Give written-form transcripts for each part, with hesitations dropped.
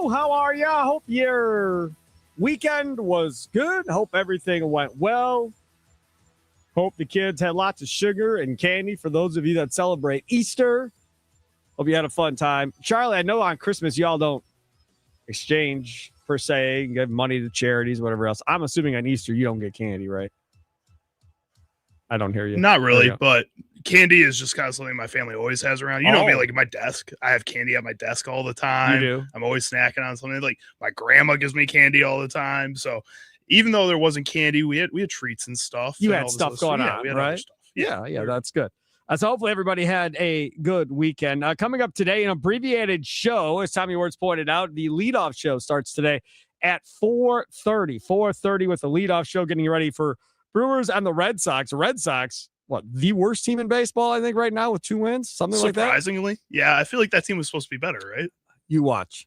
Hello, how are you? I hope your weekend was good. Hope everything went well. Hope the kids had lots of sugar and candy for those of you that celebrate Easter. Hope you had a fun time. Charlie, I know on Christmas y'all don't exchange per se, give money to charities, whatever else. I'm assuming on Easter you don't get candy, right? I don't hear you. Not really, but candy is just kind of something my family always has around. You know me, like at my desk, I have candy at my desk all the time. You do? I'm always snacking on something. Like my grandma gives me candy all the time. So even though there wasn't candy, we had treats and stuff. You had stuff going on, we had right? stuff. Yeah, that's good. So hopefully everybody had a good weekend. Coming up today, an abbreviated show, as Tommy Wirtz pointed out, the leadoff show starts today at 4:30. 4:30 with the leadoff show, getting you ready for Brewers and the Red Sox. Red Sox, what, the worst team in baseball, I think, right now with 2 wins? Something like that? Surprisingly. Yeah, I feel like that team was supposed to be better, right? You watch.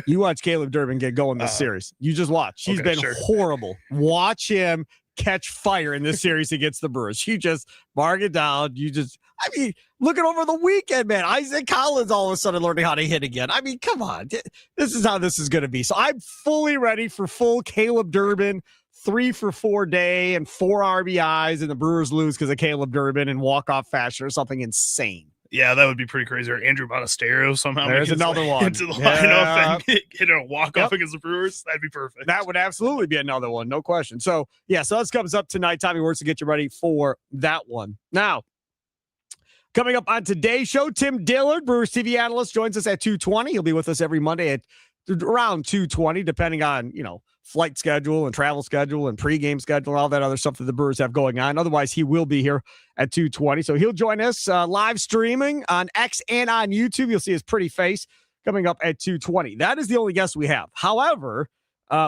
You watch Caleb Durbin get going this series. You just watch. He's been horrible. Watch him catch fire in this series against the Brewers. You just mark it down. Looking over the weekend, man. Isaac Collins all of a sudden learning how to hit again. I mean, come on. This is how this is going to be. So I'm fully ready for full Caleb Durbin 3-for-4 day and 4 RBIs, and the Brewers lose because of Caleb Durbin in walk-off fashion or something insane. Yeah, that would be pretty crazy. Or Andrew Monasterio somehow. There's another one. Into the lineup and hit a walk-off against the Brewers. That'd be perfect. That would absolutely be another one, no question. So that comes up tonight. Tommy Wirtz to get you ready for that one. Now, coming up on today's show, Tim Dillard, Brewers TV analyst, joins us at 2:20. He'll be with us every Monday at around 2:20, depending on, flight schedule and travel schedule and pregame schedule and all that other stuff that the Brewers have going on. Otherwise, he will be here at 2:20. So he'll join us live streaming on X and on YouTube. You'll see his pretty face coming up at 2:20. That is the only guest we have. However,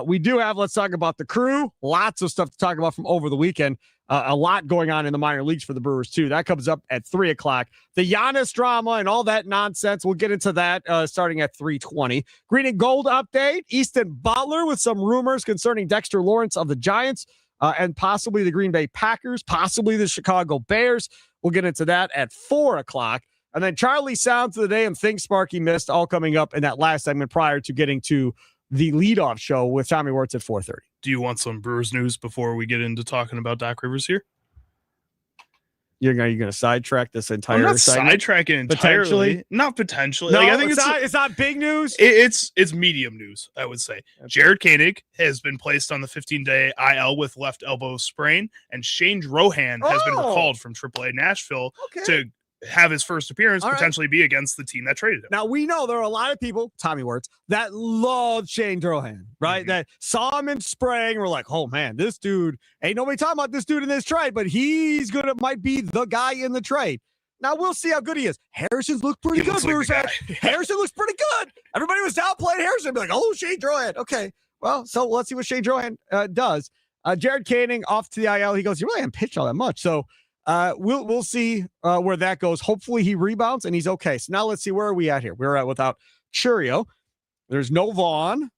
we do have, let's talk about the crew. Lots of stuff to talk about from over the weekend. A lot going on in the minor leagues for the Brewers, too. That comes up at 3 o'clock. The Giannis drama and all that nonsense, we'll get into that starting at 3:20. Green and Gold update. Easton Butler with some rumors concerning Dexter Lawrence of the Giants and possibly the Green Bay Packers, possibly the Chicago Bears. We'll get into that at 4 o'clock. And then Charlie Sounds of the Day and Things Sparky Missed, all coming up in that last segment prior to getting to the leadoff show with Tommy Wirtz at 4:30. Do you want some Brewers news before we get into talking about Doc Rivers here? You're going to sidetrack this entire I'm not segment? sidetracking entirely. Not potentially. No, I think it's not big news. It's medium news, I would say. Okay. Jared Koenig has been placed on the 15-day IL with left elbow sprain, and Shane Rohan has been recalled from AAA Nashville to have his first appearance potentially be against the team that traded him. Now, we know there are a lot of people, Tommy Wirtz, that love Shane Drohan, right? Mm-hmm. That saw him in spring. We're like, oh, man, this dude, ain't nobody talking about this dude in this trade, but he's going to might be the guy in the trade. Now, we'll see how good he is. Harrison's looked pretty good. Harrison looks pretty good. Everybody was downplaying Harrison. Be like, oh, Shane Drohan. Okay, well, so let's see what Shane Drohan does. Jared Koenig off to the IL. He goes, you really haven't pitched all that much. So, we'll see where that goes. Hopefully he rebounds and he's okay. So now let's see, where are we at here? We're at without Churio. There's no Vaughn.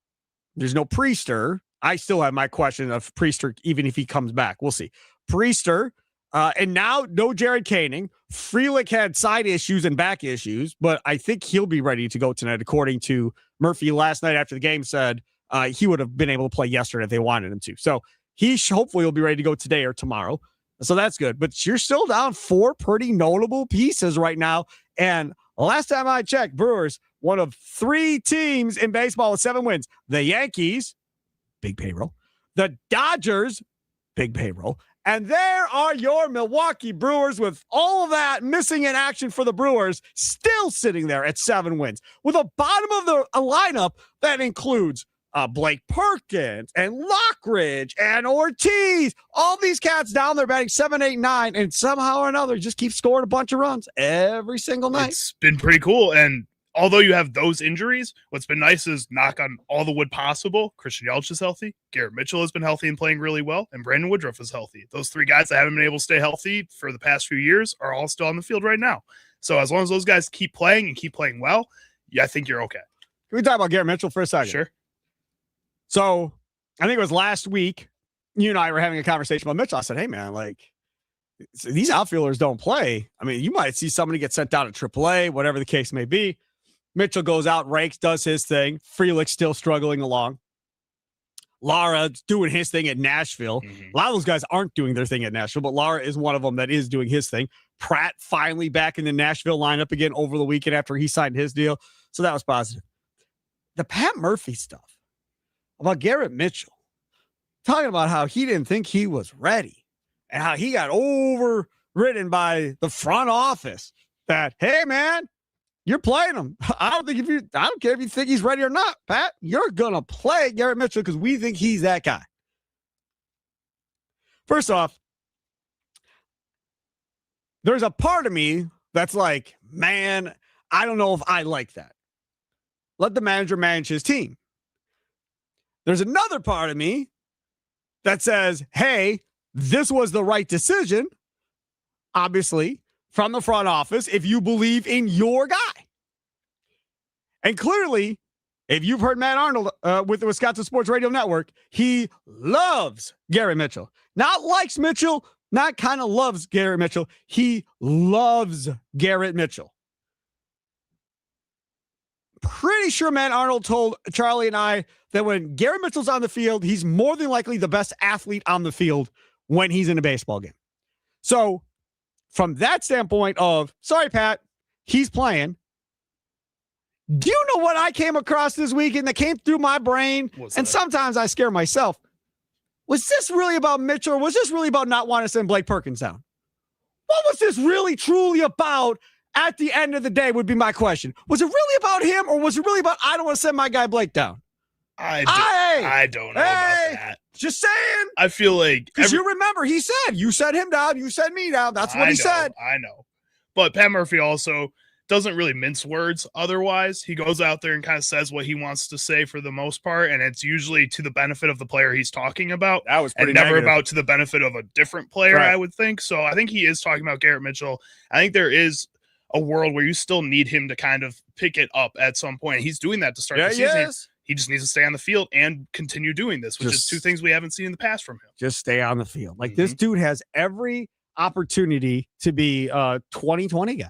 There's no Priester. I still have my question of Priester, even if he comes back. We'll see. Priester. And now no Jared Koenig. Frelick had side issues and back issues, but I think he'll be ready to go tonight, according to Murphy last night after the game said he would have been able to play yesterday if they wanted him to. So he hopefully will be ready to go today or tomorrow. So that's good. But you're still down 4 pretty notable pieces right now. And last time I checked, Brewers, one of 3 teams in baseball with 7 wins. The Yankees, big payroll. The Dodgers, big payroll. And there are your Milwaukee Brewers with all of that missing in action for the Brewers, still sitting there at 7 wins with a bottom of the lineup that includes Blake Perkins and Lockridge and Ortiz. All these cats down there batting 7, 8, 9, and somehow or another just keep scoring a bunch of runs every single night. It's been pretty cool. And although you have those injuries, what's been nice is, knock on all the wood possible, Christian Yelich is healthy, Garrett Mitchell has been healthy and playing really well, and Brandon Woodruff is healthy. Those 3 guys that haven't been able to stay healthy for the past few years are all still on the field right now. So as long as those guys keep playing and keep playing well, yeah, I think you're okay. Can we talk about Garrett Mitchell for a second? Sure. So I think it was last week, you and I were having a conversation about Mitchell. I said, hey, man, like, these outfielders don't play. I mean, you might see somebody get sent down to AAA, whatever the case may be. Mitchell goes out, Rakes does his thing. Frelick still struggling along. Lara doing his thing at Nashville. A lot of those guys aren't doing their thing at Nashville, but Lara is one of them that is doing his thing. Pratt finally back in the Nashville lineup again over the weekend after he signed his deal. So that was positive. The Pat Murphy stuff about Garrett Mitchell, talking about how he didn't think he was ready and how he got overridden by the front office that, hey, man, you're playing him. I don't care if you think he's ready or not, Pat. You're going to play Garrett Mitchell because we think he's that guy. First off, there's a part of me that's like, man, I don't know if I like that. Let the manager manage his team. There's another part of me that says, hey, this was the right decision, obviously, from the front office if you believe in your guy. And clearly, if you've heard Matt Arnold with the Wisconsin Sports Radio Network, he loves Garrett Mitchell. Not likes Mitchell, not kind of loves Garrett Mitchell. He loves Garrett Mitchell. Pretty sure Matt Arnold told Charlie and I that when Garrett Mitchell's on the field, he's more than likely the best athlete on the field when he's in a baseball game. So from that standpoint of, sorry, Pat, he's playing. Do you know what I came across this weekend that came through my brain? And sometimes I scare myself. Was this really about Mitchell, or was this really about not wanting to send Blake Perkins down? What was this really, truly about at the end of the day would be my question. Was it really about him, or was it really about I don't want to send my guy Blake down? I don't know about that. Just saying. I feel like... Because you remember, he said, you sent him down, you sent me down. That's what he said. I know. But Pat Murphy also doesn't really mince words otherwise. He goes out there and kind of says what he wants to say for the most part, and it's usually to the benefit of the player he's talking about. That was pretty and never negative. about to the benefit of a different player, right. I would think. So I think he is talking about Garrett Mitchell. I think there is a world where you still need him to kind of pick it up at some point. He's doing that to start the season. He just needs to stay on the field and continue doing this, which is two things we haven't seen in the past from him. Just stay on the field. Like this dude has every opportunity to be a 2020 guy.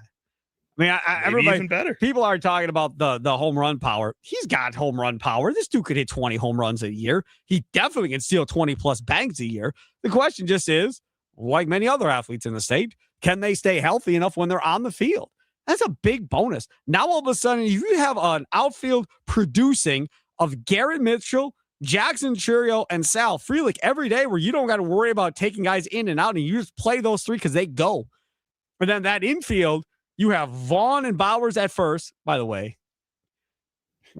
I mean, everybody, even better. People are talking about the home run power. He's got home run power. This dude could hit 20 home runs a year. He definitely can steal 20 plus bangs a year. The question just is, like many other athletes in the state, can they stay healthy enough when they're on the field? That's a big bonus. Now, all of a sudden, if you have an outfield producing of Garrett Mitchell, Jackson Churio, and Sal Frelick every day where you don't got to worry about taking guys in and out, and you just play those three because they go. And then that infield, you have Vaughn and Bowers at first, by the way.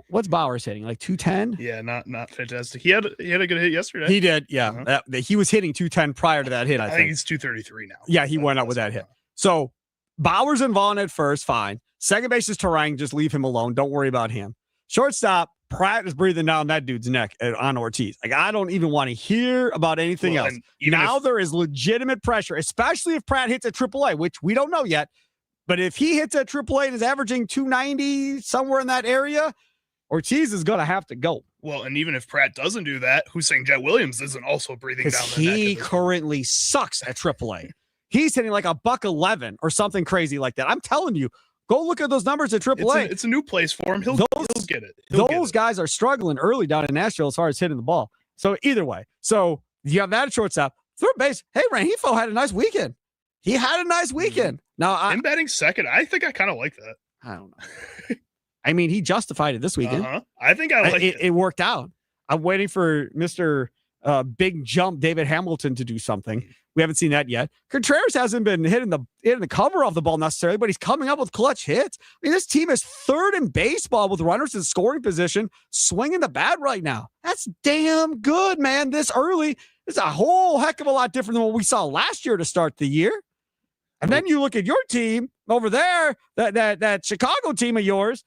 What's Bowers hitting? Like 210? Yeah, not fantastic. He had a good hit yesterday. He did, yeah. He was hitting 210 prior to that hit, I think. He's 233 now. Yeah, he went up with that hit. So Bowers and Vaughn at first, fine. Second base is Terang. Just leave him alone. Don't worry about him. Shortstop, Pratt is breathing down that dude's neck on Ortiz. Like, I don't even want to hear about anything else. Now there is legitimate pressure, especially if Pratt hits at AAA, which we don't know yet. But if he hits at AAA and is averaging 290 somewhere in that area, Ortiz is going to have to go. Well, and even if Pratt doesn't do that, Hussein Jet Williams isn't also breathing down the neck. He currently sucks at AAA. He's hitting like $111 or something crazy like that. I'm telling you, go look at those numbers at AAA. It's a new place for him. He'll get it. Those guys are struggling early down in Nashville as far as hitting the ball. So either way, so you have that at shortstop. Third base, hey, Rangifo had a nice weekend. He had a nice weekend. Now, him batting second, I think I kind of like that. I don't know. I mean, he justified it this weekend. I think I like it. It worked out. I'm waiting for Mr. Big Jump David Hamilton to do something. We haven't seen that yet. Contreras hasn't been hitting the cover off the ball necessarily, but he's coming up with clutch hits. I mean, this team is third in baseball with runners in scoring position, swinging the bat right now. That's damn good, man. This early is a whole heck of a lot different than what we saw last year to start the year. And then you look at your team over there, that Chicago team of yours.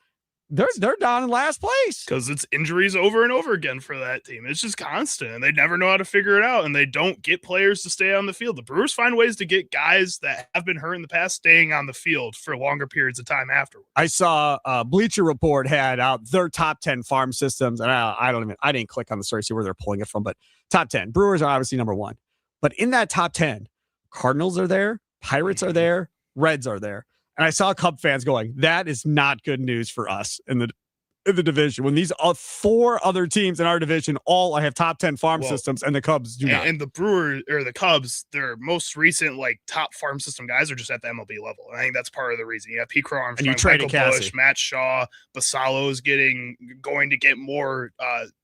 They're down in last place because it's injuries over and over again for that team. It's just constant, and they never know how to figure it out, and they don't get players to stay on the field. The Brewers find ways to get guys that have been hurt in the past staying on the field for longer periods of time afterwards. I saw Bleacher Report had out their top 10 farm systems, and I didn't click on the story to see where they're pulling it from, but top 10. Brewers are obviously number one, but in that top 10, Cardinals are there, Pirates are there, Reds are there. And I saw Cub fans going, that is not good news for us in the division when these 4 other teams in our division all have top 10 farm systems and the Cubs do not. And the Brewers or the Cubs, their most recent like top farm system guys are just at the MLB level. And I think that's part of the reason. You have Pete Crow Armstrong, Michael Bush, Matt Shaw, Basalo's going to get more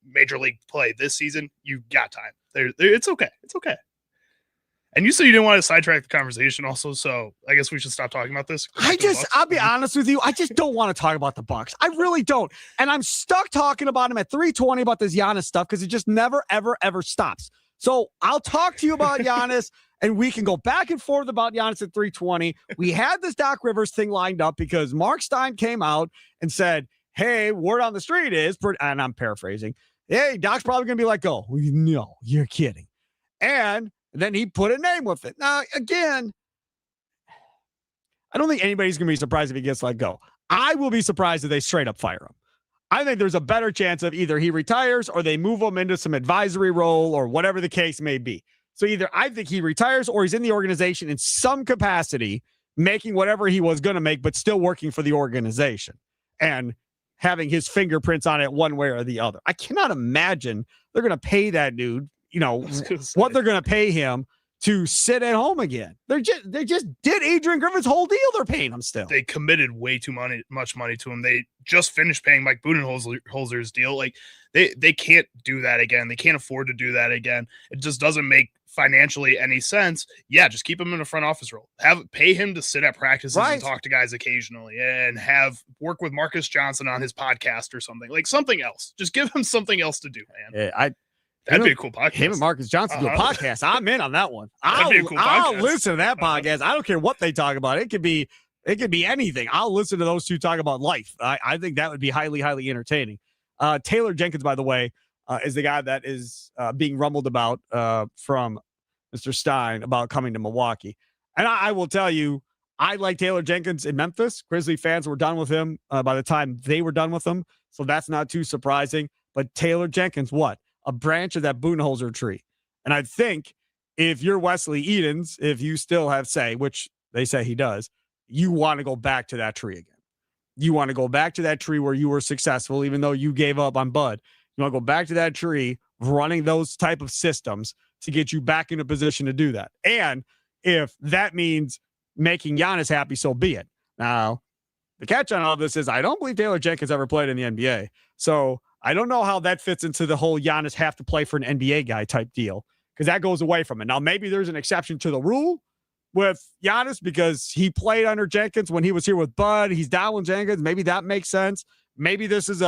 major league play this season. You got time. It's okay. It's okay. And you said you didn't want to sidetrack the conversation also, so I guess we should stop talking about this. I'll be honest with you, I just don't want to talk about the Bucks. I really don't. And I'm stuck talking about him at 320 about this Giannis stuff because it just never, ever, ever stops. So I'll talk to you about Giannis, and we can go back and forth about Giannis at 320. We had this Doc Rivers thing lined up because Mark Stein came out and said, hey, word on the street is, and I'm paraphrasing, hey, Doc's probably going to be let go. No, you're kidding. And then he put a name with it. Now, again, I don't think anybody's going to be surprised if he gets let go. I will be surprised if they straight up fire him. I think there's a better chance of either he retires or they move him into some advisory role or whatever the case may be. So either I think he retires or he's in the organization in some capacity, making whatever he was going to make, but still working for the organization and having his fingerprints on it one way or the other. I cannot imagine they're going to pay that dude, what they're going to pay him to sit at home again. They just did Adrian Griffin's whole deal. They're paying him still. They committed way too much money to him. They just finished paying Mike Budenholzer's deal. Like they can't do that again. They can't afford to do that again. It just doesn't make financially any sense. Yeah, just keep him in a front office role. Pay him to sit at practices and talk to guys occasionally, and work with Marcus Johnson on his podcast or something. Like something else. Just give him something else to do, man. Yeah, that'd be a cool podcast. Him and Marcus Johnson do a podcast. I'm in on that one. That'd be a cool podcast. I'll listen to that podcast. I don't care what they talk about. It could be anything. I'll listen to those two talk about life. I think that would be highly, highly entertaining. Taylor Jenkins, by the way, is the guy that is being rumbled about from Mr. Stein about coming to Milwaukee. And I will tell you, I like Taylor Jenkins in Memphis. Grizzly fans were done with him by the time they were done with him. So that's not too surprising. But Taylor Jenkins, what? A branch of that Budenholzer tree. And I think if you're Wesley Edens, if you still have say, which they say he does, you want to go back to that tree again. You want to go back to that tree where you were successful, even though you gave up on Bud. You want to go back to that tree running those type of systems to get you back in a position to do that. And if that means making Giannis happy, so be it. Now, the catch on all this is I don't believe Taylor Jenkins ever played in the NBA. So I don't know how that fits into the whole Giannis have to play for an NBA guy type deal, because that goes away from it. Now, maybe there's an exception to the rule with Giannis because he played under Jenkins when he was here with Bud. He's down with Jenkins. Maybe that makes sense. Maybe this is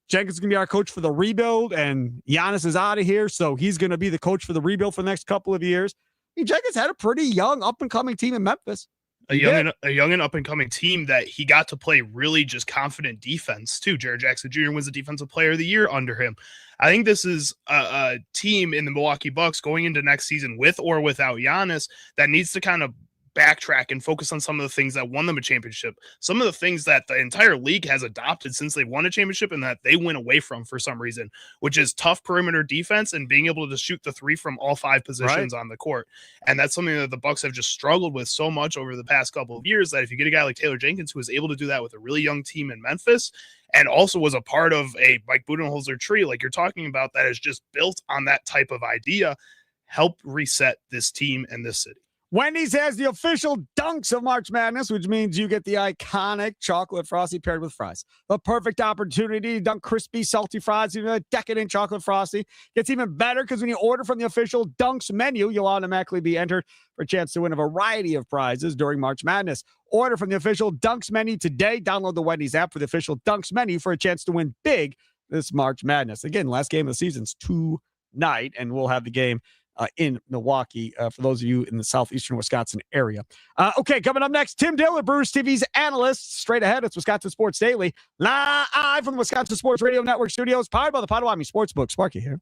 Jenkins is going to be our coach for the rebuild and Giannis is out of here, so he's going to be the coach for the rebuild for the next couple of years. I mean, Jenkins had a pretty young up-and-coming team in Memphis. A young and up-and-coming team that he got to play really just confident defense, too. Jared Jackson Jr. was the Defensive Player of the Year under him. I think this is a team in the Milwaukee Bucks going into next season with or without Giannis that needs to kind of backtrack and focus on some of the things that won them a championship, some of the things that the entire league has adopted since they won a championship and that they went away from for some reason, which is tough perimeter defense and being able to shoot the three from all five positions on the court. And that's something that the Bucks have just struggled with so much over the past couple of years, that if you get a guy like Taylor Jenkins who was able to do that with a really young team in Memphis and also was a part of a Mike Budenholzer tree like you're talking about that is just built on that type of idea, help reset this team and this city. Wendy's has the official dunks of March Madness, which means you get the iconic chocolate frosty paired with fries. The perfect opportunity to dunk crispy, salty fries, even a decadent chocolate frosty. Gets even better because when you order from the official Dunks menu, you'll automatically be entered for a chance to win a variety of prizes during March Madness. Order from the official Dunks menu today. Download the Wendy's app for the official Dunks menu for a chance to win big this March Madness. Again, last game of the season's tonight, and we'll have the game in Milwaukee for those of you in the southeastern Wisconsin area. Okay, coming up next, Tim Dillard, Brewers TV's analyst. Straight ahead, it's Wisconsin Sports Daily, live from the Wisconsin Sports Radio Network studios, powered by the Potawatomi Sportsbook. Sparky here.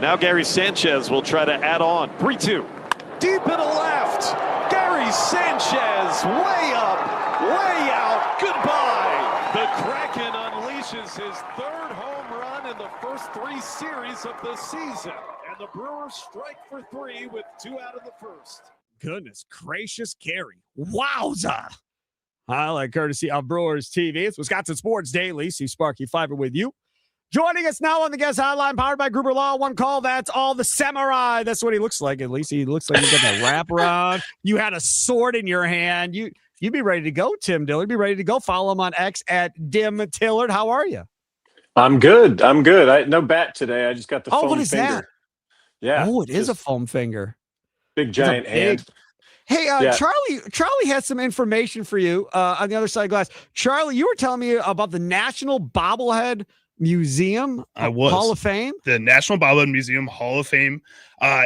Now Gary Sanchez will try to add on. 3-2. Deep and a left. Gary Sanchez way up, way out. Goodbye. The Kraken unleashes his third home run in the first 3 series of the season. And the Brewers strike for 3 with 2 out of the first. Goodness gracious, Gary. Wowza. Highlight courtesy of Brewers TV. It's Wisconsin Sports Daily. See Sparky Fifer with you. Joining us now on the guest hotline, powered by Gruber Law. One call, that's all. The Samurai. That's what he looks like. At least he looks like he's got that wrap around. You had a sword in your hand. You'd be ready to go, Tim Dillard. Be ready to go. Follow him on X at Dillard. How are you? I'm good. No bat today. I just got the foam what is finger. that? Yeah. Oh, it is a foam finger. Big giant hand. Hey, Yeah. Charlie has some information for you on the other side of the glass. Charlie, you were telling me about the National Bobblehead Museum Hall of Fame. The National Bobblehead Museum Hall of Fame.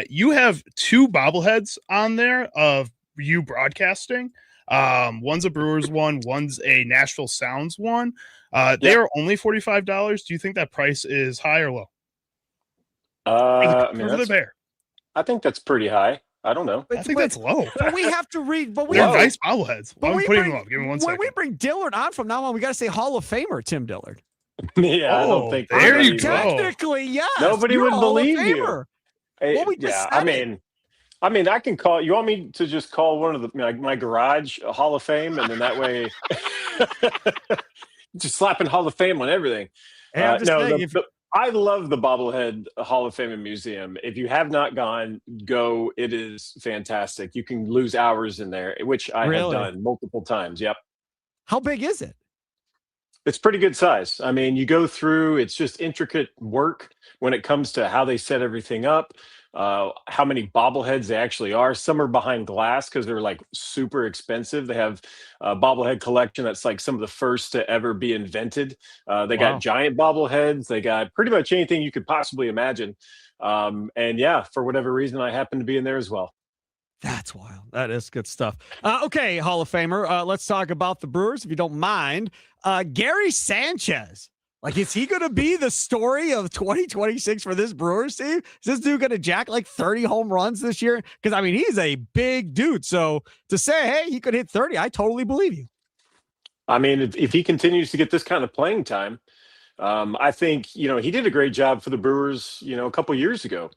You have 2 bobbleheads on there of you broadcasting. One's a Brewers one, one's a Nashville Sounds one. They are only $45. Do you think that price is high or low? For the bear. I think that's pretty high. I don't know. I think that's low. But we have to read. But we They're have nice bobbleheads. I'm putting them up. Give me one when second. we bring Dillard on from now on, we got to say Hall of Famer Tim Dillard. Yeah, I don't think there you go. Technically, yes. Nobody you're would a Hall of believe you. Famer. Hey, Well, we just yeah, said I mean, I can call. You want me to just call one of the my garage a Hall of Fame, and then that way, just slapping Hall of Fame on everything. Hey, I'm just saying, I love the Bobblehead Hall of Fame and Museum. If you have not gone, go. It is fantastic. You can lose hours in there, which I have done multiple times. Yep. How big is it? It's pretty good size. I mean, you go through, it's just intricate work when it comes to how they set everything up, how many bobbleheads they actually are. Some are behind glass because they're like super expensive. They have a bobblehead collection that's like some of the first to ever be invented. They got giant bobbleheads. They got pretty much anything you could possibly imagine. And yeah, for whatever reason, I happen to be in there as well. That's wild. That is good stuff. Okay, Hall of Famer. Let's talk about the Brewers, if you don't mind. Gary Sanchez. Like, is he going to be the story of 2026 for this Brewers team? Is this dude going to jack like 30 home runs this year? Because, I mean, he's a big dude. So to say, hey, he could hit 30, I totally believe you. I mean, if he continues to get this kind of playing time, I think, he did a great job for the Brewers, a couple years ago.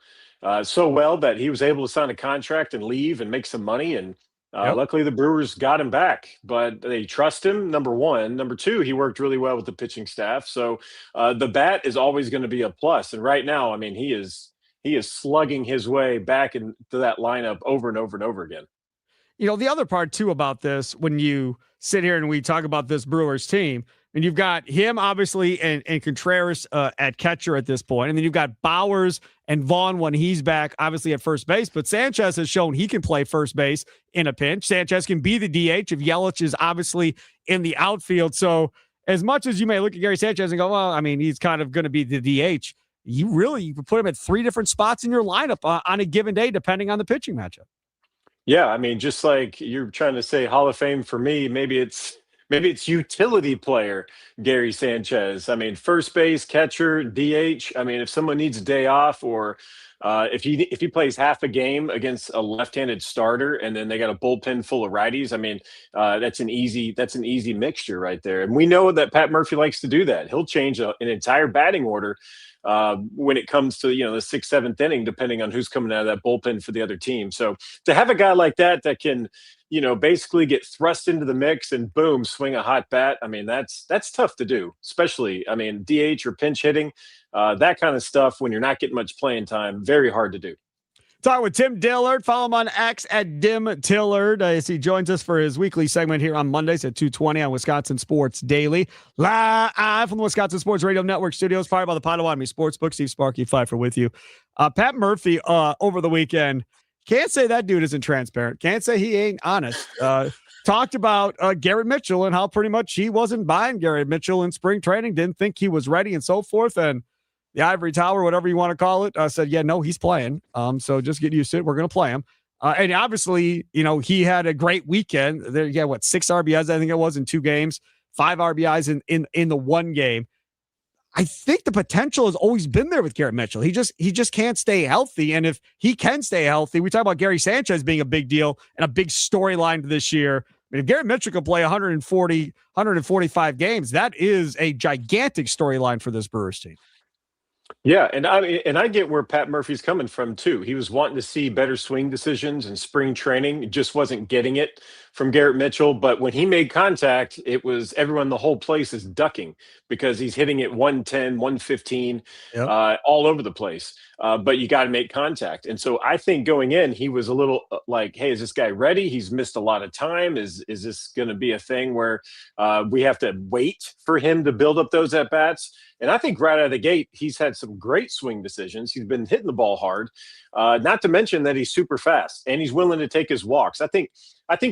So well that he was able to sign a contract and leave and make some money. And luckily the Brewers got him back, but they trust him. Number one. Number two, he worked really well with the pitching staff. So the bat is always going to be a plus. And right now, I mean, he is slugging his way back into that lineup over and over and over again. The other part too about this, when you sit here and we talk about this Brewers team, and you've got him obviously and Contreras at catcher at this point, and then you've got Bowers and Vaughn when he's back, obviously at first base. But Sanchez has shown he can play first base in a pinch. Sanchez can be the DH if Yelich is obviously in the outfield. So as much as you may look at Gary Sanchez and go, well, I mean, he's kind of going to be the DH. You can put him at 3 different spots in your lineup on a given day, depending on the pitching matchup. Yeah, I mean, just like you're trying to say Hall of Fame for me, maybe it's utility player Gary Sanchez. I mean, first base, catcher, DH. I mean, if someone needs a day off, or if he plays half a game against a left-handed starter and then they got a bullpen full of righties, I mean, that's an easy mixture right there. And we know that Pat Murphy likes to do that. He'll change an entire batting order when it comes to the 6th, 7th inning, depending on who's coming out of that bullpen for the other team. So to have a guy like that can basically get thrust into the mix and boom, swing a hot bat. I mean, that's tough to do, especially, I mean, DH or pinch hitting, that kind of stuff when you're not getting much playing time, very hard to do. Talking with Tim Dillard. Follow him on X at Dillard as he joins us for his weekly segment here on Mondays at 2:20 on Wisconsin Sports Daily. Live from the Wisconsin Sports Radio Network studios, powered by the Potawatomi Sportsbook. Steve Sparky Pfeiffer with you. Pat Murphy over the weekend. Can't say that dude isn't transparent. Can't say he ain't honest. Talked about Garrett Mitchell and how pretty much he wasn't buying Garrett Mitchell in spring training, didn't think he was ready and so forth. And the Ivory Tower, whatever you want to call it, said, yeah, no, he's playing. So just get used to it. We're going to play him. And obviously, he had a great weekend. There, 6 RBIs, I think it was, in 2 games, 5 RBIs in the one game. I think the potential has always been there with Garrett Mitchell. He just can't stay healthy. And if he can stay healthy, we talk about Gary Sanchez being a big deal and a big storyline this year. I mean, if Garrett Mitchell can play 145 games, that is a gigantic storyline for this Brewers team. Yeah, and I get where Pat Murphy's coming from too. He was wanting to see better swing decisions in spring training. It just wasn't getting it from Garrett Mitchell. But when he made contact, it was everyone, the whole place is ducking because he's hitting it 110, 115, all over the place. But you got to make contact. And so I think going in, he was a little like, hey, is this guy ready? He's missed a lot of time. Is this going to be a thing where we have to wait for him to build up those at-bats? And I think right out of the gate, he's had some great swing decisions. He's been hitting the ball hard, not to mention that he's super fast and he's willing to take his walks. I think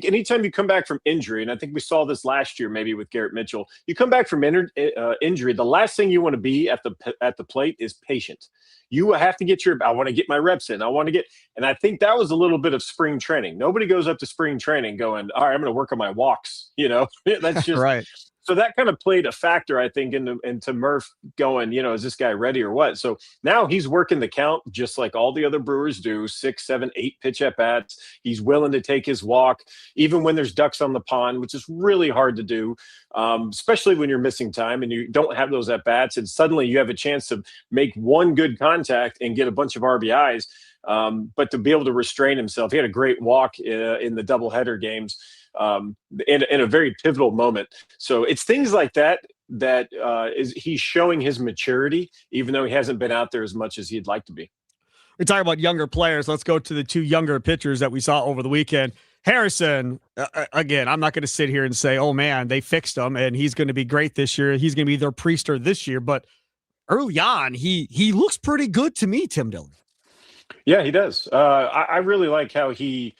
anytime you come back from injury, and I think we saw this last year maybe with Garrett Mitchell, you come back from injury, the last thing you want to be at the plate is patient. You have to get I want to get my reps in. And I think that was a little bit of spring training. Nobody goes up to spring training going, all right, I'm going to work on my walks. That's just right. So that kind of played a factor, I think, into Murph going, is this guy ready or what? So now he's working the count just like all the other Brewers do, 6, 7, 8 pitch at bats. He's willing to take his walk, even when there's ducks on the pond, which is really hard to do, especially when you're missing time and you don't have those at bats. And suddenly you have a chance to make one good contact and get a bunch of RBIs. But to be able to restrain himself, he had a great walk in the doubleheader games. In a very pivotal moment. So it's things like that is he's showing his maturity, even though he hasn't been out there as much as he'd like to be. We're talking about younger players. Let's go to the two younger pitchers that we saw over the weekend. Harrison, again, I'm not going to sit here and say, oh man, they fixed him and he's going to be great this year. He's going to be their Priester this year. But early on, he looks pretty good to me, Tim Dillard. Yeah, he does. I really like how he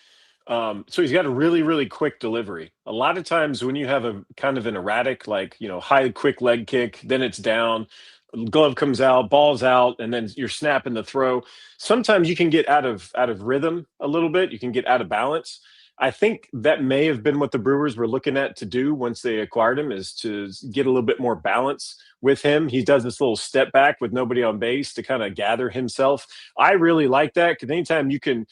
so he's got a really, really quick delivery. A lot of times when you have a kind of an erratic, high, quick leg kick, then it's down, glove comes out, ball's out, and then you're snapping the throw. Sometimes you can get out of rhythm a little bit. You can get out of balance. I think that may have been what the Brewers were looking at to do once they acquired him, is to get a little bit more balance with him. He does this little step back with nobody on base to kind of gather himself. I really like that because anytime you can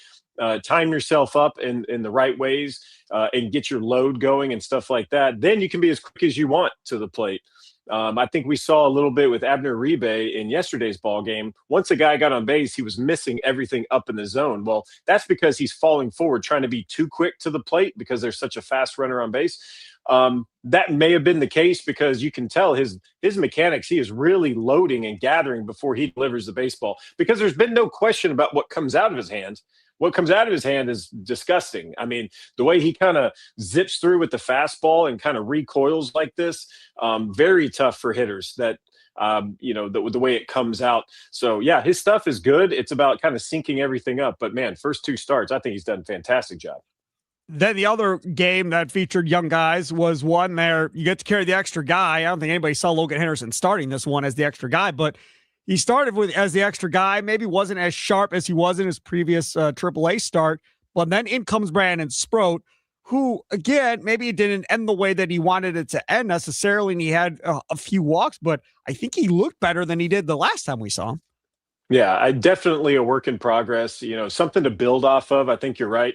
time yourself up in the right ways and get your load going and stuff like that, then you can be as quick as you want to the plate. I think we saw a little bit with Abner Uribe in yesterday's ball game. Once a guy got on base, he was missing everything up in the zone. Well, that's because he's falling forward, trying to be too quick to the plate because there's such a fast runner on base. That may have been the case because you can tell his mechanics, he is really loading and gathering before he delivers the baseball, because there's been no question about what comes out of his hand. What comes out of his hand is disgusting. I mean, the way he kind of zips through with the fastball and kind of recoils like this, very tough for hitters that, the way it comes out. So, yeah, his stuff is good. It's about kind of syncing everything up. But, man, first 2 starts, I think he's done a fantastic job. Then the other game that featured young guys was one there. You get to carry the extra guy. I don't think anybody saw Logan Henderson starting this one as the extra guy, but he started as the extra guy, maybe wasn't as sharp as he was in his previous AAA start, but then in comes Brandon Sproat, who, again, maybe it didn't end the way that he wanted it to end necessarily, and he had a few walks, but I think he looked better than he did the last time we saw him. Yeah, definitely a work in progress, something to build off of. I think you're right.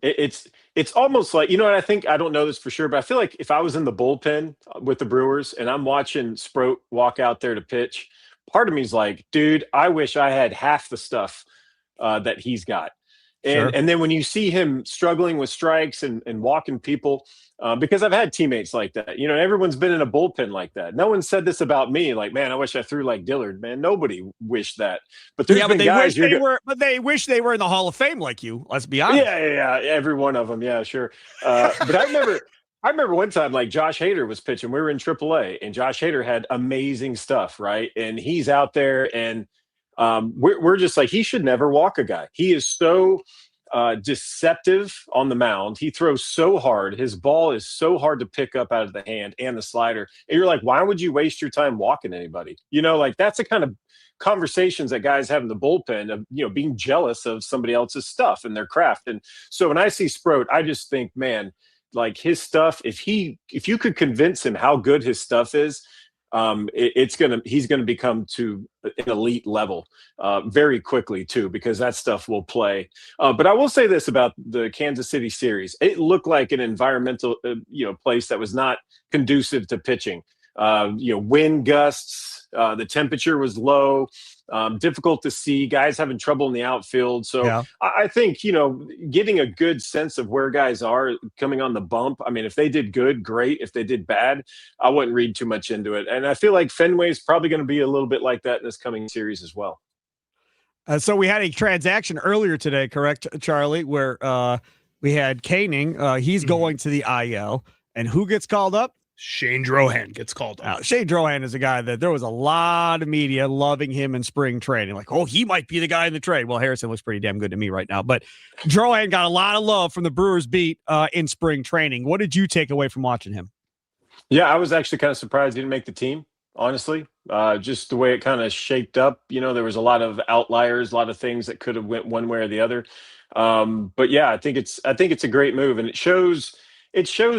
It's almost like, I don't know this for sure, but I feel like if I was in the bullpen with the Brewers and I'm watching Sproat walk out there to pitch, part of me is like, dude, I wish I had half the stuff that he's got. And then when you see him struggling with strikes and walking people, because I've had teammates like that, everyone's been in a bullpen like that. No one said this about me. Like, man, I wish I threw like Dillard, man. Nobody wished that. But there's been guys but they wish they were in the Hall of Fame like you. Let's be honest. Yeah. Every one of them. Yeah, sure. But I remember one time, like Josh Hader was pitching. We were in AAA, and Josh Hader had amazing stuff, right? And he's out there, and we're just like, he should never walk a guy. He is so deceptive on the mound. He throws so hard. His ball is so hard to pick up out of the hand and the slider. And you're like, why would you waste your time walking anybody? That's the kind of conversations that guys have in the bullpen of, being jealous of somebody else's stuff and their craft. And so when I see Sproat, I just think, man, like his stuff, if you could convince him how good his stuff is, he's gonna become to an elite level very quickly too, because that stuff will play. But I will say this about the Kansas City series: it looked like an environmental place that was not conducive to pitching. Wind gusts, the temperature was low. Difficult to see, guys having trouble in the outfield. So Yeah. I think, getting a good sense of where guys are coming on the bump. I mean, if they did good, great. If they did bad, I wouldn't read too much into it. And I feel like Fenway is probably going to be a little bit like that in this coming series as well. So we had a transaction earlier today, correct, Charlie, where we had Koenig. He's going to the IL. And who gets called up? Shane Drohan gets called up. Shane Drohan is a guy that there was a lot of media loving him in spring training. Like, oh, he might be the guy in the trade. Well, Harrison looks pretty damn good to me right now. But Drohan got a lot of love from the Brewers beat in spring training. What did you take away from watching him? Yeah, I was actually kind of surprised he didn't make the team, honestly. Just the way it kind of shaped up. There was a lot of outliers, a lot of things that could have went one way or the other. But yeah, I think it's a great move, and it shows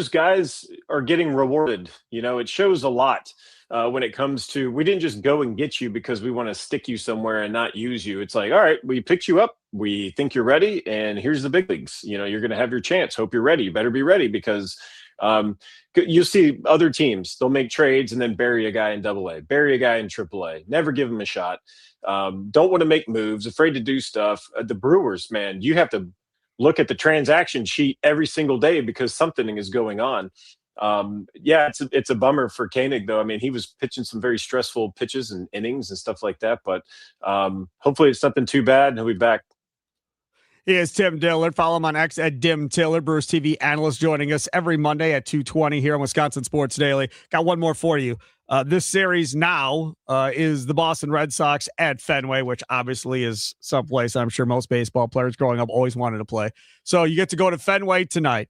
guys are getting rewarded. It shows a lot when it comes to, we didn't just go and get you because we want to stick you somewhere and not use you. It's like, all right, we picked you up. We think you're ready. And here's the big leagues. You're going to have your chance. Hope you're ready. You better be ready, because you see other teams, they'll make trades and then bury a guy in AA, bury a guy in AAA, never give him a shot. Don't want to make moves, afraid to do stuff. The Brewers, man, you have to look at the transaction sheet every single day because something is going on. It's a bummer for Koenig, though. I mean, he was pitching some very stressful pitches and innings and stuff like that, but hopefully it's nothing too bad and he'll be back. He is Tim Dillard. Follow him on X at Dim Tillard, Brewers TV analyst, joining us every Monday at 2:20 here on Wisconsin Sports Daily. Got one more for you. This series now is the Boston Red Sox at Fenway, which obviously is someplace I'm sure most baseball players growing up always wanted to play. So you get to go to Fenway tonight.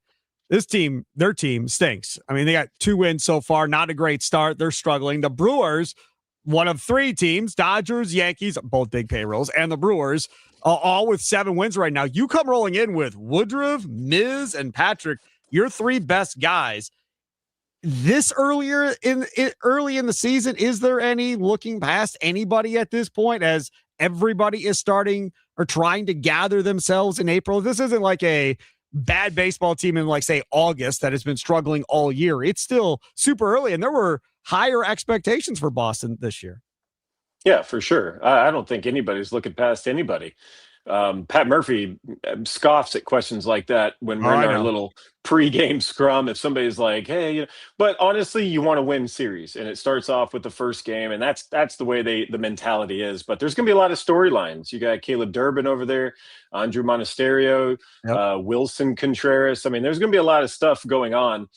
Their team stinks. I mean, they got 2 wins so far, not a great start. They're struggling. The Brewers, one of 3 teams, Dodgers, Yankees, both big payrolls, and the Brewers, all with 7 wins right now. You come rolling in with Woodruff, Miz, and Patrick, your 3 best guys. This early in the season, is there any looking past anybody at this point, as everybody is starting or trying to gather themselves in April? This isn't like a bad baseball team in, like, say, August that has been struggling all year. It's still super early, and there were higher expectations for Boston this year. Yeah, for sure. I don't think anybody's looking past anybody. Pat Murphy scoffs at questions like that when we're in our little pregame scrum. If somebody's like, hey, but honestly, you want to win series, and it starts off with the first game, and that's the way the mentality is. But there's going to be a lot of storylines. You got Caleb Durbin over there, Andrew Monasterio, Wilson Contreras. I mean, there's going to be a lot of stuff going on,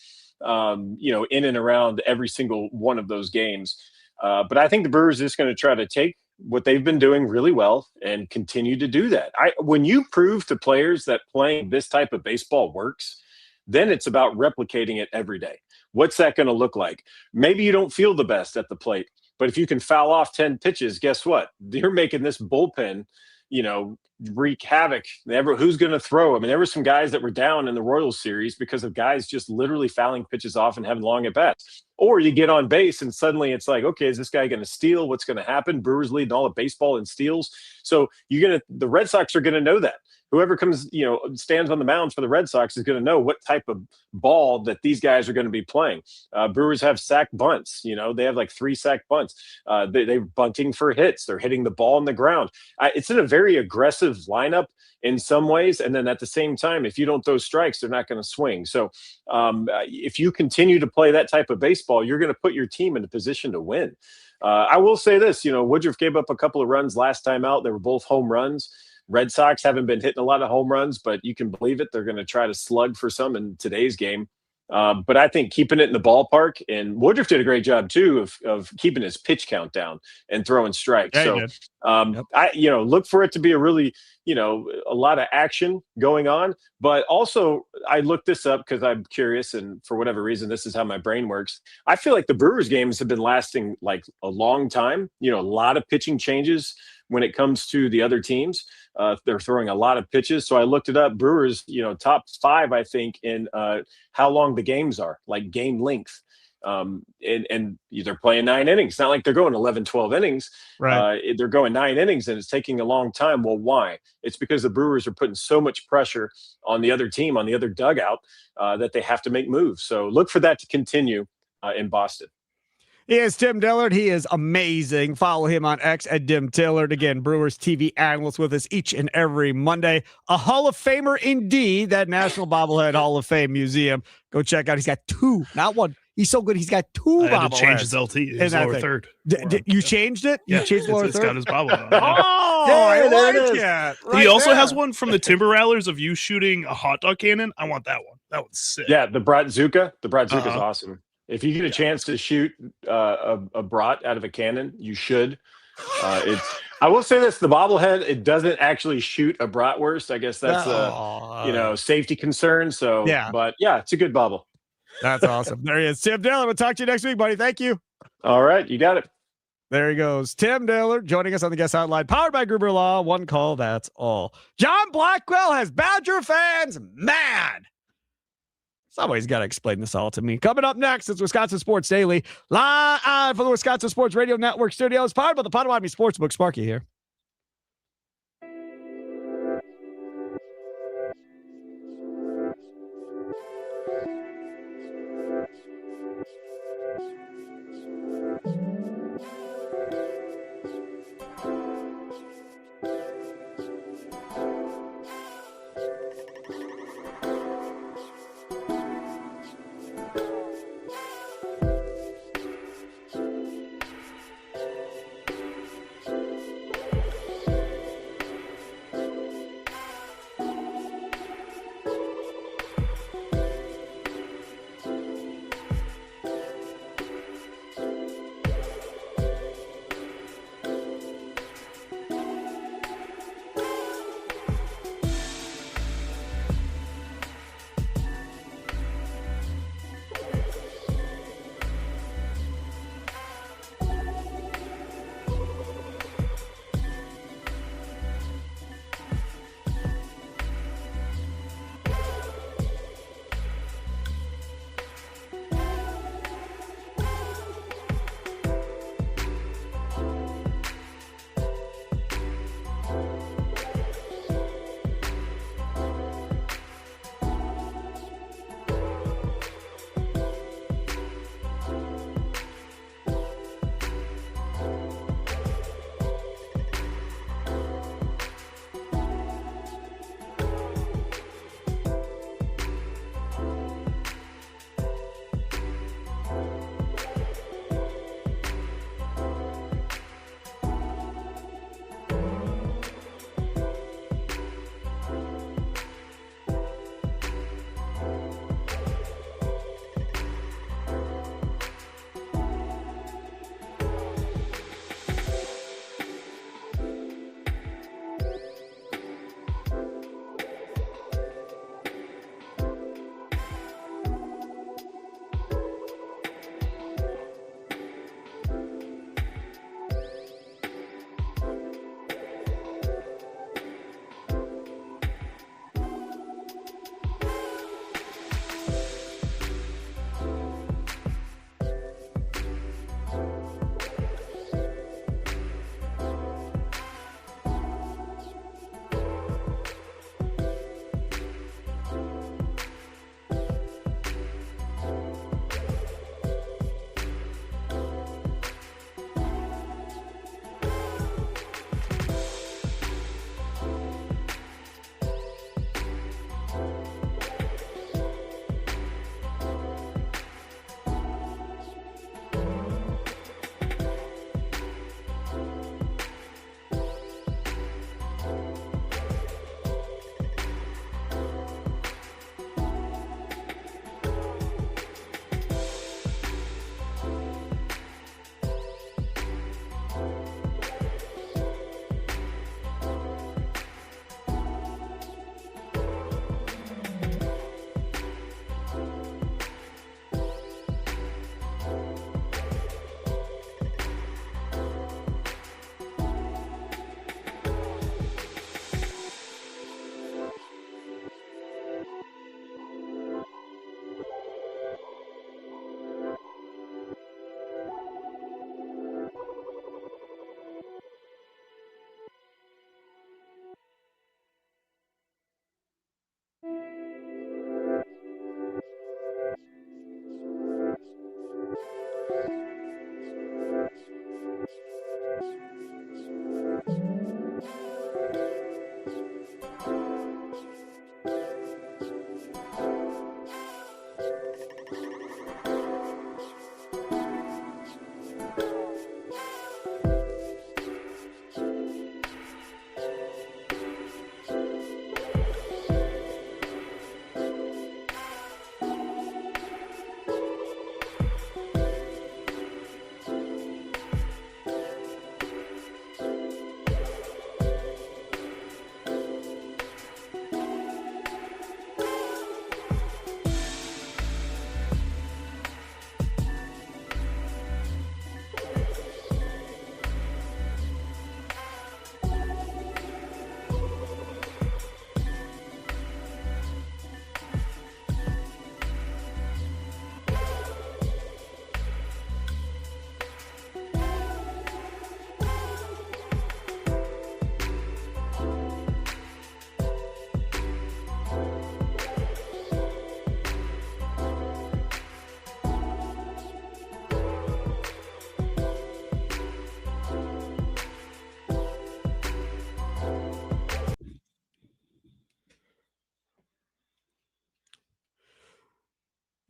in and around every single one of those games. But I think the Brewers are just going to try to take what they've been doing really well and continue to do that. When you prove to players that playing this type of baseball works, then it's about replicating it every day. What's that going to look like? Maybe you don't feel the best at the plate, but if you can foul off 10 pitches, guess what? You're making this bullpen, wreak havoc. Who's going to throw? I mean, there were some guys that were down in the Royals series because of guys just literally fouling pitches off and having long at bats. Or you get on base and suddenly it's like, okay, is this guy going to steal? What's going to happen? Brewers leading all of baseball in steals. So the Red Sox are going to know that. Whoever comes, stands on the mound for the Red Sox is going to know what type of ball that these guys are going to be playing. Brewers have sack bunts. They have like 3 sack bunts. They're bunting for hits. They're hitting the ball on the ground. It's in a very aggressive lineup in some ways. And then at the same time, if you don't throw strikes, they're not going to swing. So if you continue to play that type of baseball, you're going to put your team in a position to win. I will say this, Woodruff gave up a couple of runs last time out. They were both home runs. Red Sox haven't been hitting a lot of home runs, but you can believe it. They're going to try to slug for some in today's game. But I think keeping it in the ballpark, and Woodruff did a great job too of keeping his pitch count down and throwing strikes. Yeah, so, look for it to be a really, a lot of action going on. But also, I looked this up because I'm curious, and for whatever reason, this is how my brain works. I feel like the Brewers games have been lasting like a long time. A lot of pitching changes when it comes to the other teams. They're throwing a lot of pitches. So I looked it up. Brewers, top 5, I think, in how long the games are, like game length. And they're playing 9 innings. It's not like they're going 11, 12 innings. Right. They're going 9 innings, and it's taking a long time. Well, why? It's because the Brewers are putting so much pressure on the other team, on the other dugout, that they have to make moves. So look for that to continue in Boston. He is Tim Dillard. He is amazing. Follow him on X at Dim Dillard. Again, Brewers TV analyst with us each and every Monday. A Hall of Famer indeed, that National Bobblehead Hall of Fame Museum. Go check out. He's got 2, not 1. He's so good. He's got 2 I had bobbleheads. to change his LT. His lower third. You changed it? You changed the lower it's third? got his bobblehead on. Yeah. Oh, Yeah, I there like it is. it. He also there. has one from the Timber Rattlers of you shooting a hot dog cannon. I want that one. That one's sick. Yeah, the Bratzuka. The Bratzuka is Uh-huh. awesome. If you get a chance to shoot a brat out of a cannon, you should. I will say this: the bobblehead, it doesn't actually shoot a bratwurst. I guess that's a safety concern. So, Yeah. but yeah, it's a good bobble. That's awesome. There he is. Tim Dillard. We'll talk to you next week, buddy. Thank you. All right, you got it. There he goes. Tim Dillard joining us on the guest hotline, powered by Gruber Law. One call, that's all. John Blackwell has Badger fans mad. Somebody's got to explain this all to me. Coming up next, it's Wisconsin Sports Daily, live from the Wisconsin Sports Radio Network studios, powered by the Potawatomi Sportsbook. Sparky here.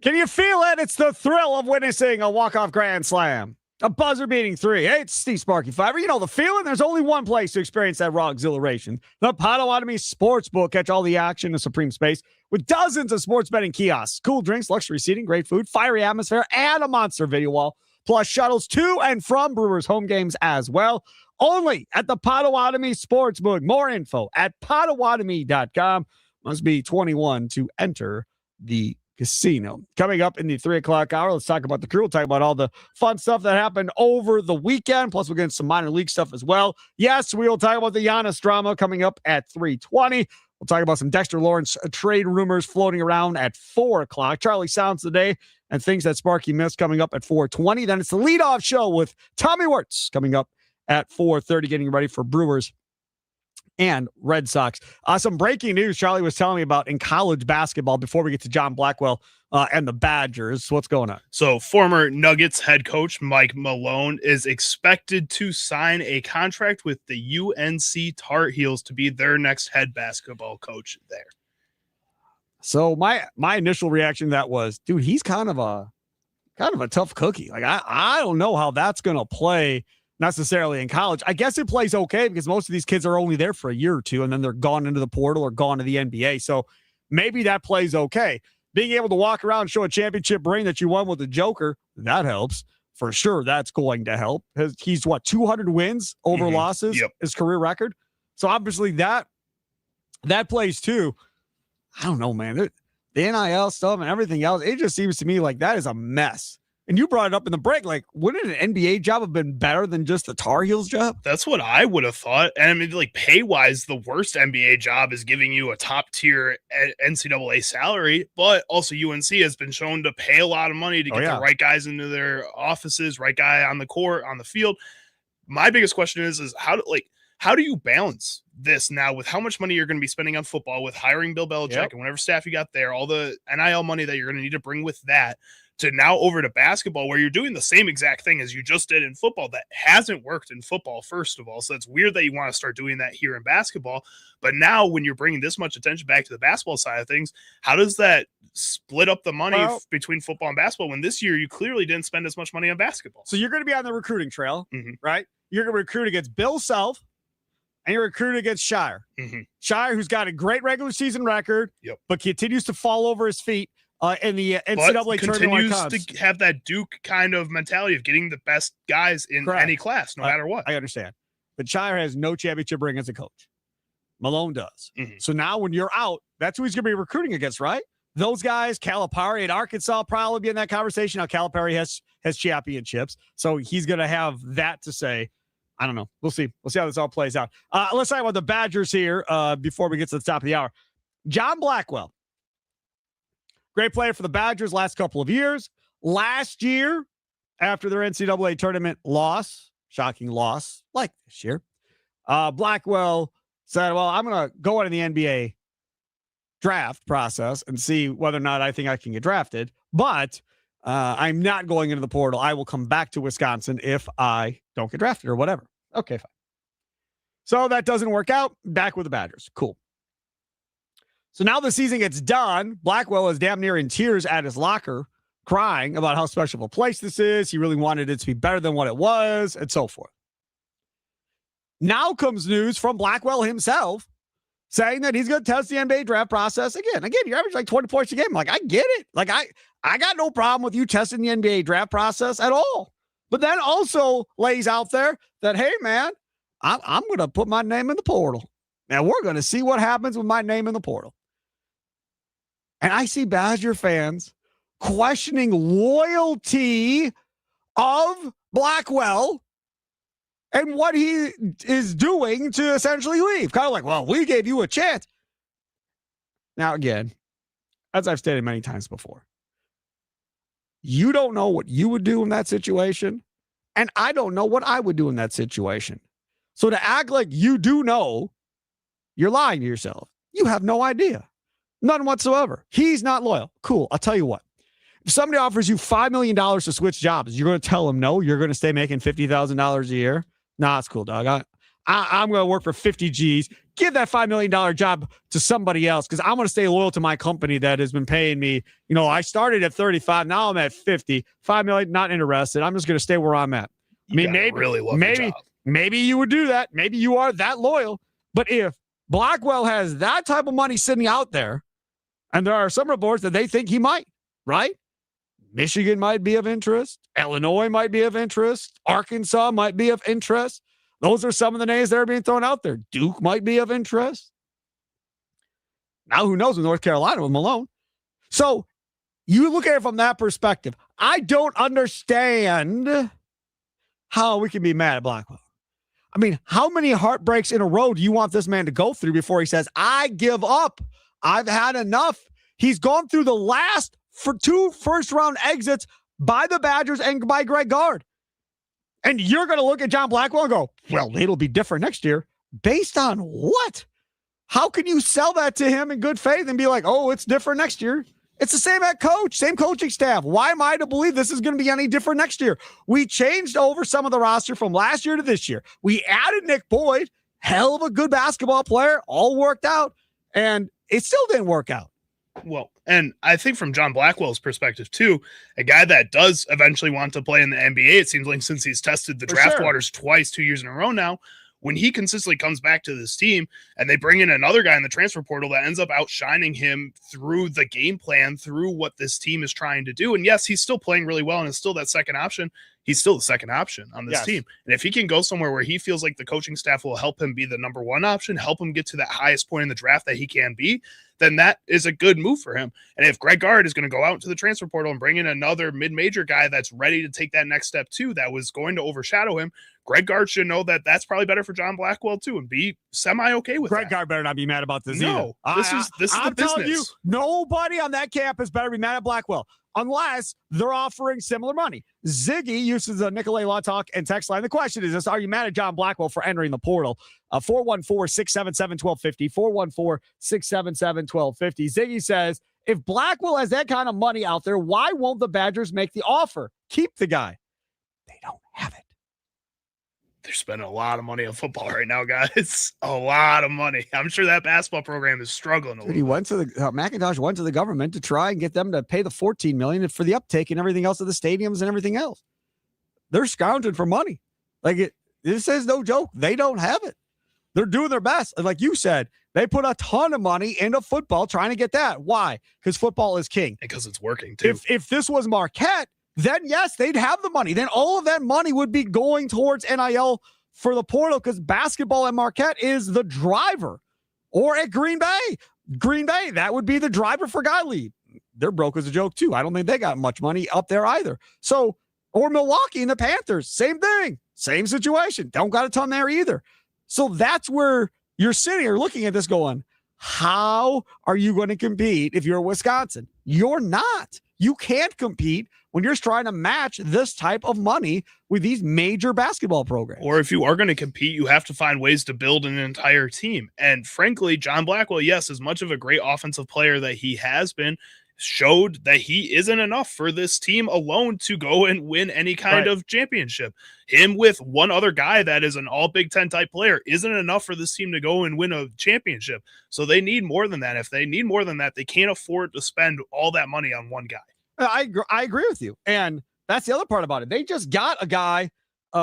Can you feel it? It's the thrill of witnessing a walk-off grand slam. A buzzer-beating three. Hey, it's Steve Sparky Fiver. You know the feeling. There's only one place to experience that raw exhilaration. The Potawatomi Sportsbook. Catch all the action in supreme space with dozens of sports betting kiosks, cool drinks, luxury seating, great food, fiery atmosphere, and a monster video wall. Plus shuttles to and from Brewers home games as well. Only at the Potawatomi Sportsbook. More info at Potawatomi.com. Must be 21 to enter the casino. Coming up in the 3 o'clock hour, let's talk about the crew. We'll talk about all the fun stuff that happened over the weekend. Plus, we'll get into some minor league stuff as well. Yes, we will talk about the Giannis drama coming up at 3:20. We'll talk about some Dexter Lawrence trade rumors floating around at 4 o'clock. Charlie Sounds today and things that Sparky missed coming up at 4:20. Then it's the leadoff show with Tommy Wirtz coming up at 4:30, getting ready for Brewers and Red Sox. Some breaking news Charlie was telling me about in college basketball before we get to John Blackwell and the Badgers. What's going on? So former Nuggets head coach Mike Malone is expected to sign a contract with the UNC Tar Heels to be their next head basketball coach there. So my initial reaction to that was, dude, he's kind of a tough cookie. Like I don't know how that's going to play necessarily in college. I guess it plays okay because most of these kids are only there for a year or two and then they're gone into the portal or gone to the NBA. So maybe that plays okay. Being able to walk around and show a championship ring that you won with the Joker, that helps. For sure, that's going to help. He's 200 wins over losses, Yep. his career record. So obviously that plays too. I don't know, man. The NIL stuff and everything else, it just seems to me like that is a mess. And you brought it up in the break. Like, wouldn't an NBA job have been better than just the Tar Heels job? That's what I would have thought. And I mean, like, pay-wise, the worst NBA job is giving you a top-tier NCAA salary, but also UNC has been shown to pay a lot of money to get the right guys into their offices, right guy on the court, on the field. My biggest question is how do you balance this now with how much money you're going to be spending on football, with hiring Bill Belichick and whatever staff you got there, all the NIL money that you're going to need to bring with that, to now over to basketball where you're doing the same exact thing as you just did in football that hasn't worked in football, first of all. So it's weird that you want to start doing that here in basketball. But now when you're bringing this much attention back to the basketball side of things, how does that split up the money between football and basketball when this year you clearly didn't spend as much money on basketball? So you're going to be on the recruiting trail, right? You're going to recruit against Bill Self and you're recruiting against Shire. Shire, who's got a great regular season record, but continues to fall over his feet in the NCAA tournament. Continues to have that Duke kind of mentality of getting the best guys in any class, no matter what. I understand. But Shire has no championship ring as a coach. Malone does. So now when you're out, that's who he's going to be recruiting against, right? Those guys, Calipari at Arkansas probably be in that conversation. Now Calipari has championships, so he's going to have that to say. I don't know. We'll see. We'll see how this all plays out. Let's talk about the Badgers here before we get to the top of the hour. John Blackwell. Great player for the Badgers last couple of years. Last year, after their NCAA tournament loss, shocking loss like this year, Blackwell said, well, I'm going to go into the NBA draft process and see whether or not I think I can get drafted. But I'm not going into the portal. I will come back to Wisconsin if I don't get drafted or whatever. Okay, fine. So that doesn't work out. Back with the Badgers. Cool. So now the season gets done. Blackwell is damn near in tears at his locker, crying about how special of a place this is. He really wanted it to be better than what it was, and so forth. Now comes news from Blackwell himself saying that he's going to test the NBA draft process again. Again, you average like 20 points a game. Like, I get it. Like, I got no problem with you testing the NBA draft process at all. But then also lays out there that, hey, man, I'm going to put my name in the portal. Now, we're going to see what happens with my name in the portal. And I see Badger fans questioning loyalty of Blackwell and what he is doing to essentially leave. Kind of like, well, we gave you a chance. Now, again, as I've stated many times before, you don't know what you would do in that situation, and I don't know what I would do in that situation. So to act like you do know, you're lying to yourself. You have no idea. None whatsoever. He's not loyal. Cool. I'll tell you what. If somebody offers you $5 million to switch jobs, you're going to tell them no? You're going to stay making $50,000 a year? Nah, it's cool, dog. I'm going to work for 50 G's. Give that $5 million job to somebody else because I'm going to stay loyal to my company that has been paying me. I started at 35. Now I'm at 50. $5 million, not interested. I'm just going to stay where I'm at. Maybe you would do that. Maybe you are that loyal. But if Blackwell has that type of money sitting out there, and there are some reports that they think he might, right? Michigan might be of interest. Illinois might be of interest. Arkansas might be of interest. Those are some of the names that are being thrown out there. Duke might be of interest. Now, who knows with North Carolina with Malone? So you look at it from that perspective. I don't understand how we can be mad at Blackwell. I mean, how many heartbreaks in a row do you want this man to go through before he says, I give up? I've had enough. He's gone through the last for 2 first-round exits by the Badgers and by Greg Gard. And you're going to look at John Blackwell and go, well, it'll be different next year. Based on what? How can you sell that to him in good faith and be like, oh, it's different next year? It's the same head coach, same coaching staff. Why am I to believe this is going to be any different next year? We changed over some of the roster from last year to this year. We added Nick Boyd, hell of a good basketball player, all worked out, and it still didn't work out. Well, and I think from John Blackwell's perspective, too, a guy that does eventually want to play in the NBA, it seems like since he's tested the draft waters twice, 2 years in a row now, when he consistently comes back to this team and they bring in another guy in the transfer portal that ends up outshining him through the game plan, through what this team is trying to do. And yes, he's still playing really well and is still that second option. He's still the second option on this team. And if he can go somewhere where he feels like the coaching staff will help him be the number one option, help him get to that highest point in the draft that he can be, then that is a good move for him. And if Greg Gard is going to go out into the transfer portal and bring in another mid-major guy that's ready to take that next step too, that was going to overshadow him, Greg Gard should know that that's probably better for John Blackwell too, and be semi-okay with Greg that. Gard better not be mad about this No, either. this is the business. You, nobody on that campus better be mad at Blackwell unless they're offering similar money. Ziggy uses the Nicolay Law Talk and text line. The question is this: are you mad at John Blackwell for entering the portal? 414-677-1250. 414-677-1250. Ziggy says, if Blackwell has that kind of money out there, why won't the Badgers make the offer? Keep the guy. They don't have it. They're spending a lot of money on football right now, guys. A lot of money. I'm sure that basketball program is struggling a little. He went to the McIntosh went to the government to try and get them to pay the $14 million for the uptake and everything else of the stadiums and everything else. They're scrounging for money. This is no joke. They don't have it. They're doing their best. Like you said, they put a ton of money into football trying to get that. Why? Because football is king. Because it's working too. If this was Marquette, then yes, they'd have the money. Then all of that money would be going towards NIL for the portal because basketball at Marquette is the driver. Or at Green Bay, that would be the driver for Godly. They're broke as a joke too. I don't think they got much money up there either. So, or Milwaukee and the Panthers, same thing, same situation. Don't got a ton there either. So that's where you're sitting here looking at this going, how are you going to compete if you're Wisconsin? You're not. You can't compete when you're trying to match this type of money with these major basketball programs. Or if you are going to compete, you have to find ways to build an entire team. And frankly, John Blackwell, yes, as much of a great offensive player that he has been, showed that he isn't enough for this team alone to go and win any kind of championship. Him with one other guy that is an all Big Ten type player isn't enough for this team to go and win a championship. So they need more than that. If they need more than that, they can't afford to spend all that money on one guy. I agree with you. And that's the other part about it. They just got a guy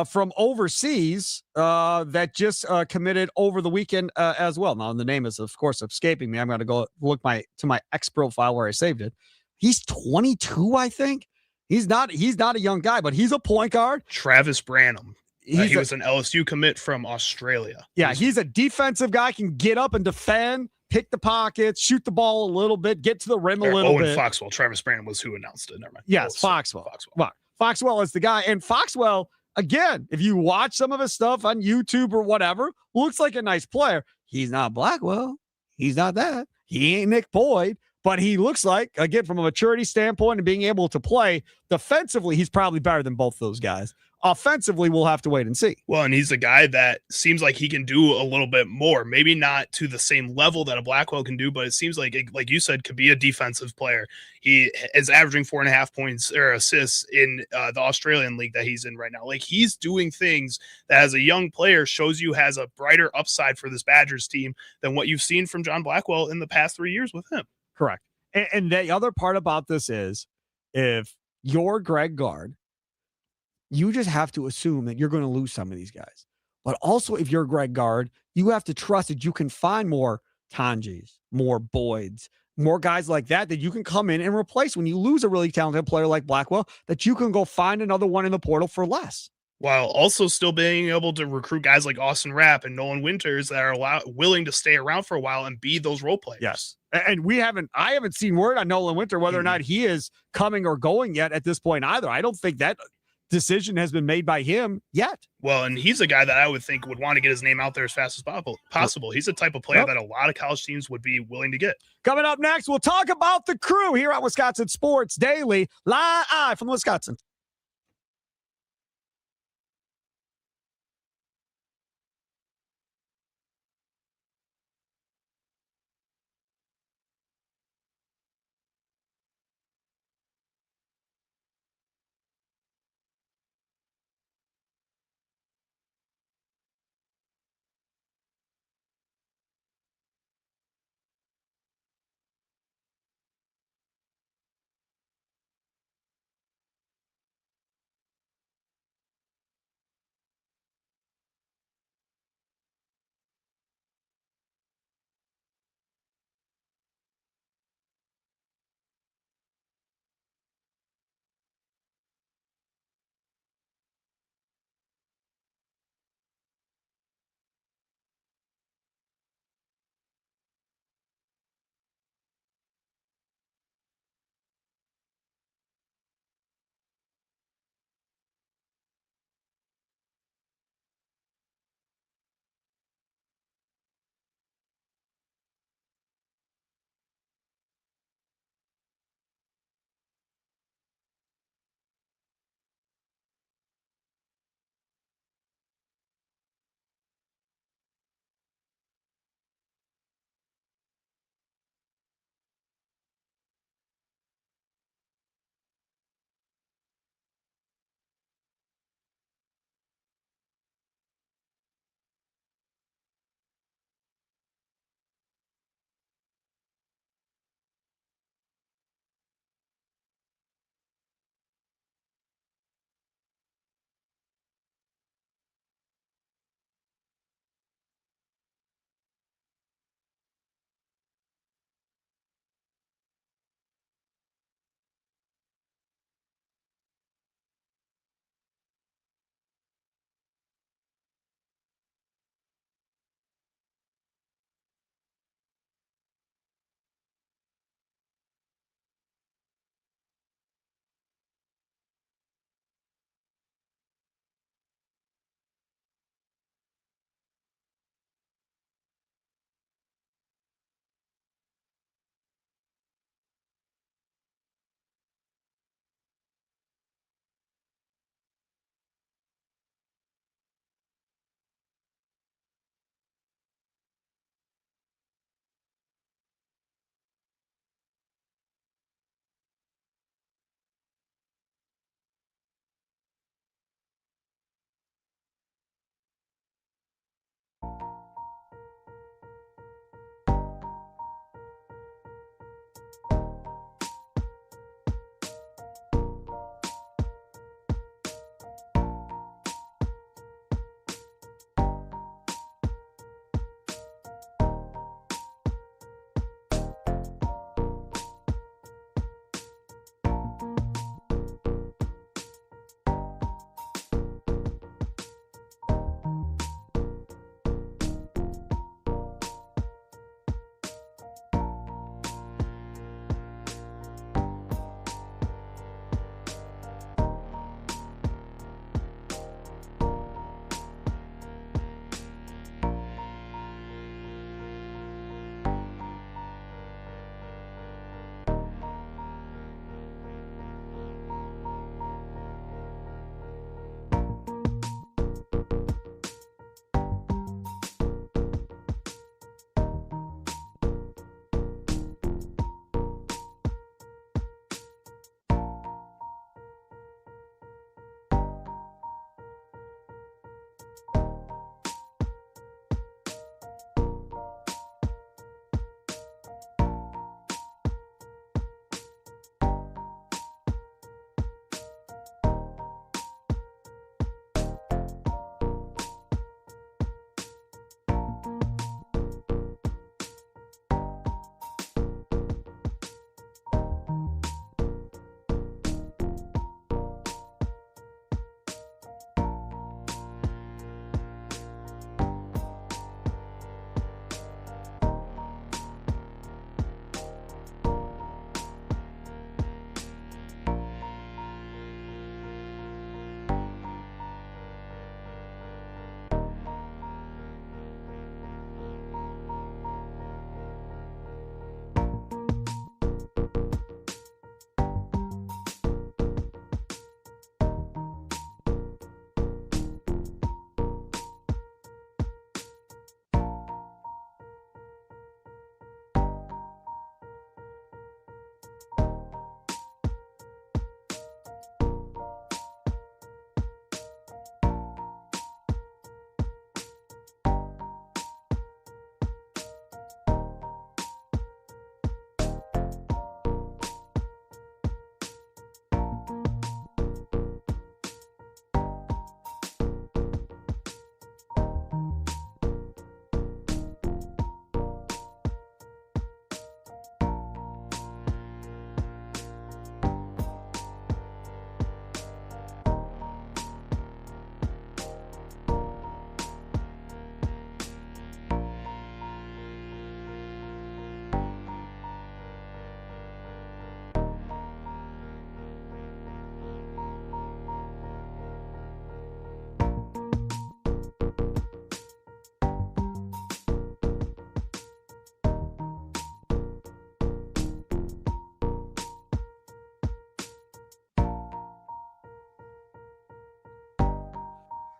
from overseas that just committed over the weekend as well. Now, the name is, of course, escaping me. I'm going to go look to my X profile where I saved it. He's 22, I think. He's not a young guy, but he's a point guard. Travis Branham. He was an LSU commit from Australia. Yeah, he's a defensive guy, can get up and defend, pick the pockets, shoot the ball a little bit, get to the rim a little bit. Foxwell. Travis Branham was who announced it. Never mind. Yes, Foxwell. Foxwell is the guy. And Foxwell, again, if you watch some of his stuff on YouTube or whatever, looks like a nice player. He's not Blackwell. He's not that. He ain't Nick Boyd. But he looks like, again, from a maturity standpoint and being able to play defensively, he's probably better than both those guys. Offensively, we'll have to wait and see. Well, and he's a guy that seems like he can do a little bit more. Maybe not to the same level that a Blackwell can do, but it seems like, like you said, could be a defensive player. He is averaging 4.5 points or assists in the Australian league that he's in right now. Like, he's doing things that, as a young player, shows you has a brighter upside for this Badgers team than what you've seen from John Blackwell in the past 3 years with him. Correct. And the other part about this is, if you're Greg Gard, you just have to assume that you're going to lose some of these guys. But also, if you're Greg Gard, you have to trust that you can find more Tanjis, more Boyds, more guys like that you can come in and replace when you lose a really talented player like Blackwell, that you can go find another one in the portal for less. While also still being able to recruit guys like Austin Rapp and Nolan Winters that are willing to stay around for a while and be those role players. Yes. And I haven't seen word on Nolan Winter, whether or not he is coming or going yet at this point either. I don't think that decision has been made by him yet. Well, and he's a guy that I would think would want to get his name out there as fast as possible. He's the type of player that a lot of college teams would be willing to get. Coming up next, we'll talk about the Crew here on Wisconsin Sports Daily, live from Wisconsin.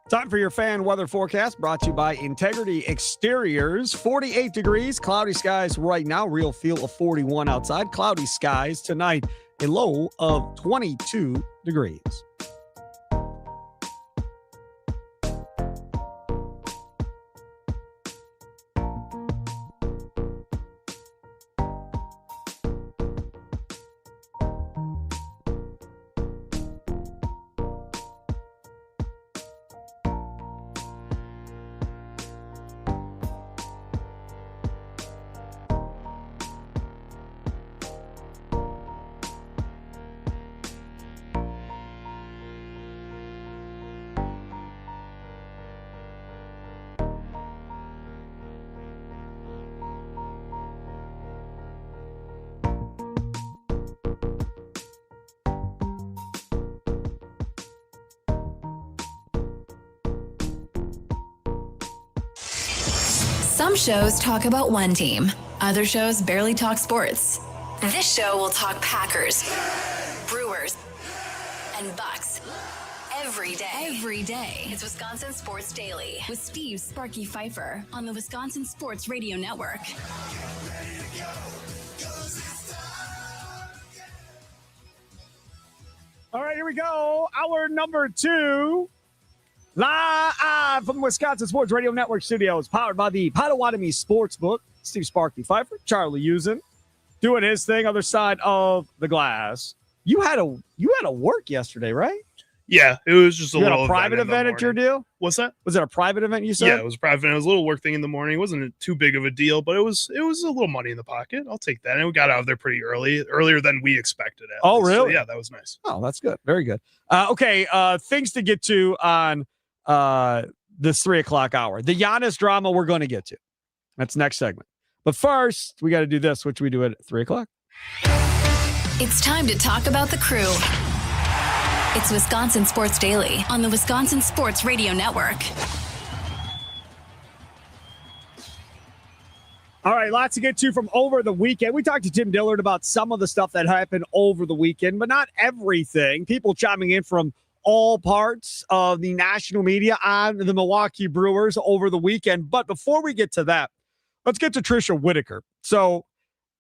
Time for your fan weather forecast brought to you by Integrity Exteriors. 48 degrees, cloudy skies right now. Real feel of 41 outside. Cloudy skies tonight, a low of 22 degrees. Some shows talk about one team. Other shows barely talk sports. This show will talk Packers, Brewers, and Bucks. Every day. It's Wisconsin Sports Daily with Steve Sparky Pfeiffer on the Wisconsin Sports Radio Network. All right, here we go. Hour number 2. Live from the Wisconsin Sports Radio Network studios, powered by the Potawatomi Sportsbook. Steve Sparky Pfeiffer, Charlie Usen, doing his thing, other side of the glass. You had a work yesterday, right? Yeah, it was just a little private event at your deal. What's that? Was it a private event? You said? Yeah, it was a private event. It was a little work thing in the morning. It wasn't too big of a deal, but it was a little money in the pocket. I'll take that. And we got out of there pretty earlier than we expected. Oh, really? So, yeah, that was nice. Oh, that's good. Very good. Okay, things to get to on this 3 o'clock hour. The Giannis drama we're going to get to. That's next segment. But first, we got to do this, which we do at 3 o'clock. It's time to talk about the crew. It's Wisconsin Sports Daily on the Wisconsin Sports Radio Network. All right, lots to get to from over the weekend. We talked to Tim Dillard about some of the stuff that happened over the weekend, but not everything. People chiming in from all parts of the national media on the Milwaukee Brewers over the weekend. But before we get to that, let's get to Trisha Whitaker. So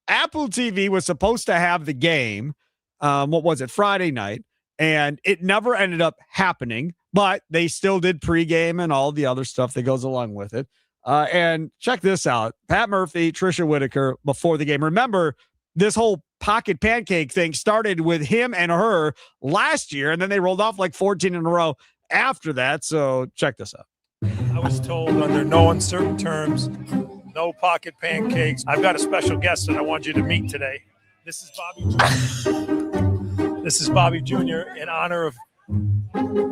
Apple TV was supposed to have the game, Friday night, and it never ended up happening, but they still did pregame and all the other stuff that goes along with it. And check this out. Pat Murphy, Trisha Whitaker before the game. Remember, this whole pocket pancake thing started with him and her last year, and then they rolled off like 14 in a row after that. So check this out. I was told under no uncertain terms, no pocket pancakes. I've got a special guest that I want you to meet today. This is Bobby Jr. in honor of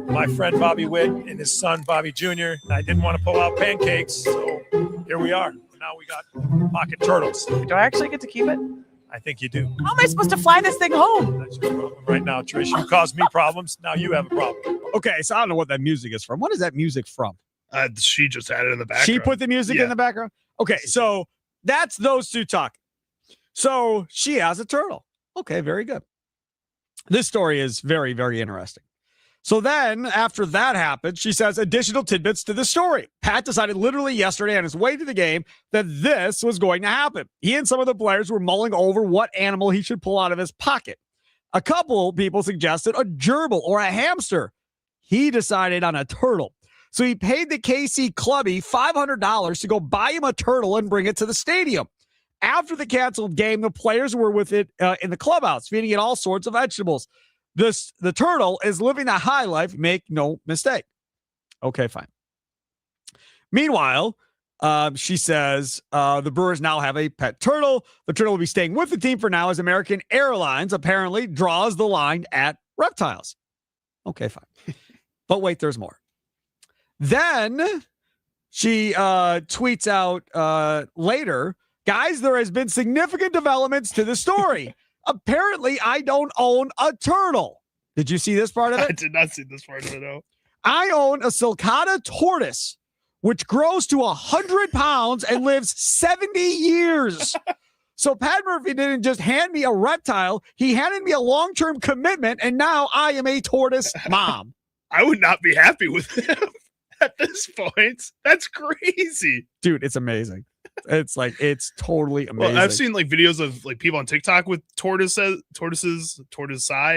my friend Bobby Witt and his son Bobby Jr. I didn't want to pull out pancakes, so here we are. Now we got pocket turtles. Do I actually get to keep it? I think you do. How am I supposed to fly this thing home? That's your problem right now, Trish. You caused me problems. Now you have a problem. Okay, so I don't know what that music is from. What is that music from? She just had it in the background. She put the music in the background? Okay, so that's those two talking. So she has a turtle. Okay, very good. This story is very, very interesting. So then after that happened, she says additional tidbits to the story. Pat decided literally yesterday on his way to the game that this was going to happen. He and some of the players were mulling over what animal he should pull out of his pocket. A couple people suggested a gerbil or a hamster. He decided on a turtle. So he paid the KC Clubby $500 to go buy him a turtle and bring it to the stadium. After the canceled game, the players were with it in the clubhouse, feeding it all sorts of vegetables. The turtle is living a high life, make no mistake. Okay, fine. Meanwhile, she says the Brewers now have a pet turtle. The turtle will be staying with the team for now as American Airlines apparently draws the line at reptiles. Okay, fine. But wait, there's more. Then she tweets out later, guys, there has been significant developments to the story. Apparently, I don't own a turtle. Did you see this part of it? I did not see this part of it, no. I own a sulcata tortoise, which grows to 100 pounds and lives 70 years. So Pat Murphy didn't just hand me a reptile. He handed me a long-term commitment, and now I am a tortoise mom. I would not be happy with him. at this point. That's crazy. Dude, it's amazing. It's totally amazing. Well, I've seen like videos of like people on TikTok with tortoisei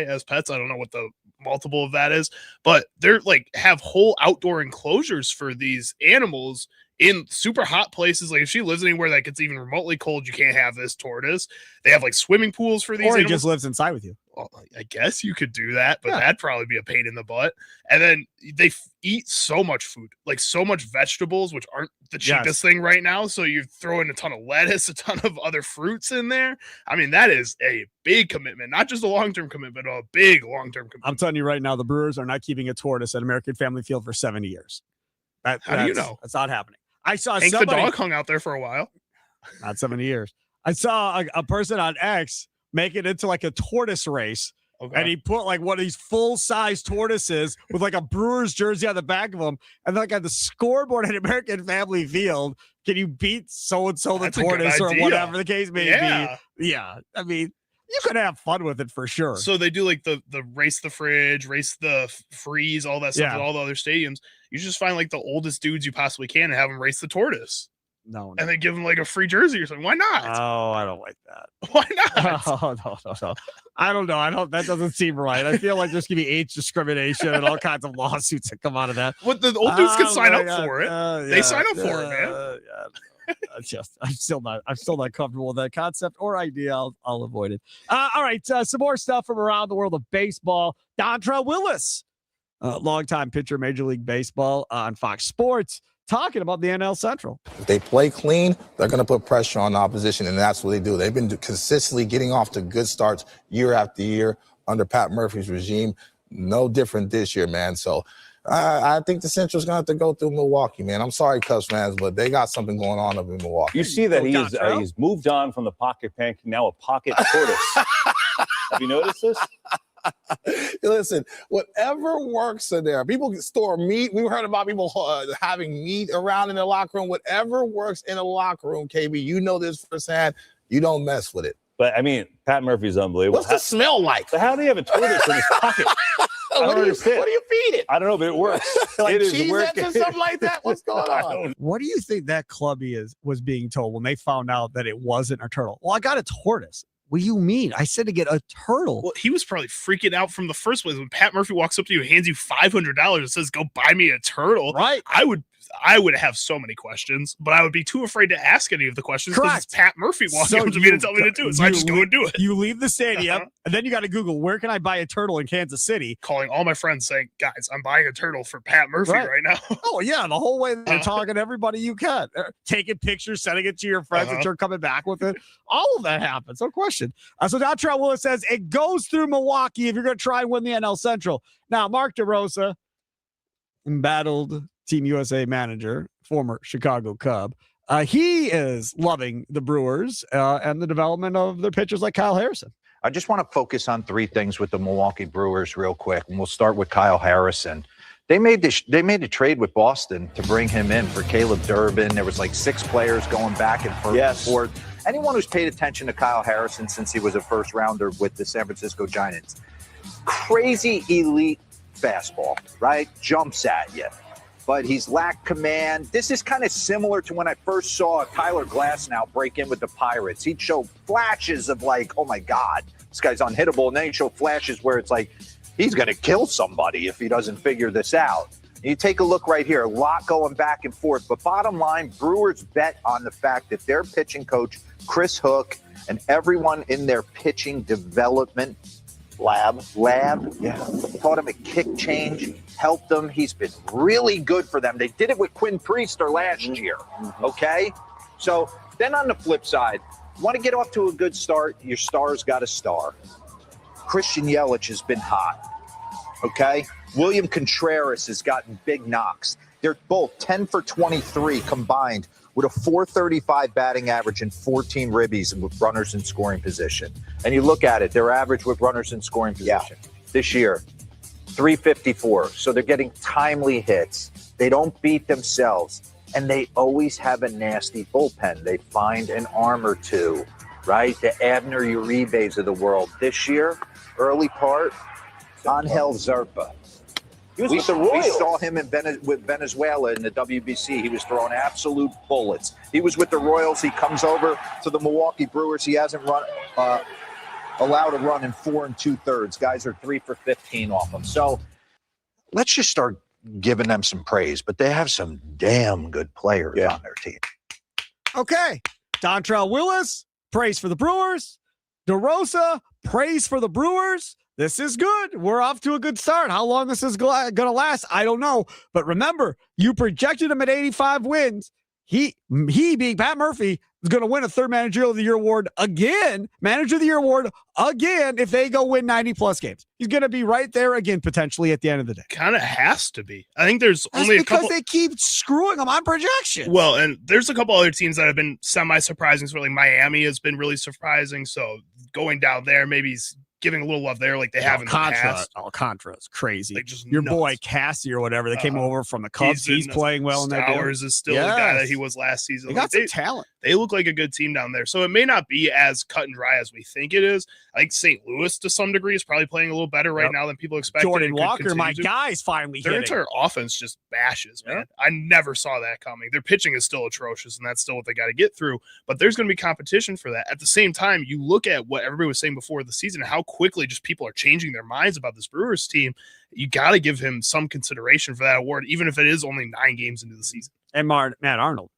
as pets. I don't know what the multiple of that is, but they're like have whole outdoor enclosures for these animals in super hot places. Like if she lives anywhere that gets even remotely cold, you can't have this tortoise. They have like swimming pools for these or he animals. just lives inside with you. Well, I guess you could do that, but that'd probably be a pain in the butt. And then they eat so much food, like so much vegetables, which aren't the cheapest thing right now. So you throw in a ton of lettuce, a ton of other fruits in there. I mean, that is a big commitment, not just a long-term commitment, but a big long-term commitment. I'm telling you right now, the Brewers are not keeping a tortoise at American Family Field for 70 years. How do you know? That's not happening. I saw Hank somebody, the dog hung out there for a while. Not 70 years. I saw a person on X make it into like a tortoise race. Okay. And he put like one of these full-size tortoises with like a Brewers jersey on the back of him, and like on the scoreboard at American Family Field, can you beat so-and-so the That's a good tortoise or idea. whatever the case may Yeah. be? Yeah. I mean, you could have fun with it for sure. So they do like the race the fridge, race the freeze, all that stuff at all the other stadiums. You just find like the oldest dudes you possibly can and have them race the tortoise. No. And then give them like a free jersey or something. Why not? Oh, I don't like that. Why not? Oh, no. I don't know. That doesn't seem right. I feel like there's going to be age discrimination and all kinds of lawsuits that come out of that. What the old dudes can sign up for it. They sign up for it, man. I'm still not comfortable with that concept or idea. I'll avoid it. All right. Some more stuff from around the world of baseball. Dontrell Willis, longtime pitcher, Major League Baseball on Fox Sports, talking about the NL Central. If they play clean, they're going to put pressure on the opposition, and that's what they do. They've been consistently getting off to good starts year after year under Pat Murphy's regime. No different this year, man. So I think the Central's going to have to go through Milwaukee, man. I'm sorry, Cubs fans, but they got something going on up in Milwaukee. You see that he's moved on from the pocket pancake, now a pocket tortoise. Have you noticed this? Listen, whatever works in there. People can store meat. We heard about people having meat around in the locker room. Whatever works in a locker room, KB, you know this firsthand. You don't mess with it. But, I mean, Pat Murphy's unbelievable. What's the smell like? So how do you have a tortoise in his pocket? I don't understand. What do you feed it? I don't know, but it works. Like it is Cheez-Its or something like that? What's going on? What do you think that clubby was being told when they found out that it wasn't a turtle? Well, I got a tortoise. What do you mean? I said to get a turtle. Well, he was probably freaking out from the first place. When Pat Murphy walks up to you and hands you $500 and says, go buy me a turtle. Right. I would have so many questions, but I would be too afraid to ask any of the questions because it's Pat Murphy walking up to me to tell me to do it. So I just go and do it. You leave the stadium, and then you got to Google, where can I buy a turtle in Kansas City? Calling all my friends saying, guys, I'm buying a turtle for Pat Murphy right now. Oh, yeah. The whole way they're talking to everybody you can. Taking pictures, sending it to your friends, and you're coming back with it. All of that happens. No question. So Dontrell Willis says it goes through Milwaukee if you're going to try and win the NL Central. Now, Mark DeRosa, embattled Team USA manager, former Chicago Cub. He is loving the Brewers and the development of their pitchers like Kyle Harrison. I just want to focus on three things with the Milwaukee Brewers real quick, and we'll start with Kyle Harrison. They made a trade with Boston to bring him in for Caleb Durbin. There was like 6 players going back and forth. Anyone who's paid attention to Kyle Harrison since he was a first rounder with the San Francisco Giants, crazy elite fastball, right? Jumps at you. But he's lacked command. This is kind of similar to when I first saw Tyler Glasnow break in with the Pirates. He'd show flashes of like, oh my God, this guy's unhittable. And then he'd show flashes where it's like, he's going to kill somebody if he doesn't figure this out. And you take a look right here, a lot going back and forth. But bottom line, Brewers bet on the fact that their pitching coach, Chris Hook, and everyone in their pitching development lab, taught him a kick change, helped them. He's been really good for them. They did it with Quinn Priester last year, okay? So then on the flip side, want to get off to a good start, your star's got a star. Christian Yelich has been hot, okay? William Contreras has gotten big knocks. They're both 10 for 23 combined with a .435 batting average and 14 ribbies with runners in scoring position. And you look at it, their average with runners in scoring position this year, 354. So they're getting timely hits. They don't beat themselves. And they always have a nasty bullpen. They find an arm or two, right? The Abner Uribes of the world. This year, early part, Angel Zerpa. He was We with the Royals. saw him with Venezuela in the WBC. He was throwing absolute bullets. He was with the Royals. He comes over to the Milwaukee Brewers. He hasn't allowed a run in 4 2/3. Guys are 3 for 15 off him. So let's just start giving them some praise. But they have some damn good players on their team. Okay. Dontrell Willis, praise for the Brewers. DeRosa, praise for the Brewers. This is good. We're off to a good start. How long this is going to last, I don't know. But remember, you projected him at 85 wins. He being Pat Murphy, is going to win a third Manager of the Year award again, if they go win 90-plus games. He's going to be right there again, potentially, at the end of the day. Kind of has to be. I think there's That's only a because couple. they keep screwing him on projections. Well, and there's a couple other teams that have been semi-surprising. So like Miami has been really surprising. So going down there, maybe he's giving a little love there like they have in the past. Alcantara is crazy. Like just Your nuts. boy Cassie or whatever that came over from the Cubs. He's been playing well in that game. Stowers is still the guy that he was last season. They got some talent. They look like a good team down there. So it may not be as cut and dry as we think it is. I think St. Louis, to some degree, is probably playing a little better right now than people expect. Jordan Walker, my guy's finally Their hitting. entire offense just bashes, man. I never saw that coming. Their pitching is still atrocious, and that's still what they got to get through. But there's going to be competition for that. At the same time, you look at what everybody was saying before the season, how quickly just people are changing their minds about this Brewers team. You got to give him some consideration for that award, even if it is only 9 games into the season. And Matt Arnold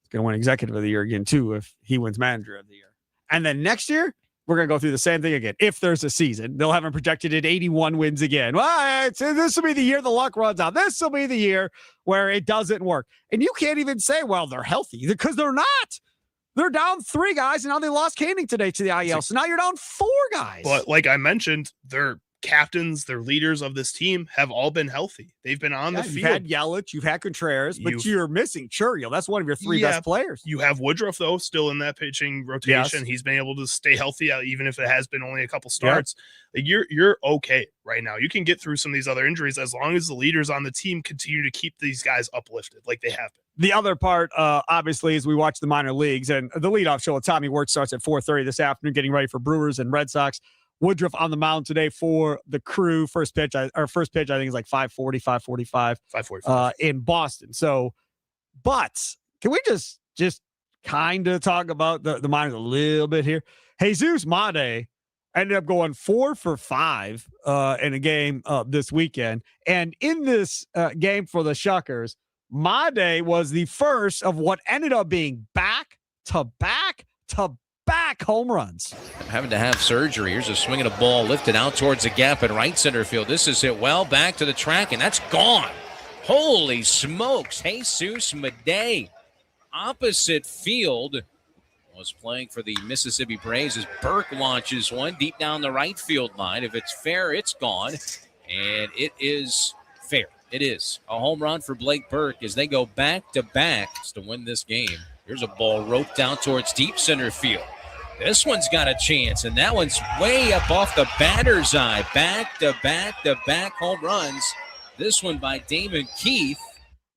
is going to win Executive of the Year again, too, if he wins Manager of the Year. And then next year, we're going to go through the same thing again. If there's a season, they'll have him projected at 81 wins again. Well, this will be the year the luck runs out. This will be the year where it doesn't work. And you can't even say, well, they're healthy, because they're not. They're down 3 guys, and now they lost Koenig today to the IL. So now you're down 4 guys. But like I mentioned, their captains, their leaders of this team have all been healthy. They've been on the field. You've had Yelich, you've had Contreras, but you're missing Churchill. That's one of your 3 best players. You have Woodruff, though, still in that pitching rotation. He's been able to stay healthy, even if it has been only a couple starts. Like you're okay right now. You can get through some of these other injuries as long as the leaders on the team continue to keep these guys uplifted like they have been. The other part, obviously, is we watch the minor leagues, and the leadoff show with Tommy Wirtz starts at 4:30 this afternoon, getting ready for Brewers and Red Sox. Woodruff on the mound today for the Crew. First pitch, I think, is like 5:40, 5:45 in Boston. So, but can we just kind of talk about the minors a little bit here? Jesus Made ended up going 4 for 5 in a game this weekend. And in this game for the Shuckers, Made was the first of what ended up being back-to-back home runs. Having to have surgery. Here's a swing and a ball lifted out towards the gap in right center field. This is hit well back to the track, and that's gone. Holy smokes. Jesus Made, opposite field, was playing for the Mississippi Braves as Burke launches one deep down the right field line. If it's fair, it's gone, and it is fair. It is a home run for Blake Burke as they go back-to-back to win this game. Here's a ball roped down towards deep center field. This one's got a chance, and that one's way up off the batter's eye. Back-to-back home runs. This one by Damon Keith.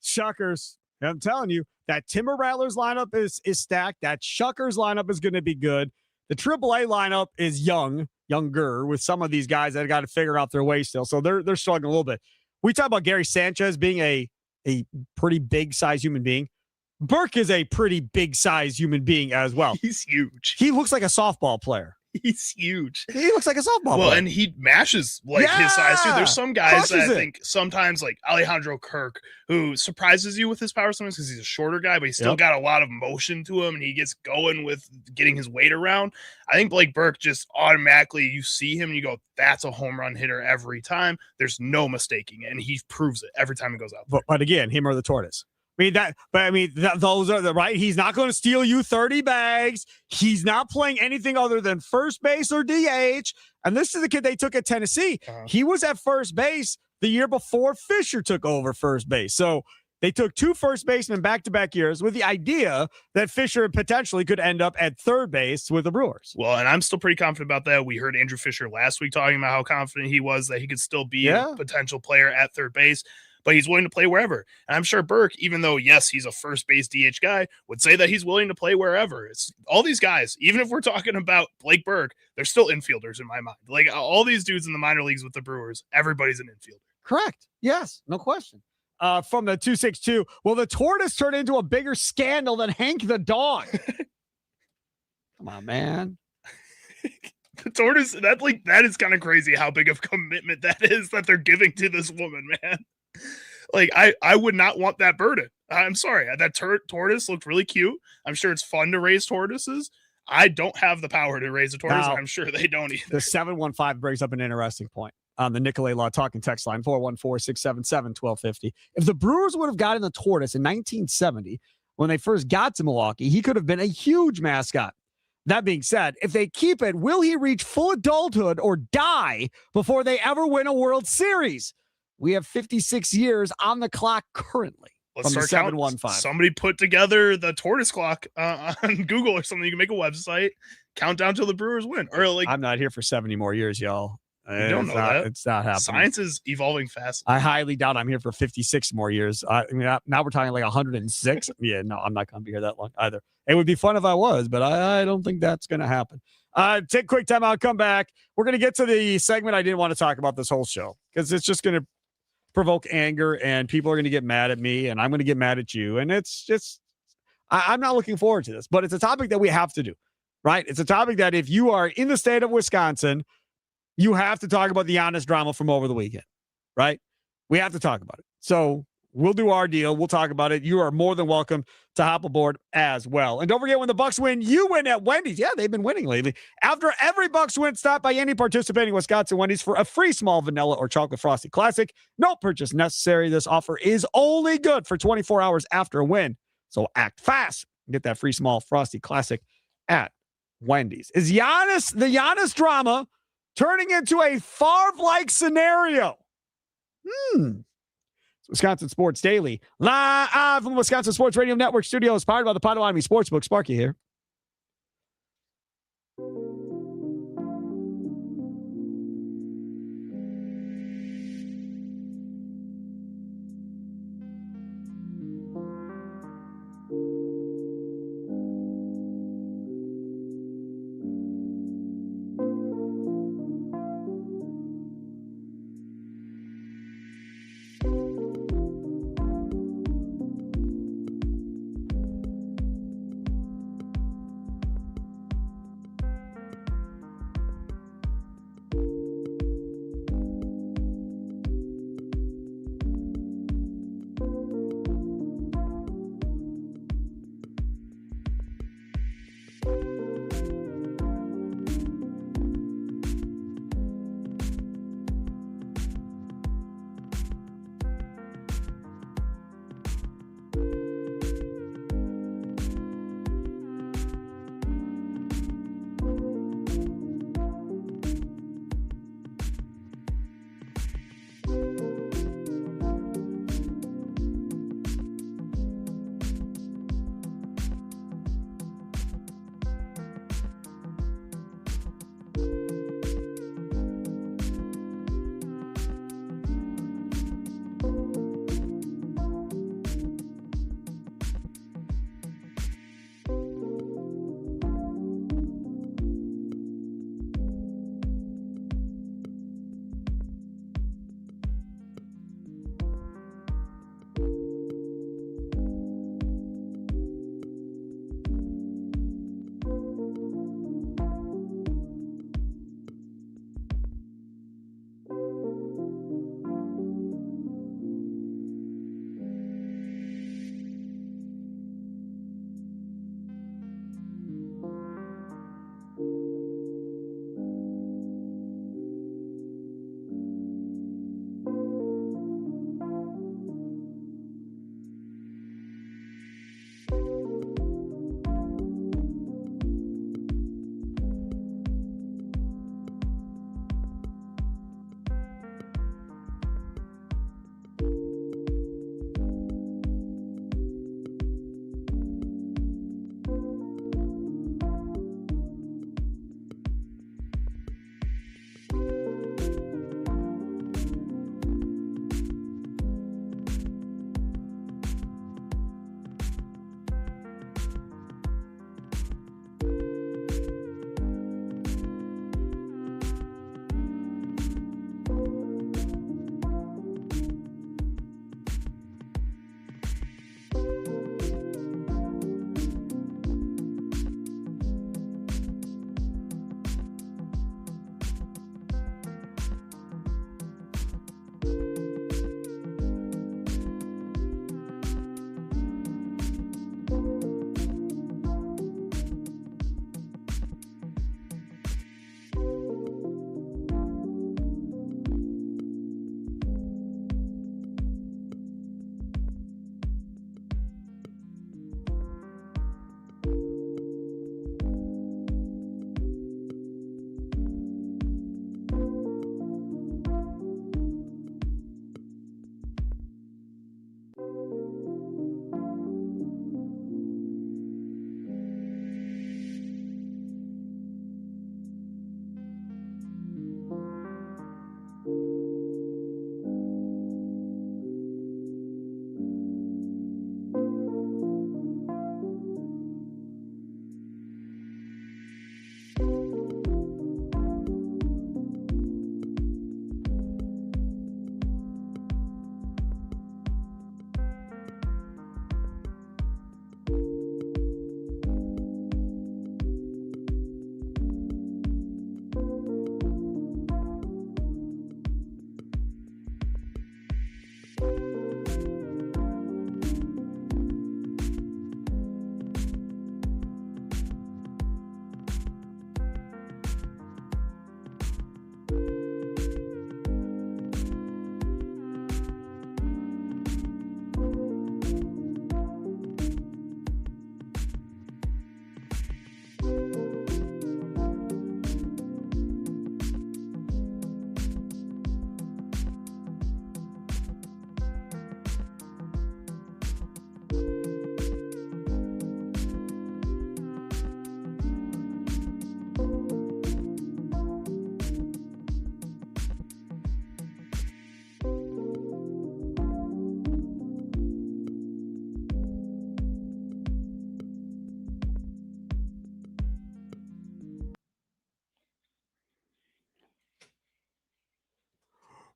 Shuckers. I'm telling you, that Timber Rattlers lineup is stacked. That Shuckers lineup is going to be good. The AAA lineup is younger, with some of these guys that got to figure out their way still. So they're struggling a little bit. We talk about Gary Sanchez being a pretty big-sized human being. Burke is a pretty big-sized human being as well. He's huge. He looks like a softball player. He's huge. He looks like a softball player. And he mashes like his size too. There's some guys that I think sometimes, like Alejandro Kirk, who surprises you with his power sometimes because he's a shorter guy, but he's still got a lot of motion to him, and he gets going with getting his weight around. I think Blake Burke just automatically, you see him and you go, that's a home run hitter every time. There's no mistaking it, and he proves it every time he goes out there. But again, him or the tortoise. Those are the right. He's not going to steal you 30 bags. He's not playing anything other than first base or DH. And this is the kid they took at Tennessee. He was at first base the year before Fisher took over first base. So they took 2 first basemen back-to-back years with the idea that Fisher potentially could end up at third base with the Brewers. Well, and I'm still pretty confident about that. We heard Andrew Fisher last week talking about how confident he was that he could still be a potential player at third base. But he's willing to play wherever. And I'm sure Burke, even though, yes, he's a first base DH guy, would say that he's willing to play wherever. It's all these guys, even if we're talking about Blake Burke, they're still infielders in my mind. Like all these dudes in the minor leagues with the Brewers, everybody's an infielder. Correct. Yes, no question. From the 262, will the tortoise turn into a bigger scandal than Hank the dog? Come on, man. The tortoise, that is kind of crazy how big of commitment that is that they're giving to this woman, man. Like, I would not want that burden. I'm sorry. That tortoise looked really cute. I'm sure it's fun to raise tortoises. I don't have the power to raise a tortoise, and I'm sure they don't either. The 715 brings up an interesting point on the Nicolay Law Talking text line, 414-677-1250. If the Brewers would have gotten the tortoise in 1970, when they first got to Milwaukee, he could have been a huge mascot. That being said, if they keep it, will he reach full adulthood or die before they ever win a World Series? We have 56 years on the clock currently. Let's from start the 715. Somebody put together the tortoise clock on Google or something. You can make a website, count down till the Brewers win. Or like, I'm not here for 70 more years, y'all. You don't know that. It's not happening. Science is evolving fast. I highly doubt I'm here for 56 more years. I mean, now we're talking like 106. Yeah, no, I'm not going to be here that long either. It would be fun if I was, but I don't think that's going to happen. Take a quick time out, come back. We're going to get to the segment I didn't want to talk about this whole show because it's just going to provoke anger and people are going to get mad at me and I'm going to get mad at you. And it's just, I'm not looking forward to this, but it's a topic that we have to do, right? It's a topic that if you are in the state of Wisconsin, you have to talk about the honest drama from over the weekend, right? We have to talk about it. So we'll do our deal. We'll talk about it. You are more than welcome to hop aboard as well. And don't forget, when the Bucks win, you win at Wendy's. Yeah, they've been winning lately. After every Bucks win, stop by any participating Wisconsin Wendy's for a free small vanilla or chocolate frosty classic. No purchase necessary. This offer is only good for 24 hours after a win. So act fast. Get that free small frosty classic at Wendy's. Is the Giannis drama turning into a Favre-like scenario? Wisconsin Sports Daily, live from the Wisconsin Sports Radio Network studios, powered by the Potawatomi Sportsbook. Sparky here.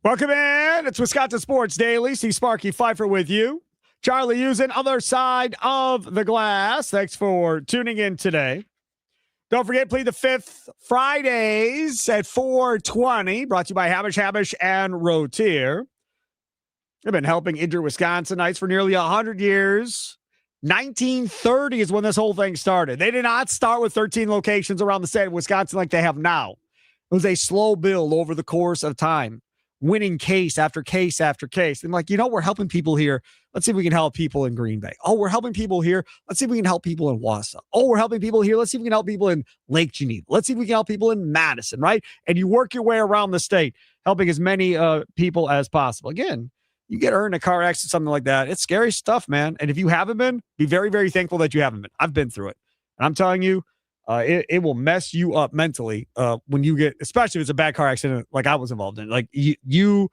Welcome in. It's Wisconsin Sports Daily. See Sparky Pfeiffer with you. Charlie using other side of the glass. Thanks for tuning in today. Don't forget, plead the fifth Fridays at 4:20. Brought to you by Hamish and Rotier. They've been helping injured Wisconsinites for nearly 100 years. 1930 is when this whole thing started. They did not start with 13 locations around the state of Wisconsin like they have now. It was a slow build over the course of time, winning case after case after case. And like, we're helping people here. Let's see if we can help people in Green Bay. Oh, we're helping people here. Let's see if we can help people in Wausau. Oh, we're helping people here. Let's see if we can help people in Lake Geneva. Let's see if we can help people in Madison, right? And you work your way around the state, helping as many people as possible. Again, you get hurt in a car accident, something like that. It's scary stuff, man. And if you haven't been, be very, very thankful that you haven't been. I've been through it. And I'm telling you, it will mess you up mentally when you get, especially if it's a bad car accident like I was involved in. Like you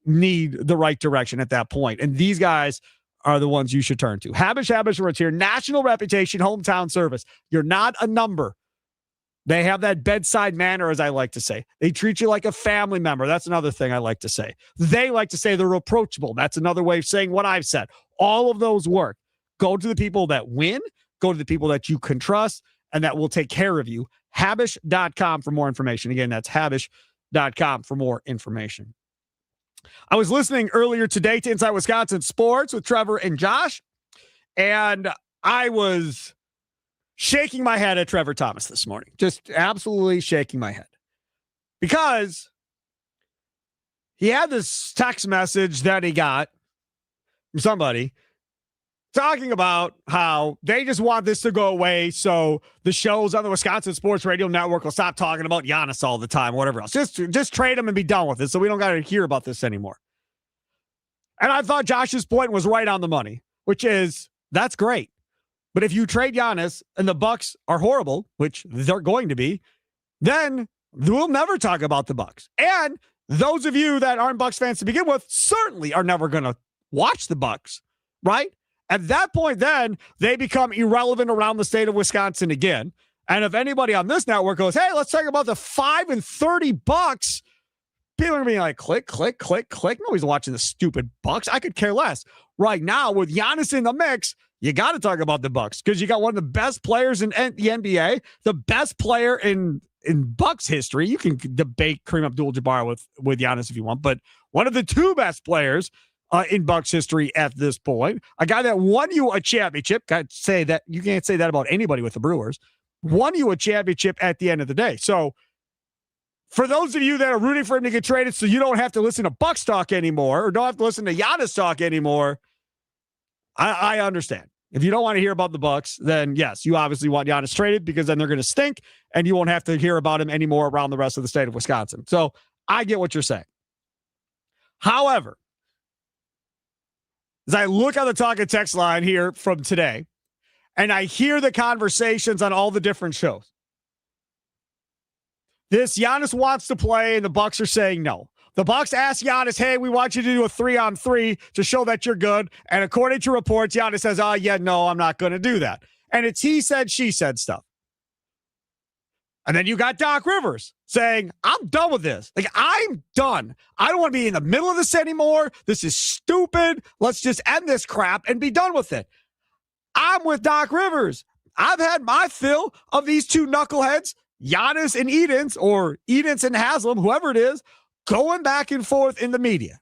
need the right direction at that point. And these guys are the ones you should turn to. Hamish Rotier, national reputation, hometown service. You're not a number. They have that bedside manner, as I like to say. They treat you like a family member. That's another thing I like to say. They like to say they're approachable. That's another way of saying what I've said. All of those work. Go to the people that win. Go to the people that you can trust and that will take care of you. Habish.com for more information. Again, that's Habish.com for more information. I was listening earlier today to Inside Wisconsin Sports with Trevor and Josh, and I was shaking my head at Trevor Thomas this morning. Just absolutely shaking my head. Because he had this text message that he got from somebody talking about how they just want this to go away so the shows on the Wisconsin Sports Radio Network will stop talking about Giannis all the time, whatever else. Just trade him and be done with it so we don't got to hear about this anymore. And I thought Josh's point was right on the money, which is that's great. But if you trade Giannis and the Bucks are horrible, which they're going to be, then we'll never talk about the Bucks. And those of you that aren't Bucks fans to begin with certainly are never going to watch the Bucks, right? At that point, then they become irrelevant around the state of Wisconsin again. And if anybody on this network goes, hey, let's talk about the 5-30 Bucks, people are going to be like, click, click, click, click. Nobody's watching the stupid Bucks. I could care less. Right now, with Giannis in the mix, you got to talk about the Bucks because you got one of the best players in the NBA, the best player in Bucks history. You can debate Kareem Abdul-Jabbar with Giannis if you want, but one of the two best players in Bucks history at this point. A guy that won you a championship. Got to say that you can't say that about anybody with the Brewers. Won you a championship at the end of the day. So for those of you that are rooting for him to get traded so you don't have to listen to Bucks talk anymore or don't have to listen to Giannis talk anymore, I understand. If you don't want to hear about the Bucks, then yes, you obviously want Giannis traded because then they're going to stink and you won't have to hear about him anymore around the rest of the state of Wisconsin. So I get what you're saying. However, as I look on the talk and text line here from today, and I hear the conversations on all the different shows, this Giannis wants to play, and the Bucks are saying no. The Bucks ask Giannis, hey, we want you to do a 3-on-3 to show that you're good. And according to reports, Giannis says, oh, yeah, no, I'm not going to do that. And it's he said, she said stuff. And then you got Doc Rivers saying, I'm done with this. Like, I'm done. I don't want to be in the middle of this anymore. This is stupid. Let's just end this crap and be done with it. I'm with Doc Rivers. I've had my fill of these two knuckleheads, Giannis and Edens, or Edens and Haslam, whoever it is, going back and forth in the media.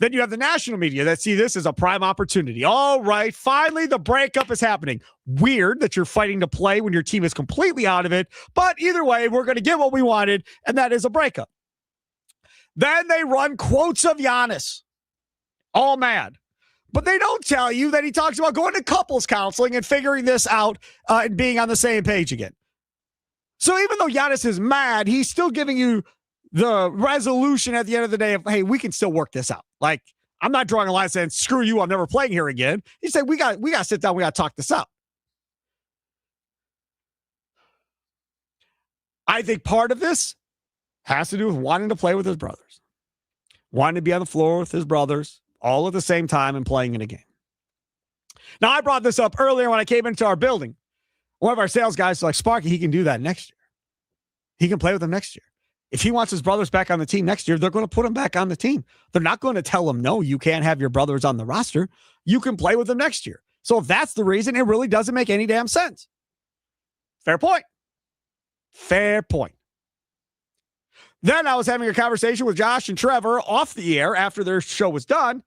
Then you have the national media that see this as a prime opportunity. All right, finally the breakup is happening. Weird that you're fighting to play when your team is completely out of it, but either way, we're going to get what we wanted, and that is a breakup. Then they run quotes of Giannis, all mad. But they don't tell you that he talks about going to couples counseling and figuring this out and being on the same page again. So even though Giannis is mad, he's still giving you the resolution at the end of the day of, hey, we can still work this out. Like, I'm not drawing a line saying, screw you, I'm never playing here again. He said, we got to sit down, we got to talk this out. I think part of this has to do with wanting to play with his brothers, wanting to be on the floor with his brothers all at the same time and playing in a game. Now, I brought this up earlier when I came into our building. One of our sales guys was like, Sparky, he can do that next year. He can play with them next year. If he wants his brothers back on the team next year, they're going to put him back on the team. They're not going to tell him, no, you can't have your brothers on the roster. You can play with them next year. So if that's the reason, it really doesn't make any damn sense. Fair point. Fair point. Then I was having a conversation with Josh and Trevor off the air after their show was done,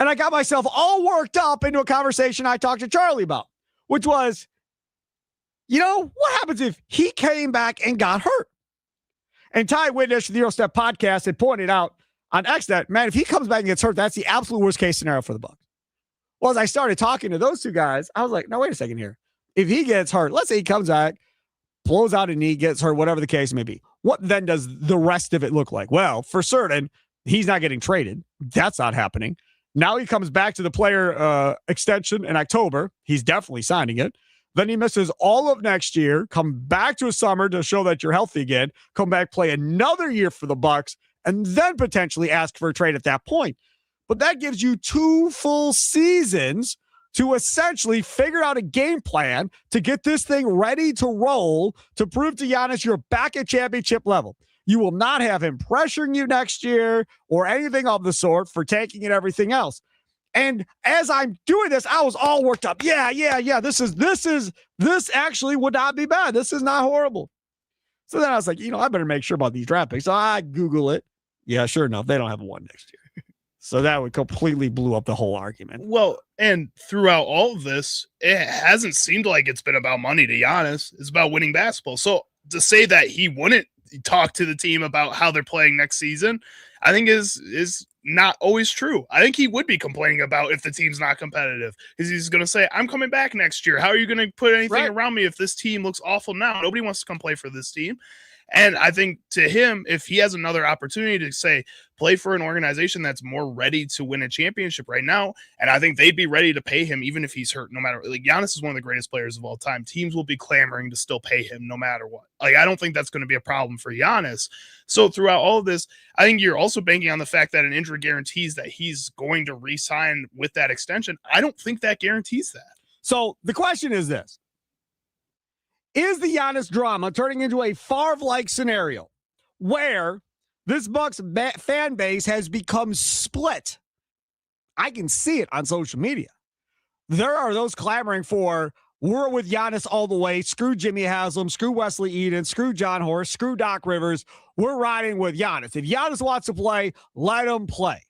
and I got myself all worked up into a conversation I talked to Charlie about, which was, what happens if he came back and got hurt? And Ty Witness, the Eurostep podcast, had pointed out on X that, man, if he comes back and gets hurt, that's the absolute worst case scenario for the Bucs. Well, as I started talking to those two guys, I was like, no, wait a second here. If he gets hurt, let's say he comes back, blows out a knee, gets hurt, whatever the case may be. What then does the rest of it look like? Well, for certain, he's not getting traded. That's not happening. Now he comes back to the player extension in October. He's definitely signing it. Then he misses all of next year, come back to a summer to show that you're healthy again, come back, play another year for the Bucs, and then potentially ask for a trade at that point. But that gives you 2 full seasons to essentially figure out a game plan to get this thing ready to roll, to prove to Giannis you're back at championship level. You will not have him pressuring you next year or anything of the sort for taking and everything else. And as I'm doing this, I was all worked up. Yeah. This actually would not be bad. This is not horrible. So then I was like, I better make sure about these draft picks. So I Google it. Yeah, sure enough, they don't have one next year. So that would completely blew up the whole argument. Well, and throughout all of this, it hasn't seemed like it's been about money to Giannis. It's about winning basketball. So to say that he wouldn't talk to the team about how they're playing next season, I think is not always true. I think he would be complaining about if the team's not competitive, because he's going to say, I'm coming back next year. How are you going to put anything around me if this team looks awful now? Nobody wants to come play for this team. And I think to him, if he has another opportunity to say, play for an organization that's more ready to win a championship right now, and I think they'd be ready to pay him even if he's hurt, no matter. Like, Giannis is one of the greatest players of all time. Teams will be clamoring to still pay him no matter what. Like, I don't think that's going to be a problem for Giannis. So throughout all of this, I think you're also banking on the fact that an injury guarantees that he's going to re-sign with that extension. I don't think that guarantees that. So the question is this. Is the Giannis drama turning into a Favre-like scenario where this Bucs fan base has become split? I can see it on social media. There are those clamoring for, we're with Giannis all the way. Screw Jimmy Haslam, screw Wesley Eden, screw John Horst, screw Doc Rivers. We're riding with Giannis. If Giannis wants to play, let him play.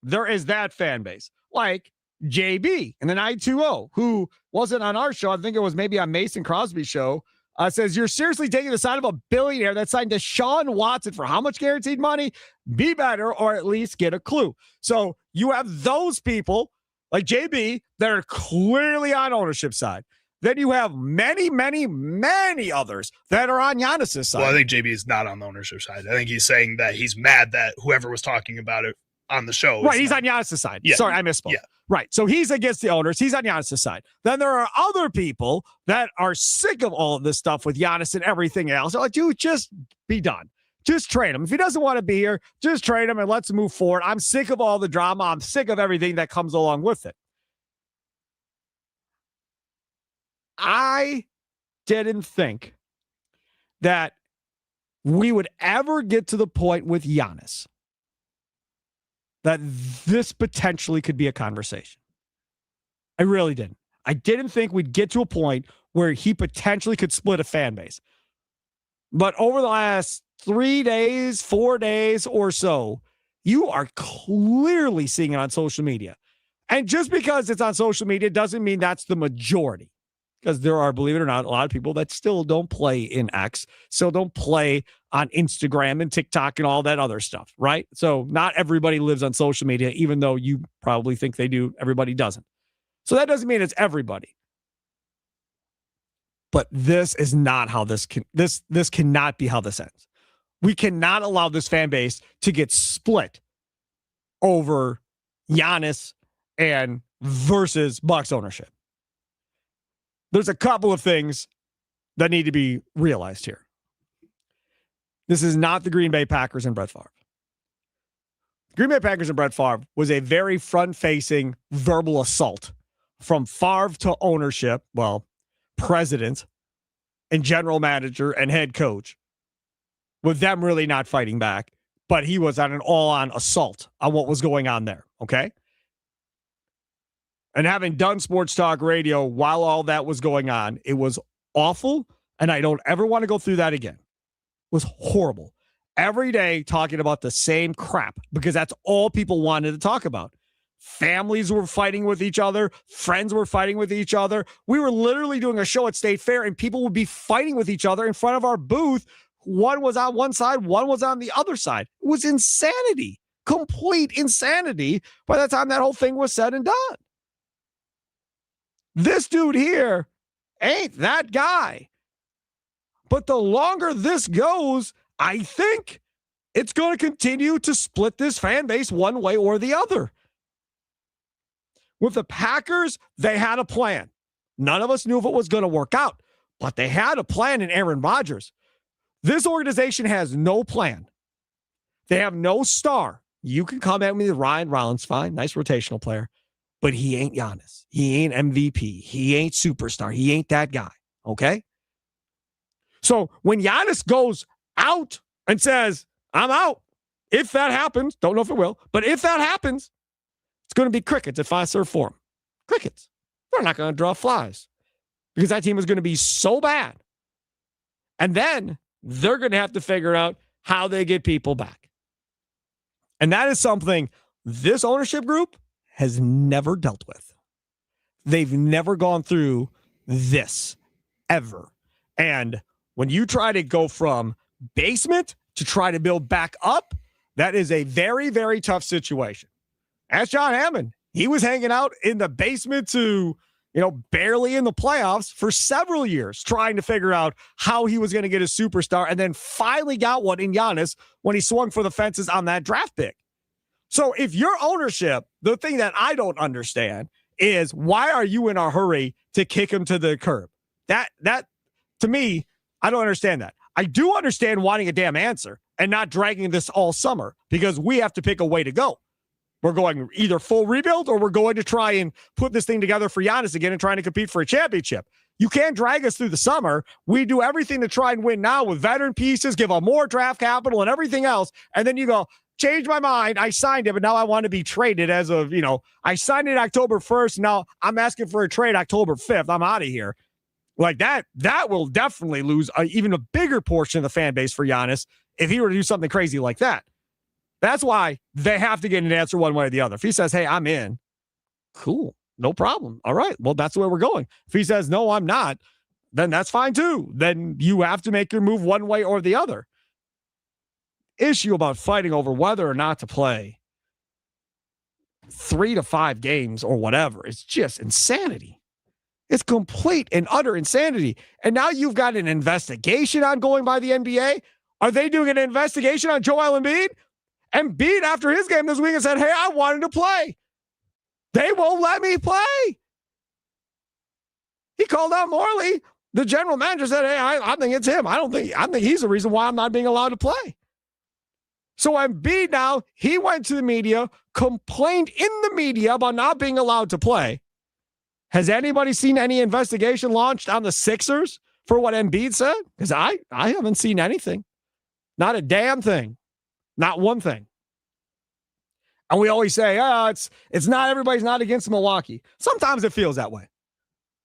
There is that fan base. Like JB in the 920, who wasn't on our show. I think it was maybe on Mason Crosby's show. Says, you're seriously taking the side of a billionaire that signed Deshaun Watson for how much guaranteed money? Be better, or at least get a clue. So you have those people like JB that are clearly on ownership side. Then you have many, many, many others that are on Giannis's side. Well, I think JB is not on the ownership side. I think he's saying that he's mad that whoever was talking about it on the show. Right, he's on Giannis's side. Yeah. Sorry, I misspoke. Yeah. Right, so he's against the owners. He's on Giannis's side. Then there are other people that are sick of all of this stuff with Giannis and everything else. They're like, dude, just be done. Just trade him. If he doesn't want to be here, just trade him and let's move forward. I'm sick of all the drama. I'm sick of everything that comes along with it. I didn't think that we would ever get to the point with Giannis that this potentially could be a conversation. I really didn't. I didn't think we'd get to a point where he potentially could split a fan base. But over the last 3 days, 4 days or so, you are clearly seeing it on social media. And just because it's on social media doesn't mean that's the majority. Because there are, believe it or not, a lot of people that still don't play in X, still don't play on Instagram and TikTok and all that other stuff, right? So not everybody lives on social media, even though you probably think they do. Everybody doesn't. So that doesn't mean it's everybody. But this is not how this cannot be how this ends. We cannot allow this fan base to get split over Giannis and versus Bucs ownership. There's a couple of things that need to be realized here. This is not the Green Bay Packers and Brett Favre. Green Bay Packers and Brett Favre was a very front-facing verbal assault from Favre to ownership, well, president and general manager and head coach, with them really not fighting back, but he was on an all-on assault on what was going on there, okay? And having done sports talk radio while all that was going on, it was awful, and I don't ever want to go through that again. It was horrible. Every day talking about the same crap because that's all people wanted to talk about. Families were fighting with each other. Friends were fighting with each other. We were literally doing a show at State Fair, and people would be fighting with each other in front of our booth. One was on one side, one was on the other side. It was insanity, complete insanity by the time that whole thing was said and done. This dude here ain't that guy. But the longer this goes, I think it's going to continue to split this fan base one way or the other. With the Packers, they had a plan. None of us knew if it was going to work out, but they had a plan in Aaron Rodgers. This organization has no plan. They have no star. You can come at me with Ryan Rollins, fine, nice rotational player, but he ain't Giannis. He ain't MVP. He ain't superstar. He ain't that guy, okay? So when Giannis goes out and says, I'm out, if that happens, don't know if it will, but if that happens, it's going to be crickets at Fiserv Forum. Crickets. They're not going to draw flies because that team is going to be so bad. And then they're going to have to figure out how they get people back. And that is something this ownership group has never dealt with. They've never gone through this ever. And when you try to go from basement to try to build back up, that is a very, very tough situation. Ask John Hammond. He was hanging out in the basement to, barely in the playoffs for several years, trying to figure out how he was going to get a superstar, and then finally got one in Giannis when he swung for the fences on that draft pick. So if your ownership, the thing that I don't understand is why are you in a hurry to kick him to the curb? That to me, I don't understand that. I do understand wanting a damn answer and not dragging this all summer because we have to pick a way to go. We're going either full rebuild or we're going to try and put this thing together for Giannis again and trying to compete for a championship. You can't drag us through the summer. We do everything to try and win now with veteran pieces, give them more draft capital and everything else. And then you go, change my mind. I signed it, but now I want to be traded as of, I signed it October 1st. Now I'm asking for a trade October 5th. I'm out of here. Like that will definitely lose even a bigger portion of the fan base for Giannis if he were to do something crazy like that. That's why they have to get an answer one way or the other. If he says, hey, I'm in, cool, no problem. All right, well, that's where we're going. If he says, no, I'm not, then that's fine too. Then you have to make your move one way or the other. Issue about fighting over whether or not to play 3 to 5 games or whatever. It's just insanity. It's complete and utter insanity. And now you've got an investigation ongoing by the NBA. Are they doing an investigation on Joel Embiid? Embiid, after his game this week, said, hey, I wanted to play. They won't let me play. He called out Morley. The general manager said, hey, I think it's him. I think he's the reason why I'm not being allowed to play. So Embiid now, he went to the media, complained in the media about not being allowed to play. Has anybody seen any investigation launched on the Sixers for what Embiid said? Because I haven't seen anything. Not a damn thing. Not one thing. And we always say, it's not, everybody's not against Milwaukee. Sometimes it feels that way.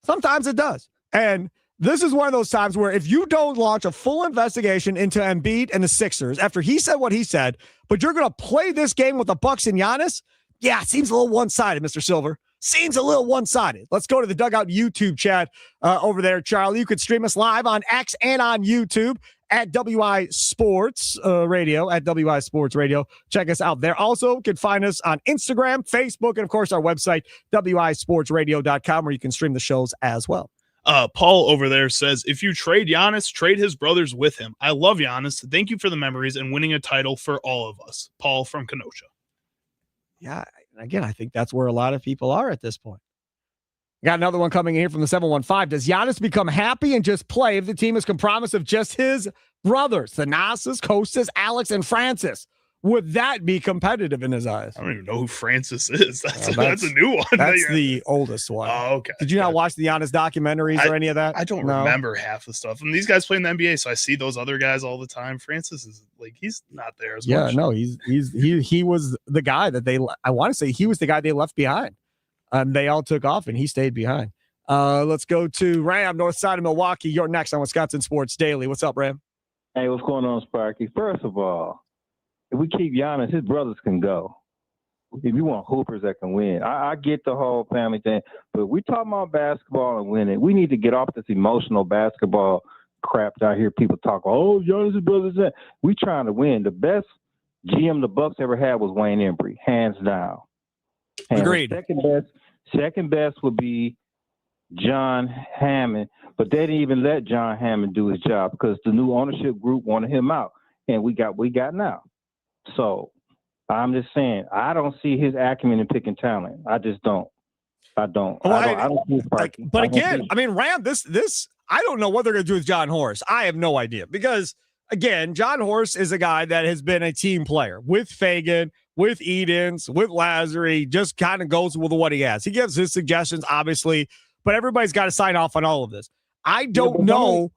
Sometimes it does. And this is one of those times where if you don't launch a full investigation into Embiid and the Sixers after he said what he said, but you're going to play this game with the Bucks and Giannis, yeah, it seems a little one-sided, Mr. Silver. Seems a little one-sided. Let's go to the Dugout YouTube chat over there, Charlie. You could stream us live on X and on YouTube at WI Sports Radio, at WI Sports Radio. Check us out there. Also, you can find us on Instagram, Facebook, and, of course, our website, wisportsradio.com, where you can stream the shows as well. Paul over there says, if you trade Giannis, trade his brothers with him. I love Giannis. Thank you for the memories and winning a title for all of us. Paul from Kenosha. Yeah, again, I think that's where a lot of people are at this point. Got another one coming in here from the 715. Does Giannis become happy and just play if the team is comprised of just his brothers, Thanasis, Kostas, Alex, and Francis? would that be competitive in his eyes? I don't even know who Francis is. That's that's a new one. That's the oldest one. Oh, okay. Did you not watch the Giannis documentaries or any of that? I don't No? remember half the stuff. And these guys play in the NBA, so I see those other guys all the time. Francis is like, he's not there as much. Yeah, no, he was the guy that I want to say he was the guy they left behind. They all took off and he stayed behind. Let's go to Ram, north side of Milwaukee. You're next on Wisconsin Sports Daily. What's up, Ram? Hey, what's going on, Sparky? First of all, if we keep Giannis, his brothers can go. If you want hoopers that can win, I get the whole family thing, but we talking about basketball and winning. We need to get off this emotional basketball crap out here. People talk, oh, Giannis' brothers. We trying to win. The best GM the Bucks ever had was Wayne Embry, hands down. Agreed. Second best would be John Hammond, but they didn't even let John Hammond do his job because the new ownership group wanted him out, and we got now. So I'm just saying, I don't see his acumen in picking talent. I just don't. I don't. I don't see his party. But again, I mean, Ram, this I don't know what they're going to do with John Horst. I have no idea because again, John Horst is a guy that has been a team player with Fagan, with Edens, with Lazary. Just kind of goes with what he has. He gives his suggestions, obviously, but everybody's got to sign off on all of this. I don't know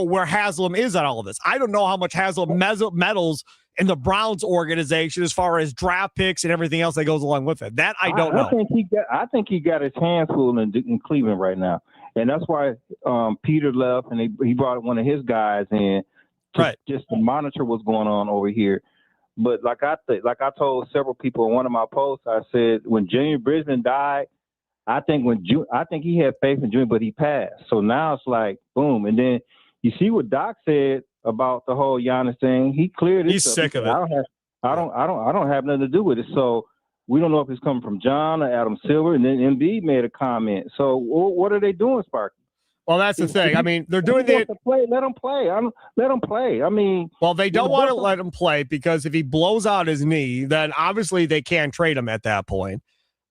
where Haslam is on all of this. I don't know how much Haslam meddles in the Browns organization as far as draft picks and everything else that goes along with it. That I don't know. I think he got his hands full in Cleveland right now, and that's why Peter left, and he brought one of his guys in just to monitor what's going on over here. But like I told several people in one of my posts, I said when Junior Bridgman died, I think he had faith in Junior, but he passed. So now it's like boom, and then you see what Doc said about the whole Giannis thing. He cleared it. He's sick of it. I don't have nothing to do with it. So we don't know if it's coming from John or Adam Silver. And then Embiid made a comment. So what are they doing, Sparky? Well, that's the thing. I mean, they're doing it. Let him play. Let him play. I mean, well, they don't want to let him play because if he blows out his knee, then obviously they can't trade him at that point.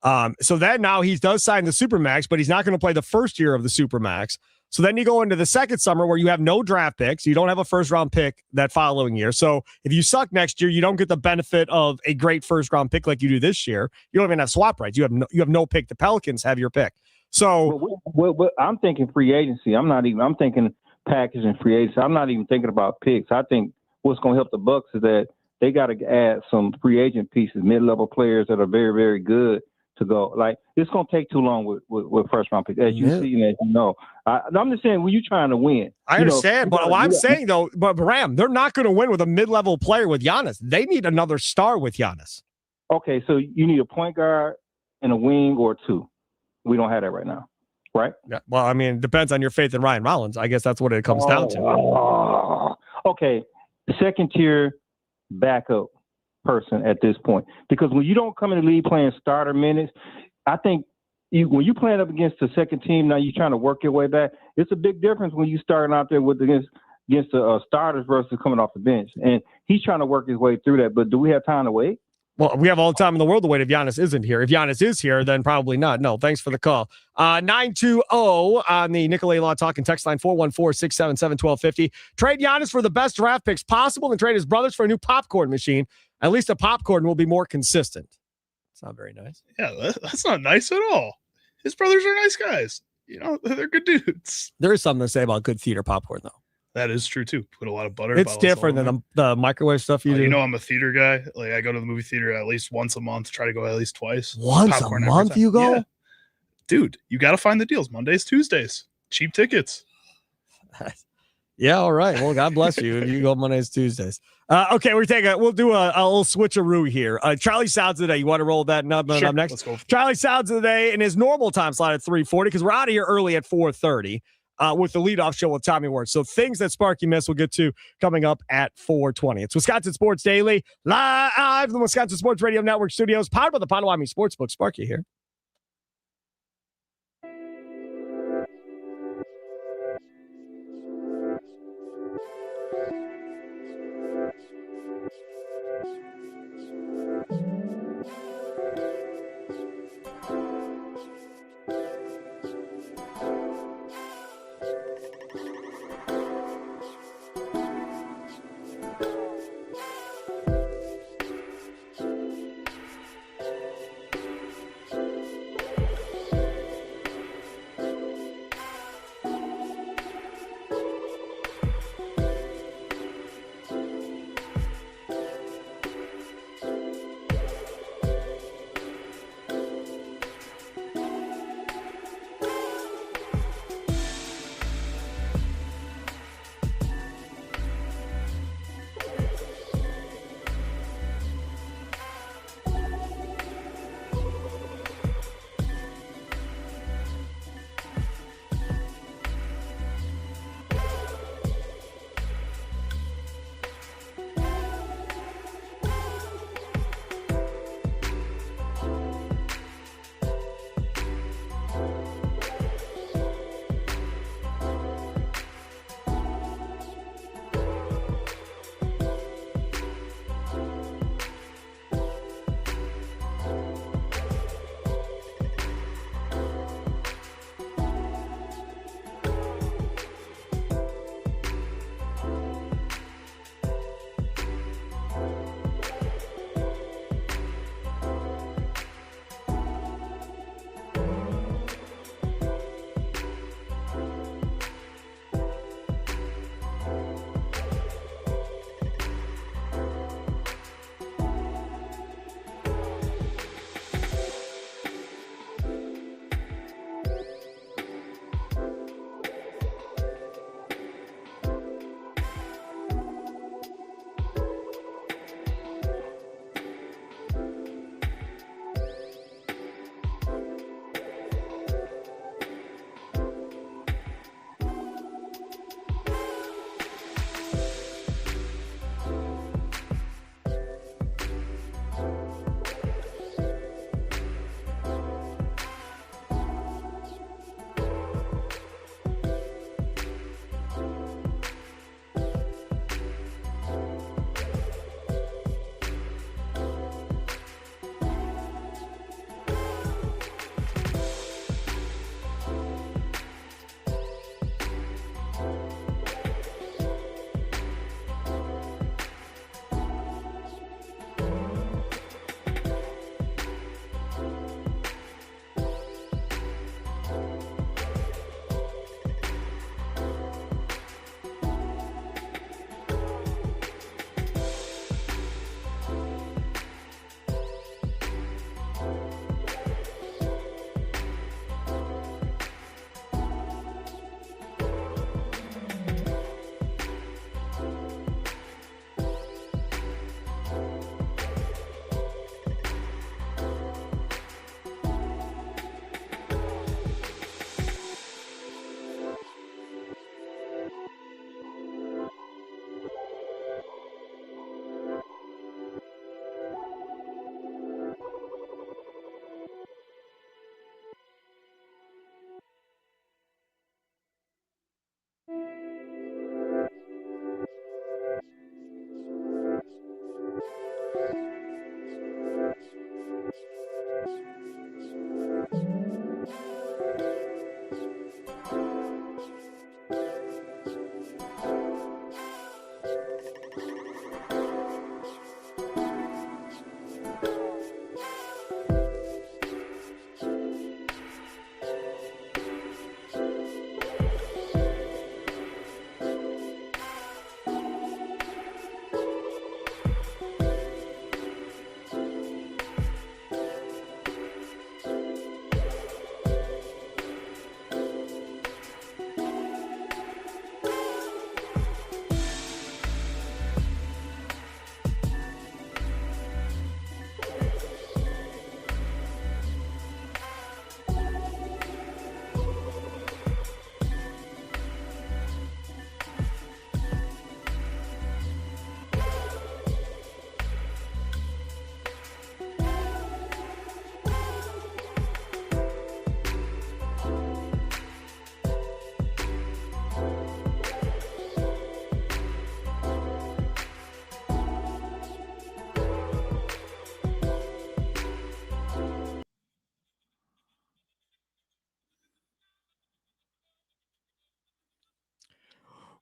So then now he does sign the Supermax, but he's not going to play the first year of the Supermax. So then you go into the second summer where you have no draft picks. You don't have a first-round pick that following year. So if you suck next year, you don't get the benefit of a great first-round pick like you do this year. You don't even have swap rights. You have no pick. The Pelicans have your pick. So well, I'm thinking free agency. I'm thinking package and free agency. I'm not even thinking about picks. I think what's going to help the Bucks is that they got to add some free agent pieces, mid-level players that are very, very good to go. Like, it's going to take too long with first-round picks, as you see and as you know. I'm just saying, when you're trying to win. I understand, but what I'm saying, though, but Ram, they're not going to win with a mid-level player with Giannis. They need another star with Giannis. Okay, so you need a point guard and a wing or two. We don't have that right now, right? Yeah. Well, I mean, it depends on your faith in Ryan Rollins. I guess that's what it comes down to. Okay, second-tier backup person at this point. Because when you don't come in the league playing starter minutes, I think when you're playing up against the second team, now you're trying to work your way back. It's a big difference when you're starting out there against the starters versus coming off the bench. And he's trying to work his way through that. But do we have time to wait? Well, we have all the time in the world to wait if Giannis isn't here. If Giannis is here, then probably not. No, thanks for the call. 920 on the Nicolay Law Talk and text line 414-677-1250. Trade Giannis for the best draft picks possible and trade his brothers for a new popcorn machine. At least a popcorn will be more consistent. It's not very nice. Yeah, that's not nice at all. His brothers are nice guys. You know, they're good dudes. There is something to say about good theater popcorn, though. That is true, too. Put a lot of butter. It's different than the microwave stuff you do. You know, I'm a theater guy. Like, I go to the movie theater at least once a month, try to go at least twice. Once a month you go? Yeah. Dude, you got to find the deals. Mondays, Tuesdays. Cheap tickets. Yeah, all right. Well, God bless you. You go Mondays, Tuesdays. Okay, we'll do a little switcheroo here. Charlie Sounds of the day. You want to roll that nub Sure. next? Let's go. Charlie Sounds of the day in his normal time slot at 3:40 because we're out of here early at 4:30 with the leadoff show with Tommy Ward. So things that Sparky missed, we'll get to coming up at 4:20. It's Wisconsin Sports Daily live from the Wisconsin Sports Radio Network studios, powered by the Potawatomi Sportsbook. Sparky here.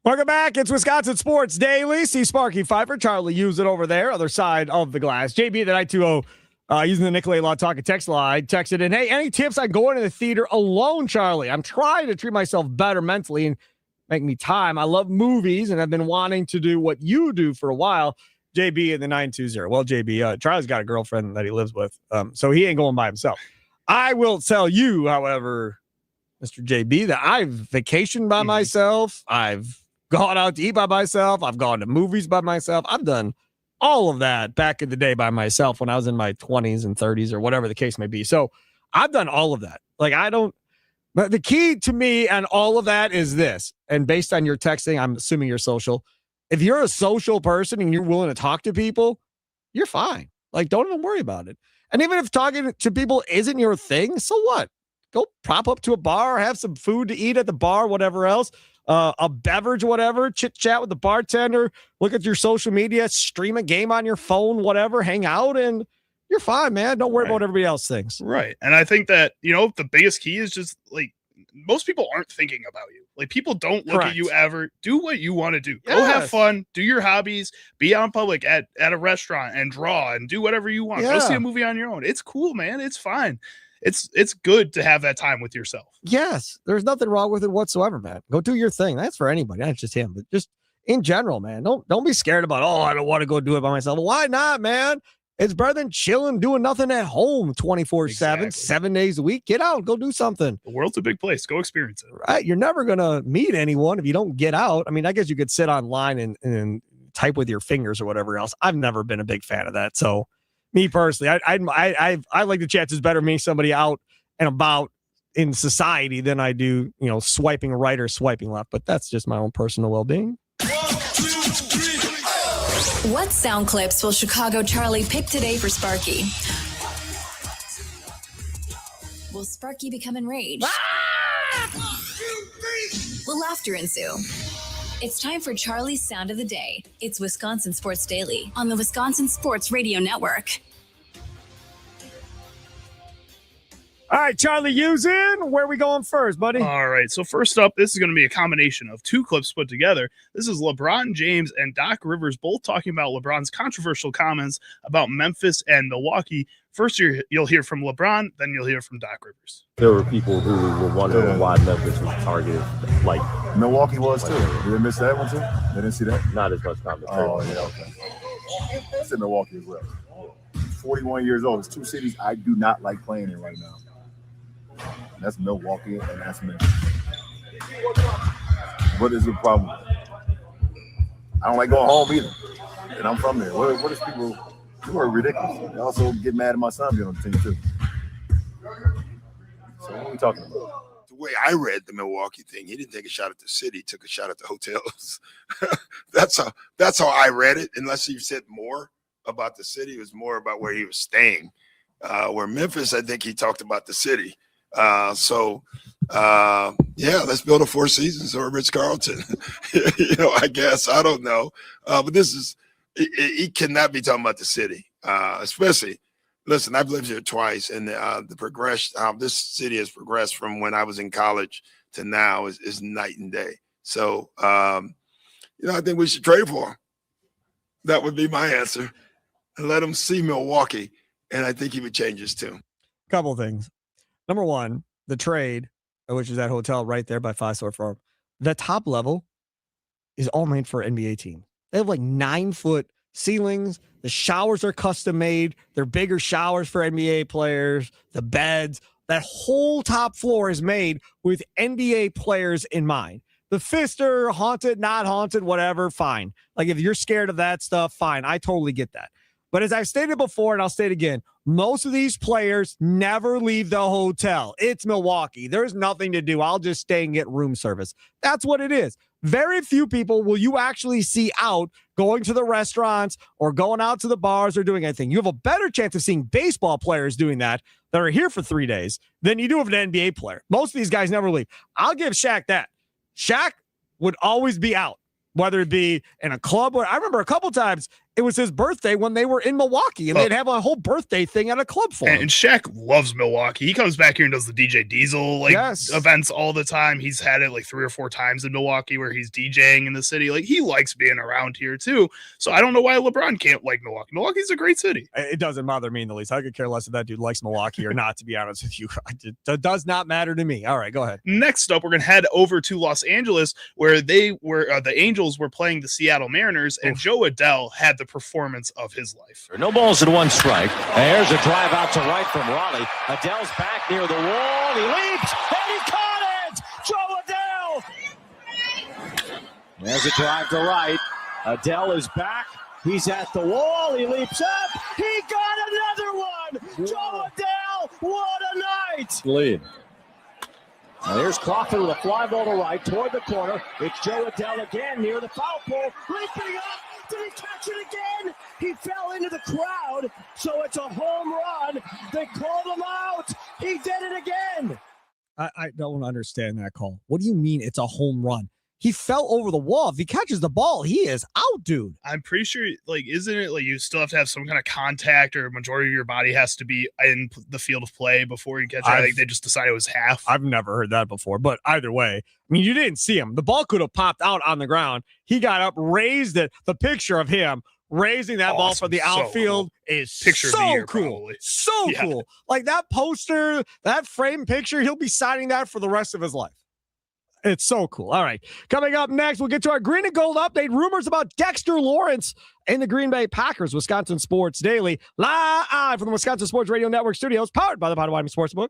Welcome back. It's Wisconsin Sports Daily. See Sparky Pfeiffer, Charlie use it over there, other side of the glass. JB, the 920, using the Nicolay Law Talk and text line, texted in, hey, any tips on going to the theater alone, Charlie? I'm trying to treat myself better mentally and make me time. I love movies, and I've been wanting to do what you do for a while. JB in the 920. Well, JB, Charlie's got a girlfriend that he lives with, so he ain't going by himself. I will tell you, however, Mr. JB, that I've vacationed by myself. I've gone out to eat by myself. I've gone to movies by myself. I've done all of that back in the day by myself when I was in my 20s and 30s or whatever the case may be. So I've done all of that. But the key to me and all of that is this. And based on your texting, I'm assuming you're social. If you're a social person and you're willing to talk to people, you're fine. Don't even worry about it. And even if talking to people isn't your thing, so what? Go prop up to a bar, have some food to eat at the bar, whatever else. A beverage, whatever, chit chat with the bartender, look at your social media, stream a game on your phone, whatever, hang out, and you're fine, man. Don't worry about what everybody else thinks. Right. And I think that, the biggest key is just most people aren't thinking about you. People don't look at you ever. Do what you want to do. Go have fun, do your hobbies, be out in public at a restaurant and draw and do whatever you want. Go see a movie on your own. It's cool, man. It's fine. It's good to have that time with yourself. Yes, there's nothing wrong with it whatsoever, man. Go do your thing. That's for anybody, not just him, but just in general, man. Don't be scared about, I don't want to go do it by myself. Why not, man? It's better than chilling, doing nothing at home 24/7, 7 days a week. Get out, go do something. The world's a big place. Go experience it. Right? You're never gonna meet anyone if you don't get out. I mean, I guess you could sit online and type with your fingers or whatever else. I've never been a big fan of that. So me personally, I like the chances better meeting somebody out and about in society than I do, swiping right or swiping left. But that's just my own personal well-being. What sound clips will Chicago Charlie pick today for Sparky? Will Sparky become enraged? Will laughter ensue? It's time for Charlie's Sound of the Day. It's Wisconsin Sports Daily on the Wisconsin Sports Radio Network. All right, Charlie Usen, where are we going first, buddy? All right, so first up, this is going to be a combination of two clips put together. This is LeBron James and Doc Rivers both talking about LeBron's controversial comments about Memphis and Milwaukee. First, you'll hear from LeBron, then you'll hear from Doc Rivers. There were people who were wondering why Memphis was targeted. Milwaukee was too. Did they miss that one too? They didn't see that? Not as much time. Oh, yeah, okay. I said Milwaukee as well. 41 years old. It's two cities I do not like playing in right now. And that's Milwaukee and that's Memphis. What is the problem? I don't like going home either. And I'm from there. What is people who are ridiculous? They also get mad at my son being on the team too. So what are we talking about? The way I read the Milwaukee thing, he didn't take a shot at the city, he took a shot at the hotels. That's how I read it, unless he said more about the city. It was more about where he was staying. Where Memphis, I think he talked about the city. Let's build a Four Seasons or a Ritz-Carlton. I guess. I don't know. But he cannot be talking about the city, especially. Listen, I've lived here twice, and the progression, how this city has progressed from when I was in college to now is night and day. So, I think we should trade for him. That would be my answer. And let him see Milwaukee, and I think he would change his tune. Couple things. Number one, the trade, which is that hotel right there by Five Star Farm. The top level is all made for an NBA team. They have 9-foot ceilings. The showers are custom made. They're bigger showers for NBA players. The beds, that whole top floor is made with NBA players in mind. The Fister, haunted, not haunted, whatever, fine. If you're scared of that stuff, fine. I totally get that. But as I've stated before, and I'll state again, most of these players never leave the hotel. It's Milwaukee. There's nothing to do. I'll just stay and get room service. That's what it is. Very few people will you actually see out going to the restaurants or going out to the bars or doing anything. You have a better chance of seeing baseball players doing that are here for 3 days than you do of an NBA player. Most of these guys never leave. I'll give Shaq that. Shaq would always be out, whether it be in a club. I remember a couple times it was his birthday when they were in Milwaukee, and they'd have a whole birthday thing at a club for him. And Shaq loves Milwaukee. He comes back here and does the DJ Diesel events all the time. He's had it like 3 or 4 times in Milwaukee where he's DJing in the city. Like, he likes being around here too. So I don't know why LeBron can't like Milwaukee. Milwaukee's a great city. It doesn't bother me in the least. I could care less if that dude likes Milwaukee or not, to be honest with you. It does not matter to me. All right, go ahead. Next up, we're going to head over to Los Angeles, where they were the Angels were playing the Seattle Mariners, and Joe Adell had the performance of his life. No balls and 1 strike. There's a drive out to right from Raleigh. Adell's back near the wall. He leaps, and he caught it! Joe Adell! There's a drive to right. Adell is back. He's at the wall. He leaps up. He got another one! Joe Adell, what a night! Lead. Now there's Crawford with a fly ball to right toward the corner. It's Joe Adell again near the foul pole. Leaping up. Did he catch it again? He fell into the crowd, so it's a home run. They called him out. He did it again. I don't understand that call. What do you mean it's a home run? He fell over the wall. If he catches the ball, he is out, dude. I'm pretty sure, isn't it you still have to have some kind of contact, or a majority of your body has to be in the field of play before you catch it? I think they just decided it was half. I've never heard that before, but either way, I mean, you didn't see him. The ball could have popped out on the ground. He got up, raised it. The picture of him raising that ball for the outfield is picture so of the year, cool. probably. So cool. Like that poster, that frame picture, he'll be signing that for the rest of his life. It's so cool. All right. Coming up next, we'll get to our green and gold update. Rumors about Dexter Lawrence and the Green Bay Packers. Wisconsin Sports Daily, live from the Wisconsin Sports Radio Network studios, powered by the Potawatomi Sportsbook.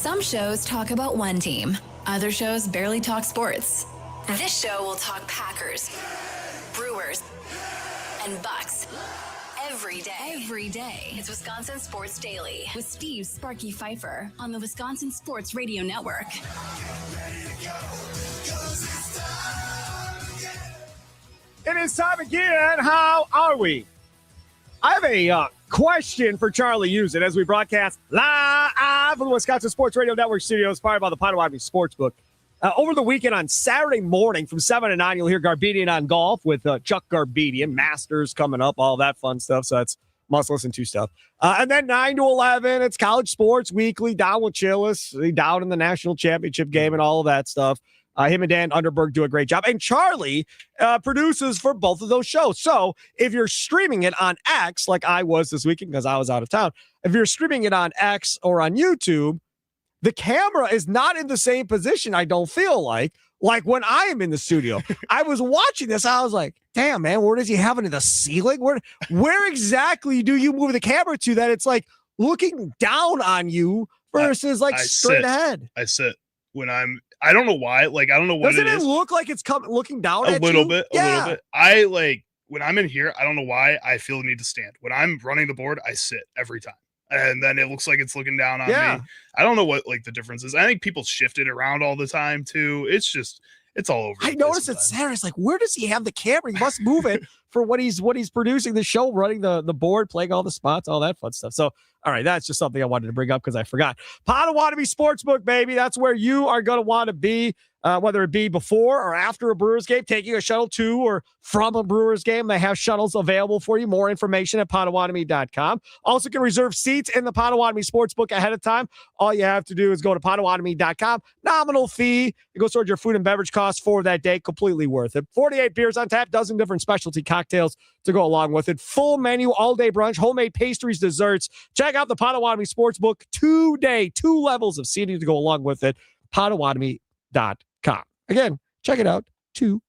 Some shows talk about one team. Other shows barely talk sports. This show will talk Packers, Brewers, and Bucks. Every day. It's Wisconsin Sports Daily with Steve Sparky Pfeiffer on the Wisconsin Sports Radio Network. It is time again. How are we? I have a question for Charlie Usen as we broadcast live from the Wisconsin Sports Radio Network studios, powered by the Potawatomi Sportsbook. Over the weekend on Saturday morning from 7 to 9, you'll hear Garbedian on golf with Chuck Garbedian. Masters coming up, all that fun stuff. So that's must listen to stuff. And then 9 to 11, it's College Sports Weekly down with Chillis, down in the national championship game and all of that stuff. Him and Dan Underberg do a great job. And Charlie produces for both of those shows. So if you're streaming it on X, like I was this weekend because I was out of town, if you're streaming it on X or on YouTube, the camera is not in the same position, I don't feel like when I am in the studio. I was watching this, I was like, damn, man, where does he have it in the ceiling? Where exactly do you move the camera to that it's like looking down on you versus straight ahead? I sit when I don't know why. Like, I don't know what Doesn't it is. Look like it's looking down a at little you? bit. I when I'm in here, I don't know why I feel the need to stand. When I'm running the board, I sit every time. And then it looks like it's looking down on me. I don't know what the difference is. I think people shift it around all the time too. It's all over. I noticed it Saturday. It's like, where does he have the camera? He must move it for what he's producing the show, running the board, playing all the spots, all that fun stuff. So, all right, that's just something I wanted to bring up because I forgot. Potawatomi Sportsbook, baby. That's where you are going to want to be, whether it be before or after a Brewers game, taking a shuttle to or from a Brewers game. They have shuttles available for you. More information at Potawatomi.com. Also can reserve seats in the Potawatomi Sportsbook ahead of time. All you have to do is go to Potawatomi.com. Nominal fee. It goes towards your food and beverage costs for that day. Completely worth it. 48 beers on tap, dozen different specialty cocktails to go along with it. Full menu, all-day brunch, homemade pastries, desserts. Check out the Potawatomi Sportsbook today. 2 levels of seating to go along with it. Potawatomi.com. Again, check it out today.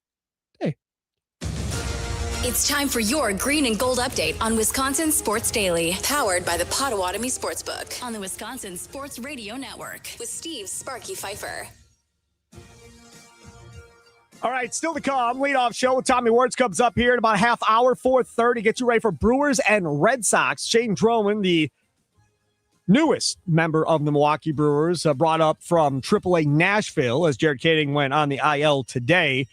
It's time for your green and gold update on Wisconsin Sports Daily, powered by the Potawatomi Sportsbook on the Wisconsin Sports Radio Network with Steve Sparky Pfeiffer. All right, still to come. Leadoff show with Tommy Wirtz comes up here in about a half hour, 4:30. Get you ready for Brewers and Red Sox. Shane Droman, the newest member of the Milwaukee Brewers, brought up from AAA Nashville as Jared Kading went on the IL today.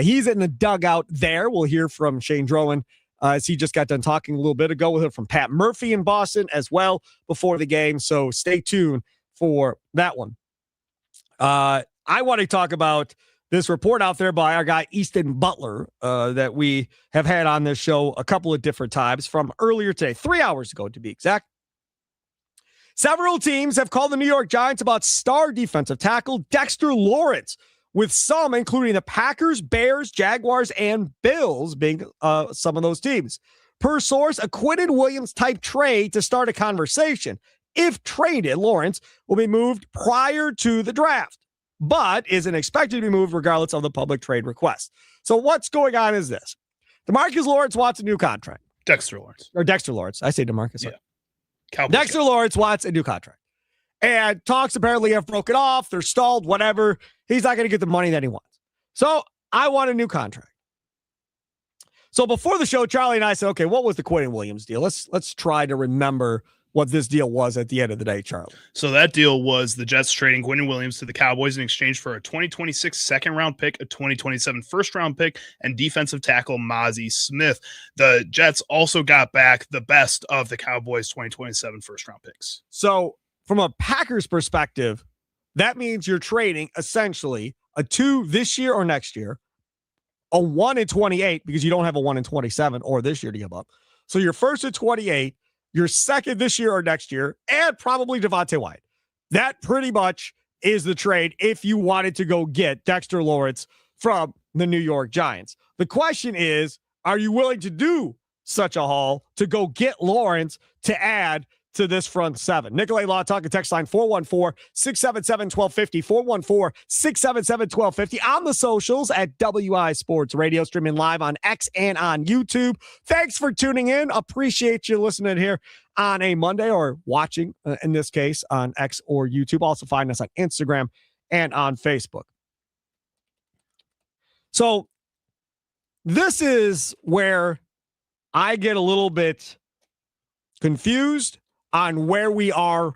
He's in the dugout there. We'll hear from Shane Droman as he just got done talking a little bit ago. We'll hear from Pat Murphy in Boston as well before the game. So stay tuned for that one. I want to talk about this report out there by our guy Easton Butler that we have had on this show a couple of different times from earlier today, 3 hours ago to be exact. Several teams have called the New York Giants about star defensive tackle Dexter Lawrence, with some including the Packers, Bears, Jaguars, and Bills being some of those teams. Per source, a Quinton Williams-type trade to start a conversation. If traded, Lawrence will be moved prior to the draft, but isn't expected to be moved regardless of the public trade request. So what's going on is this. DeMarcus Lawrence wants a new contract. Dexter Lawrence. I say DeMarcus. Yeah. Dexter Lawrence wants a new contract. And talks apparently have broken off. They're stalled, whatever. He's not going to get the money that he wants. So I want a new contract. So before the show, Charlie and I said, okay, what was the Quinn Williams deal? Let's try to remember what this deal was at the end of the day, Charlie. So that deal was the Jets trading Quinn Williams to the Cowboys in exchange for a 2026 second-round pick, a 2027 first-round pick, and defensive tackle Mozzie Smith. The Jets also got back the best of the Cowboys' 2027 first-round picks. So from a Packers perspective, that means you're trading essentially a 2 this year or next year, a 1 in 28 because you don't have a 1 in 27 or this year to give up. So your first at 28, your second this year or next year, and probably Devontae Wyatt. That pretty much is the trade if you wanted to go get Dexter Lawrence from the New York Giants. The question is, are you willing to do such a haul to go get Lawrence to add to this front seven? Nicolay Law Talk, text line 414-677-1250, 414-677-1250 on the socials at WI Sports Radio, streaming live on X and on YouTube. Thanks for tuning in. Appreciate you listening here on a Monday or watching, in this case, on X or YouTube. Also find us on Instagram and on Facebook. So this is where I get a little bit confused on where we are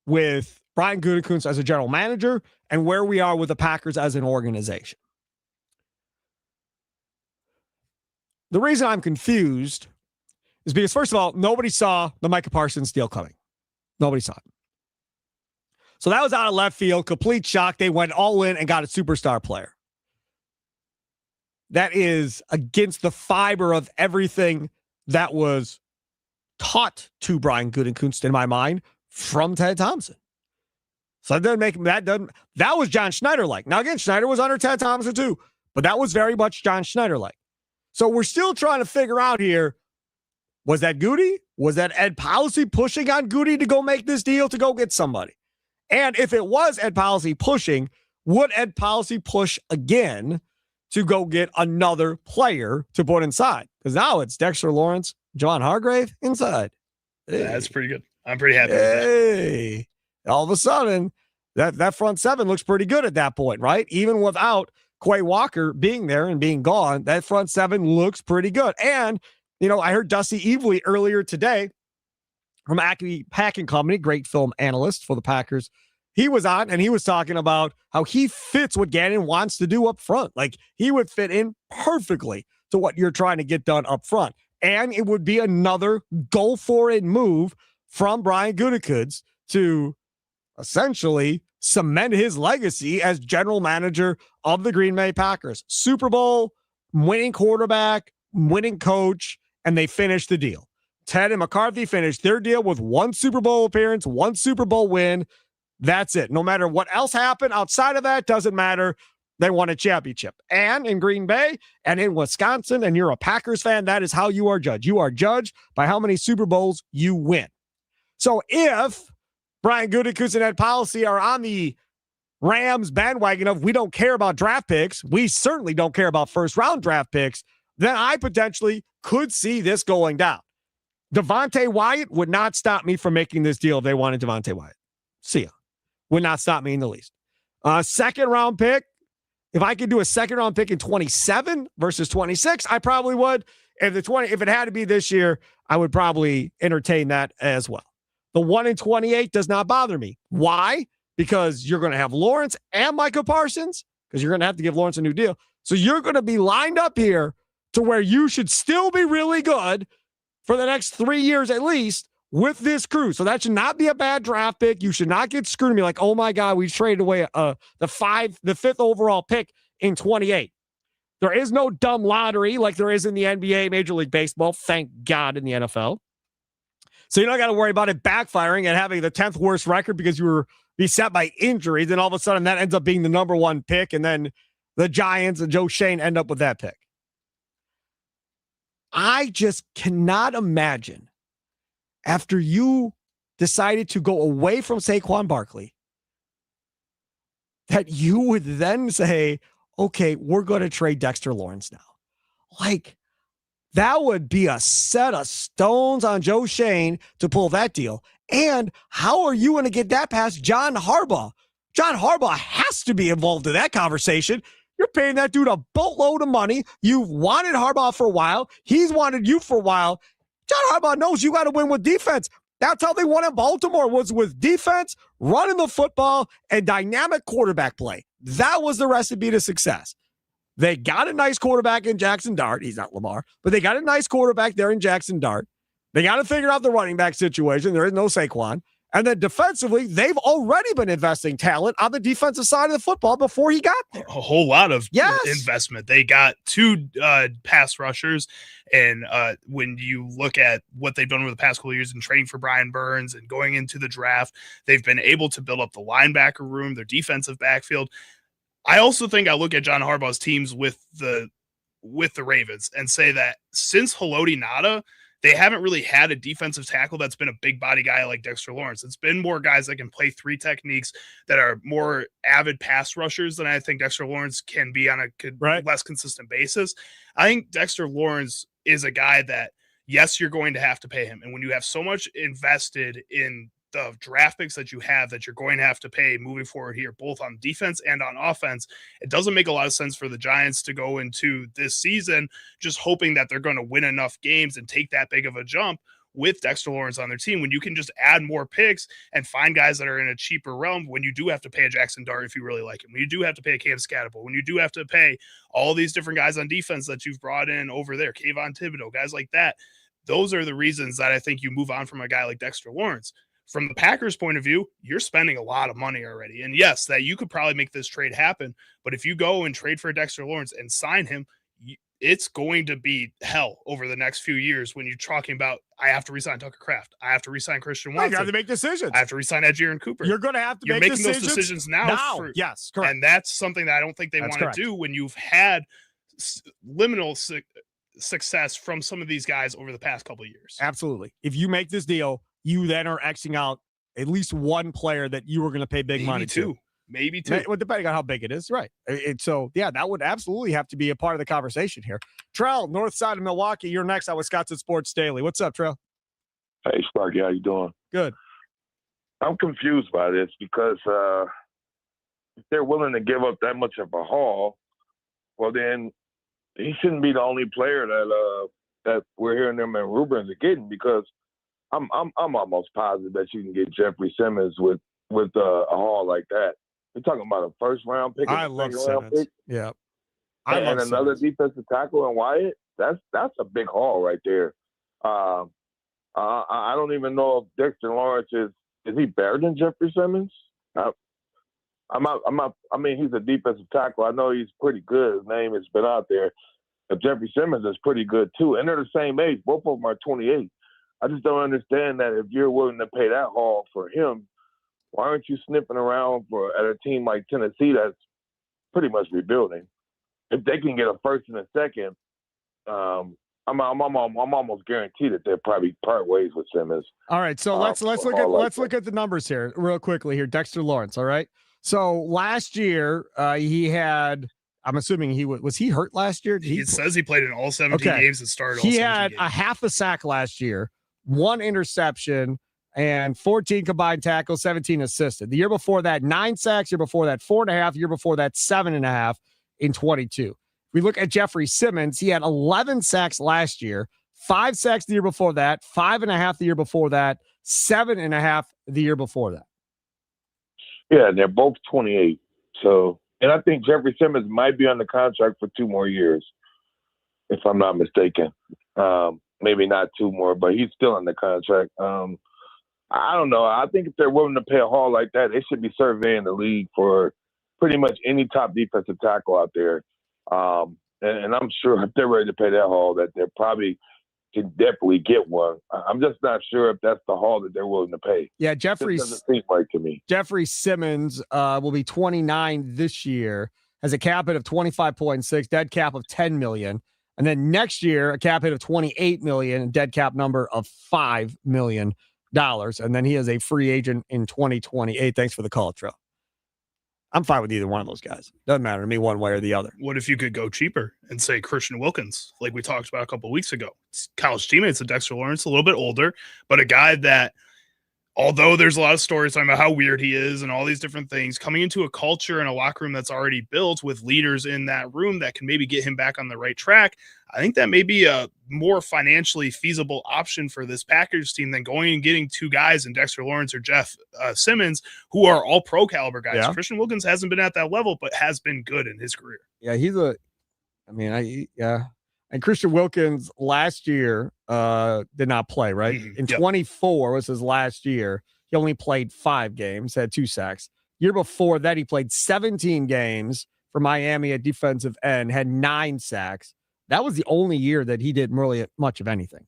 with Brian Gutekunst as a general manager and where we are with the Packers as an organization. The reason I'm confused is because, first of all, nobody saw the Micah Parsons deal coming. Nobody saw it. So that was out of left field, complete shock. They went all in and got a superstar player. That is against the fiber of everything that was taught to Brian Gutekunst, in my mind, from Ted Thompson. So that doesn't make that was John Schneider like. Now again, Schneider was under Ted Thompson too, but that was very much John Schneider like. So we're still trying to figure out here, was that Goody? Was that Ed Policy pushing on Goody to go make this deal to go get somebody? And if it was Ed Policy pushing, would Ed Policy push again to go get another player to put inside? Because now it's Dexter Lawrence, John Hargrave inside. Hey. Yeah, that's pretty good. I'm pretty happy Hey. with All of a sudden, that front seven looks pretty good at that point, right? Even without Quay Walker being there and being gone, that front seven looks pretty good. And, you know, I heard Dusty Evely earlier today from Acme Packing Company, great film analyst for the Packers. He was on and he was talking about how he fits what Gannon wants to do up front. Like, he would fit in perfectly to what you're trying to get done up front. And it would be another go for it move from Brian Gutekunst to essentially cement his legacy as general manager of the Green Bay Packers. Super Bowl, winning quarterback, winning coach, and they finished the deal. Ted and McCarthy finished their deal with 1 Super Bowl appearance, 1 Super Bowl win. That's it. No matter what else happened outside of that, doesn't matter. They won a championship. And in Green Bay and in Wisconsin, and you're a Packers fan, that is how you are judged. You are judged by how many Super Bowls you win. So if Brian Gutekunst and Ed Policy are on the Rams bandwagon of we don't care about draft picks, we certainly don't care about first-round draft picks, then I potentially could see this going down. Devontae Wyatt would not stop me from making this deal if they wanted Devontae Wyatt. See ya. Would not stop me in the least. Second-round pick, if I could do a second-round pick in 27 versus 26, I probably would. If it had to be this year, I would probably entertain that as well. The 1 in 28 does not bother me. Why? Because you're going to have Lawrence and Micah Parsons, because you're going to have to give Lawrence a new deal. So you're going to be lined up here to where you should still be really good for the next 3 years at least with this crew. So that should not be a bad draft pick. You should not get screwed and be like, oh my God, we traded away the 5th overall pick in 28. There is no dumb lottery like there is in the NBA, Major League Baseball, thank God, in the NFL. So you don't got to worry about it backfiring and having the 10th worst record because you were beset by injuries. Then all of a sudden that ends up being the number 1 pick. And then the Giants and Joe Shane end up with that pick. I just cannot imagine after you decided to go away from Saquon Barkley that you would then say, okay, we're going to trade Dexter Lawrence now. Like, that would be a set of stones on Joe Shane to pull that deal. And how are you going to get that past John Harbaugh? John Harbaugh has to be involved in that conversation. You're paying that dude a boatload of money. You've wanted Harbaugh for a while. He's wanted you for a while. John Harbaugh knows you got to win with defense. That's how they won in Baltimore, was with defense, running the football, and dynamic quarterback play. That was the recipe to success. They got a nice quarterback in Jackson Dart. He's not Lamar, but they got a nice quarterback there in Jackson Dart. They got to figure out the running back situation. There is no Saquon. And then defensively, they've already been investing talent on the defensive side of the football before he got there. A whole lot of investment. They got 2 pass rushers. And when you look at what they've done over the past couple of years in training for Brian Burns and going into the draft, they've been able to build up the linebacker room, their defensive backfield. I also think I look at John Harbaugh's teams with the Ravens and say that since Haloti Ngata, they haven't really had a defensive tackle that's been a big body guy like Dexter Lawrence. It's been more guys that can play 3 techniques, that are more avid pass rushers than I think Dexter Lawrence can be on a less consistent basis. I think Dexter Lawrence is a guy that, yes, you're going to have to pay him. And when you have so much invested in the draft picks that you have that you're going to have to pay moving forward here, both on defense and on offense, it doesn't make a lot of sense for the Giants to go into this season just hoping that they're going to win enough games and take that big of a jump with Dexter Lawrence on their team, when you can just add more picks and find guys that are in a cheaper realm. When you do have to pay a Jackson Dart if you really like him, when you do have to pay a Cam Scatterable, when you do have to pay all these different guys on defense that you've brought in over there, Kayvon Thibodeau, guys like that, those are the reasons that I think you move on from a guy like Dexter Lawrence. From the Packers' point of view, you're spending a lot of money already. And yes, that you could probably make this trade happen. But if you go and trade for Dexter Lawrence and sign him, it's going to be hell over the next few years when you're talking about, I have to resign Tucker Kraft. I have to resign Christian Watson. You have to make decisions. I have to resign Aaron Cooper. You're going to have to You're make making those decisions now. Yes, correct. And that's something that I don't think they want to do when you've had liminal success from some of these guys over the past couple of years. Absolutely. If you make this deal, you then are Xing out at least one player that you were going to pay big money to. Maybe 2. Well, depending on how big it is, right? So, yeah, that would absolutely have to be a part of the conversation here. Trell, north side of Milwaukee, you're next on Wisconsin Sports Daily. What's up, Trell? Hey, Sparky, how you doing? Good. I'm confused by this because if they're willing to give up that much of a haul, well, then he shouldn't be the only player that we're hearing them and Rubens are getting, because I'm almost positive that you can get Jeffrey Simmons with a haul like that. You're talking about a first round pick. I love Simmons. Pick, yeah. And another defensive tackle in Wyatt. That's a big haul right there. I don't even know if Dexter Lawrence is he better than Jeffrey Simmons? I mean, he's a defensive tackle. I know he's pretty good. His name has been out there. But Jeffrey Simmons is pretty good too. And they're the same age. Both of them are 28. I just don't understand that if you're willing to pay that haul for him, why aren't you sniffing around at a team like Tennessee that's pretty much rebuilding? If they can get a first and a second, I'm almost guaranteed that they'll probably part ways with Simmons. All right, so let's look at the numbers here real quickly here. Dexter Lawrence, all right. So last year he had, I'm assuming was he hurt last year? He says he played in all 17 games and started all 17 He had games. a half a sack last year, 1 interception, and 14 combined tackles, 17 assisted. The year before that, 9 sacks. Year before that, 4.5. Year before that, 7.5 in 22. We look at Jeffrey Simmons. He had 11 sacks last year, 5 sacks the year before that, 5.5 the year before that, 7.5 the year before that. Yeah, they're both 28. So, and I think Jeffrey Simmons might be on the contract for 2 more years, if I'm not mistaken. Maybe not 2 more, but he's still on the contract. I don't know. I think if they're willing to pay a haul like that, they should be surveying the league for pretty much any top defensive tackle out there. And I'm sure if they're ready to pay that haul, that they probably can definitely get one. I'm just not sure if that's the haul that they're willing to pay. Yeah, Jeffrey doesn't seem right to me. Jeffrey Simmons will be 29 this year, has a cap hit of 25.6, dead cap of 10 million. And then next year, a cap hit of 28 million and dead cap number of $5 million. And then he is a free agent in 2028. Thanks for the call, Trill. I'm fine with either one of those guys. Doesn't matter to me one way or the other. What if you could go cheaper and say Christian Wilkins, like we talked about a couple of weeks ago? It's college teammates of Dexter Lawrence, a little bit older, but a guy that although there's a lot of stories talking about how weird he is and all these different things, coming into a culture and a locker room that's already built with leaders in that room that can maybe get him back on the right track, I think that may be a more financially feasible option for this Packers team than going and getting two guys in Dexter Lawrence or Jeff Simmons, who are all pro caliber guys. Yeah. Christian Wilkins hasn't been at that level, but has been good in his career. Yeah, and Christian Wilkins last year did not play, right? In 24 was his last year. He only played 5 games, had 2 sacks. Year before that, he played 17 games for Miami at defensive end, had 9 sacks. That was the only year that he did really much of anything.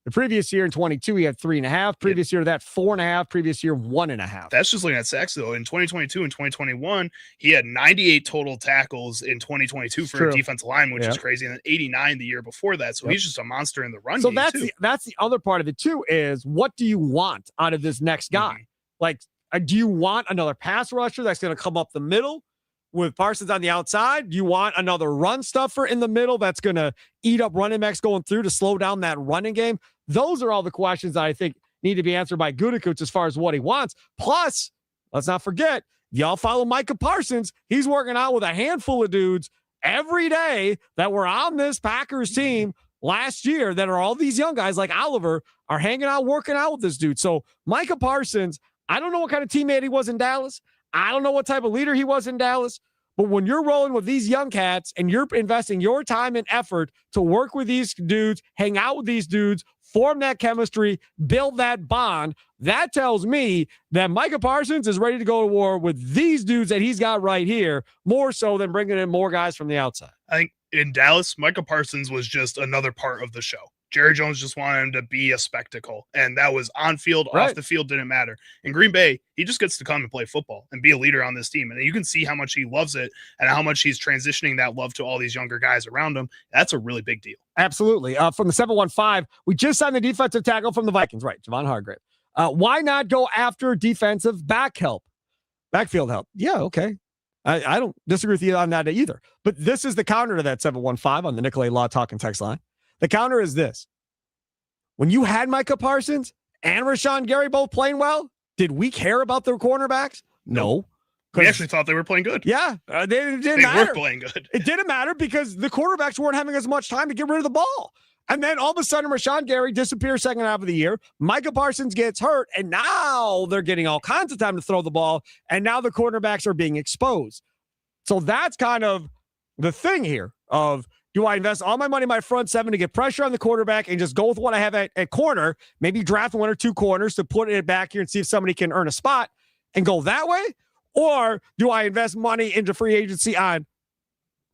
The previous year in 22, he had 3.5. Previous year, that 4.5. Previous year, 1.5. That's just looking at sacks, though. In 2022 and 2021, he had 98 total tackles in 2022 for a defensive line, which is crazy, and then 89 the year before that. So he's just a monster in the run game, too. That's the other part of it, too, is what do you want out of this next guy? Like, do you want another pass rusher that's going to come up the middle with Parsons on the outside? Do you want another run stuffer in the middle that's going to eat up running backs going through to slow down that running game? Those are all the questions that I think need to be answered by Gutekunst as far as what he wants. Plus, let's not forget, y'all follow Micah Parsons. He's working out with a handful of dudes every day that were on this Packers team last year that are all these young guys like Oliver are hanging out, working out with this dude. So Micah Parsons, I don't know what kind of teammate he was in Dallas. I don't know what type of leader he was in Dallas, but when you're rolling with these young cats and you're investing your time and effort to work with these dudes, hang out with these dudes, form that chemistry, build that bond, that tells me that Micah Parsons is ready to go to war with these dudes that he's got right here, more so than bringing in more guys from the outside. I think in Dallas, Micah Parsons was just another part of the show. Jerry Jones just wanted him to be a spectacle, and that was on field, off the field, didn't matter. In Green Bay, he just gets to come and play football and be a leader on this team, and you can see how much he loves it and how much he's transitioning that love to all these younger guys around him. That's a really big deal. Absolutely. From the 715, we just signed the defensive tackle from the Vikings, right? Javon Hargrave. Why not go after defensive backfield help? Yeah, okay. I don't disagree with you on that either. But this is the counter to that 715 on the Nicolay Law Talk and Text line. The counter is this. When you had Micah Parsons and Rashawn Gary both playing well, did we care about their cornerbacks? No. We actually thought they were playing good. Yeah, they didn't matter. Were playing good. It didn't matter because the quarterbacks weren't having as much time to get rid of the ball. And then all of a sudden, Rashawn Gary disappears second half of the year. Micah Parsons gets hurt, and now they're getting all kinds of time to throw the ball, and now the cornerbacks are being exposed. So that's kind of the thing here of, do I invest all my money in my front seven to get pressure on the quarterback and just go with what I have at corner, maybe draft 1 or 2 corners to put it back here and see if somebody can earn a spot and go that way? Or do I invest money into free agency on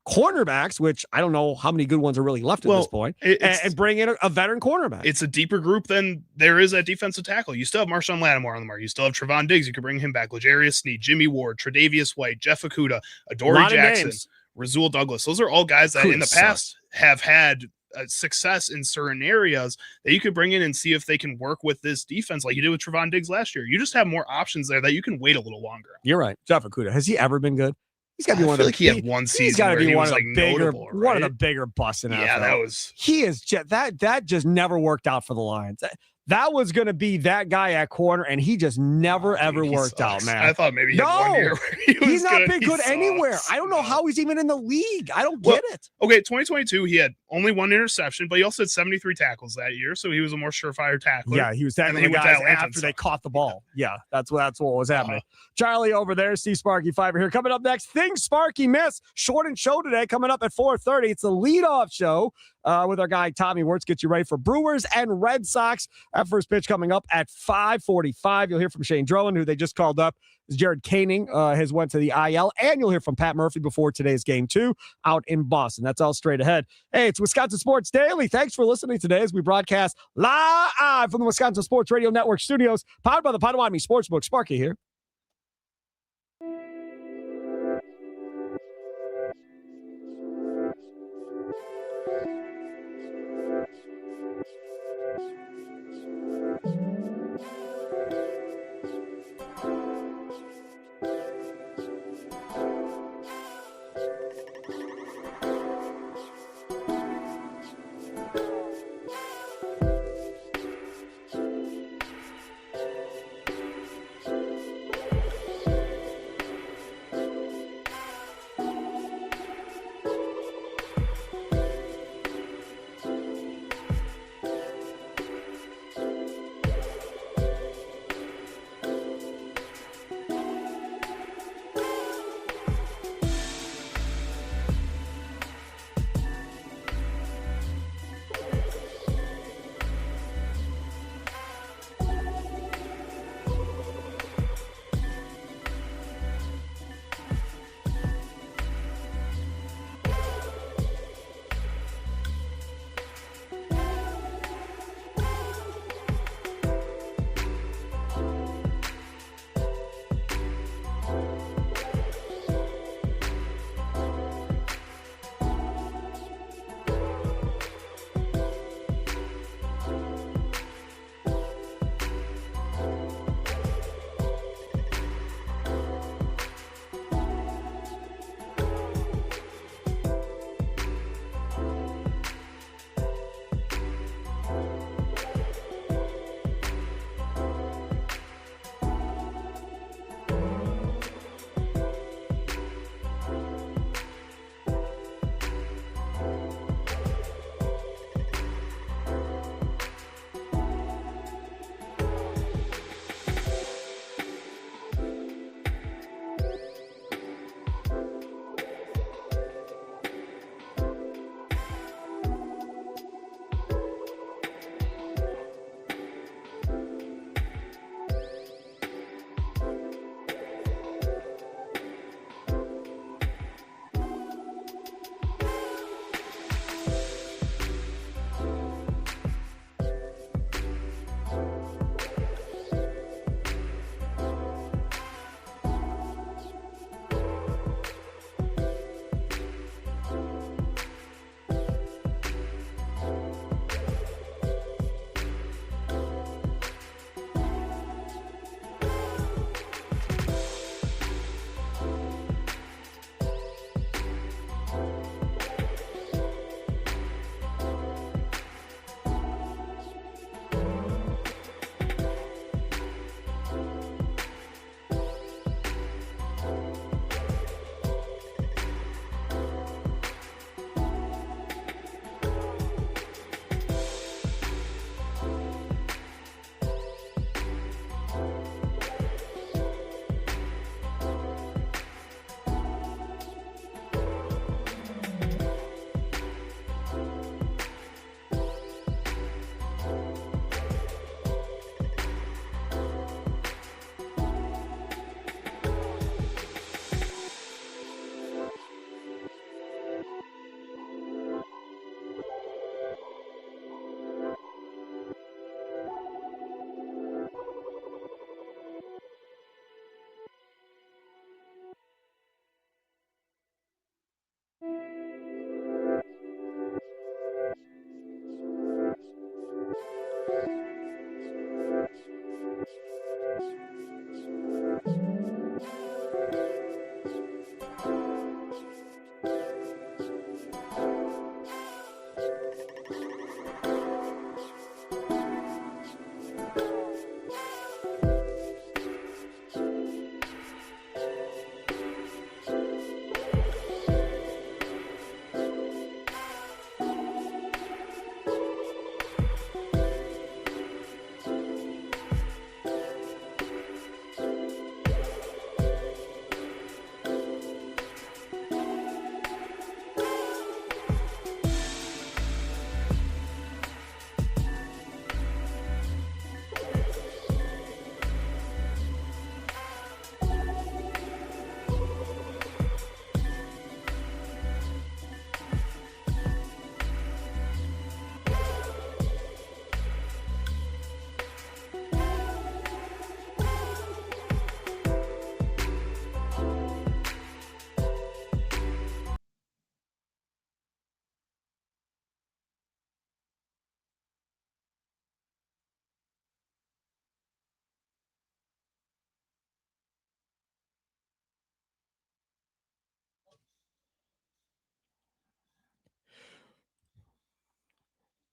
cornerbacks, which I don't know how many good ones are really left at this point, and bring in a veteran cornerback? It's a deeper group than there is at defensive tackle. You still have Marshawn Lattimore on the mark. You still have Trevon Diggs. You could bring him back. L'Jarius Sneed, Jimmy Ward, Tre'Davious White, Jeff Okudah, Adoree Jackson, Rasul Douglas. Those are all guys that in the past have had success in certain areas that you could bring in and see if they can work with this defense like you did with Trevon Diggs last year. You just have more options there that you can wait a little longer. You're right. Jeff Okudah, has he ever been good? He's got to be one of the. He had one season. He's got to be one of the bigger, notable, right? one of the bigger busts in NFL. Yeah, that was. He is just that just never worked out for the Lions. That was going to be that guy at corner, and he just never ever worked out, man. I thought maybe he had 1 year where he's not been good anywhere. I don't know how he's even in the league. I don't get it. Okay, 2022, he had only 1 interception, but he also had 73 tackles that year, so he was a more surefire tackler. Yeah, he was tackling the guys after they caught the ball. Yeah, that's what was happening. Charlie over there, Steve Sparky Fiver here. Coming up next, things Sparky missed. Short and show today, coming up at 4:30. It's the leadoff show with our guy Tommy Wirtz. Get you ready for Brewers and Red Sox. That first pitch coming up at 5:45. You'll hear from Shane Drowan, who they just called up. Jared Koenig has went to the IL, and you'll hear from Pat Murphy before today's game 2 out in Boston. That's all straight ahead. Hey, it's Wisconsin Sports Daily. Thanks for listening today as we broadcast live from the Wisconsin Sports Radio Network studios, powered by the Potawatomi Sportsbook. Sparky here.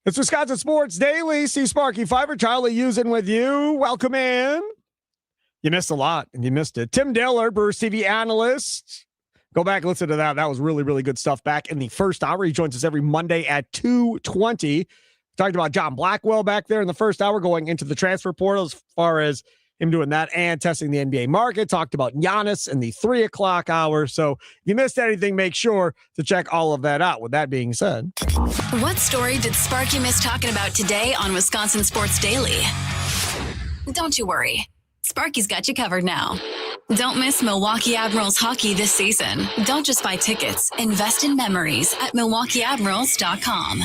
It's Wisconsin Sports Daily. Steve Sparky Fiver, Charlie using with you. Welcome in. You missed a lot, and you missed it. Tim Dillard, Brewers TV analyst. Go back and listen to that. That was really, really good stuff back in the first hour. He joins us every Monday at 2:20. Talked about John Blackwell back there in the first hour, going into the transfer portal as far as him doing that and testing the NBA market. Talked about Giannis in the 3 o'clock hour. So if you missed anything, make sure to check all of that out. With that being said, What story did Sparky miss talking about today on Wisconsin Sports Daily? Don't you worry. Sparky's got you covered now. Don't miss Milwaukee Admirals hockey this season. Don't just buy tickets. Invest in memories at MilwaukeeAdmirals.com.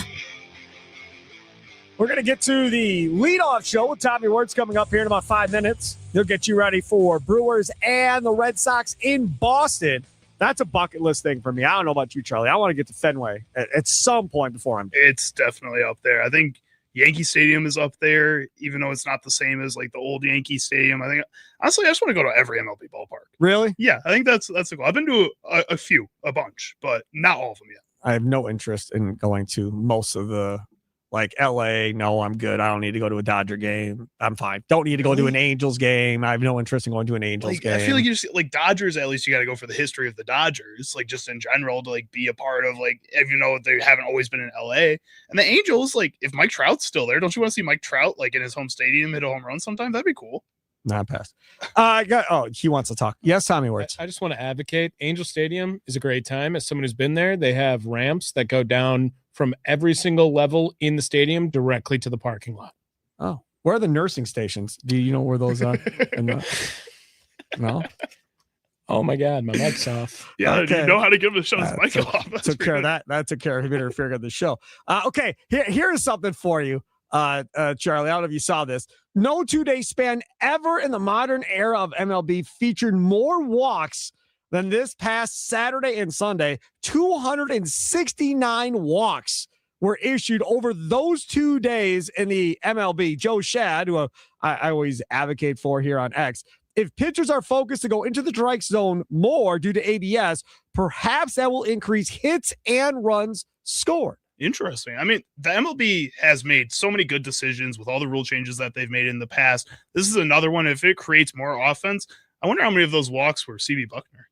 we're going to get to the leadoff show with Tommy Wirtz coming up here in about 5 minutes. He'll get you ready for Brewers and the Red Sox in Boston. That's a bucket list thing for me. I don't know about you, Charlie. I want to get to Fenway at some point before I'm. It's definitely up there. I think Yankee Stadium is up there, even though it's not the same as like the old Yankee Stadium. I think honestly, I just want to go to every MLB ballpark. Really? Yeah, I think that's a goal. I've been to a bunch, but not all of them yet. I have no interest in going to most of the, like LA. No, I'm good. I don't need to go to a Dodger game. I'm fine. Don't need to go to an Angels game. I have no interest in going to an Angels game. I feel like you just like Dodgers. At least you got to go for the history of the Dodgers, like just in general, to like be a part of like, if you know they haven't always been in LA. And the Angels, like if Mike Trout's still there, don't you want to see Mike Trout like in his home stadium hit a home run sometime? That'd be cool. Not passed. He wants to talk. Yes, Tommy Wirtz. I just want to advocate. Angel Stadium is a great time. As someone who's been there, they have ramps that go down from every single level in the stadium directly to the parking lot. Oh, where are the nursing stations? Do you know where those are? No. Oh my God, my mic's off. Yeah, Okay. you know how to give him a shot his mic off. That's Took care of pretty that. That took care of interfering on the show. Okay, here's something for you, Charlie. I don't know if you saw this. No 2-day span ever in the modern era of MLB featured more walks than this past Saturday and Sunday. 269 walks were issued over those 2 days in the MLB. Joe Shad, who I always advocate for here on X, if pitchers are focused to go into the strike zone more due to ABS, perhaps that will increase hits and runs scored. Interesting. I mean, the MLB has made so many good decisions with all the rule changes that they've made in the past. This is another one. If it creates more offense, I wonder how many of those walks were CB Buckner.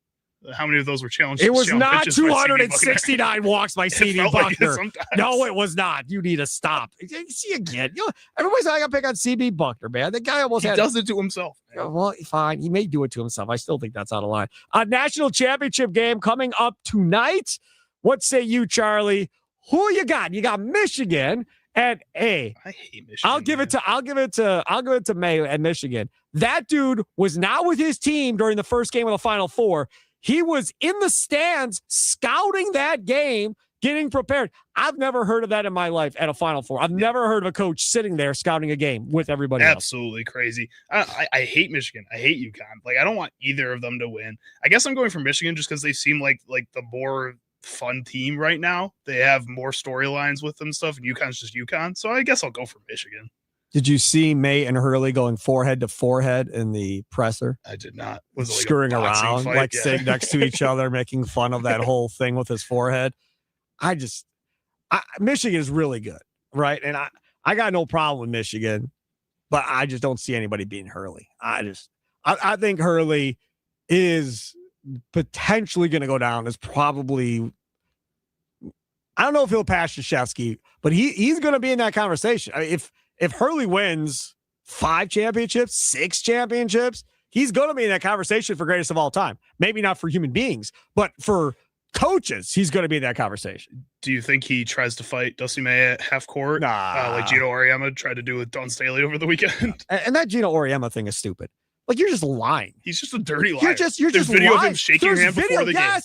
How many of those were challenged? It was not pitches by CB 269 walks by CB felt like it Buckner. sometimes. No, it was not. You need to stop. See again. Everybody's like, I got to pick on CB Buckner, man. The guy almost He had. does it to himself. Well, fine. He may do it to himself. I still think that's out of line. A national championship game coming up tonight. What say you, Charlie? Who you got? You got Michigan, and I hate Michigan. I'll give it to Mayo and Michigan. That dude was not with his team during the first game of the Final Four. He was in the stands scouting that game, getting prepared. I've never heard of that in my life at a Final Four. I've never heard of a coach sitting there scouting a game with everybody else. Absolutely crazy. I hate Michigan. I hate UConn. Like, I don't want either of them to win. I guess I'm going for Michigan just because they seem like the more fun team right now. They have more storylines with them stuff, and UConn's just UConn. So I guess I'll go for Michigan. Did you see May and Hurley going forehead to forehead in the presser? I did not. Was it like screwing a boxing around, fight? like Yeah. sitting next to each other, making fun of that whole thing with his forehead. Michigan is really good, right? And I got no problem with Michigan, but I just don't see anybody beating Hurley. I think Hurley is potentially going to go down as probably, I don't know if he'll pass Krzyzewski, but he's going to be in that conversation. I mean, if Hurley wins 5 championships, 6 championships, he's going to be in that conversation for greatest of all time. Maybe not for human beings, but for coaches, he's going to be in that conversation. Do you think he tries to fight Dusty May at half court? Nah. Like Gino Auriemma tried to do with Don Staley over the weekend? And that Gino Auriemma thing is stupid. Like, you're just lying. He's just a dirty liar. You're just There's video lying. of him shaking There's your hand before the game.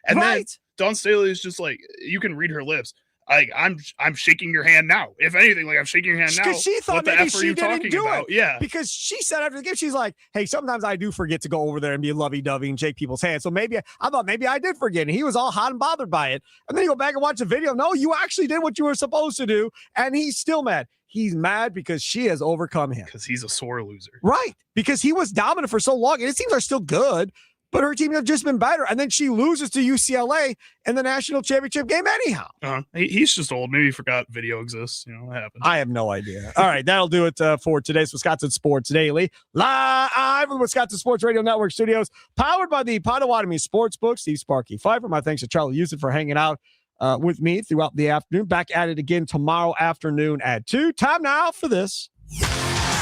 And right. then Don Staley is just like, you can read her lips. Like, I'm shaking your hand now. If anything, like, I'm shaking your hand now. Because she thought what the maybe F are she you didn't talking do about? it. Yeah. Because she said after the game, she's like, hey, sometimes I do forget to go over there and be lovey-dovey and shake people's hands. So maybe I thought maybe I did forget. And he was all hot and bothered by it. And then you go back and watch the video. No, you actually did what you were supposed to do. And he's still mad. He's mad because she has overcome him. Because he's a sore loser. Right. Because he was dominant for so long. And his teams are still good, but her team have just been better. And then she loses to UCLA in the national championship game anyhow. He's just old. Maybe he forgot video exists. You know, it happens. I have no idea. All right, that'll do it for today's Wisconsin Sports Daily. Live from the Wisconsin Sports Radio Network studios, powered by the Potawatomi Sportsbook. Steve Sparky Pfeiffer. My thanks to Charlie Houston for hanging out with me throughout the afternoon. Back at it again tomorrow afternoon at 2. Time now for this.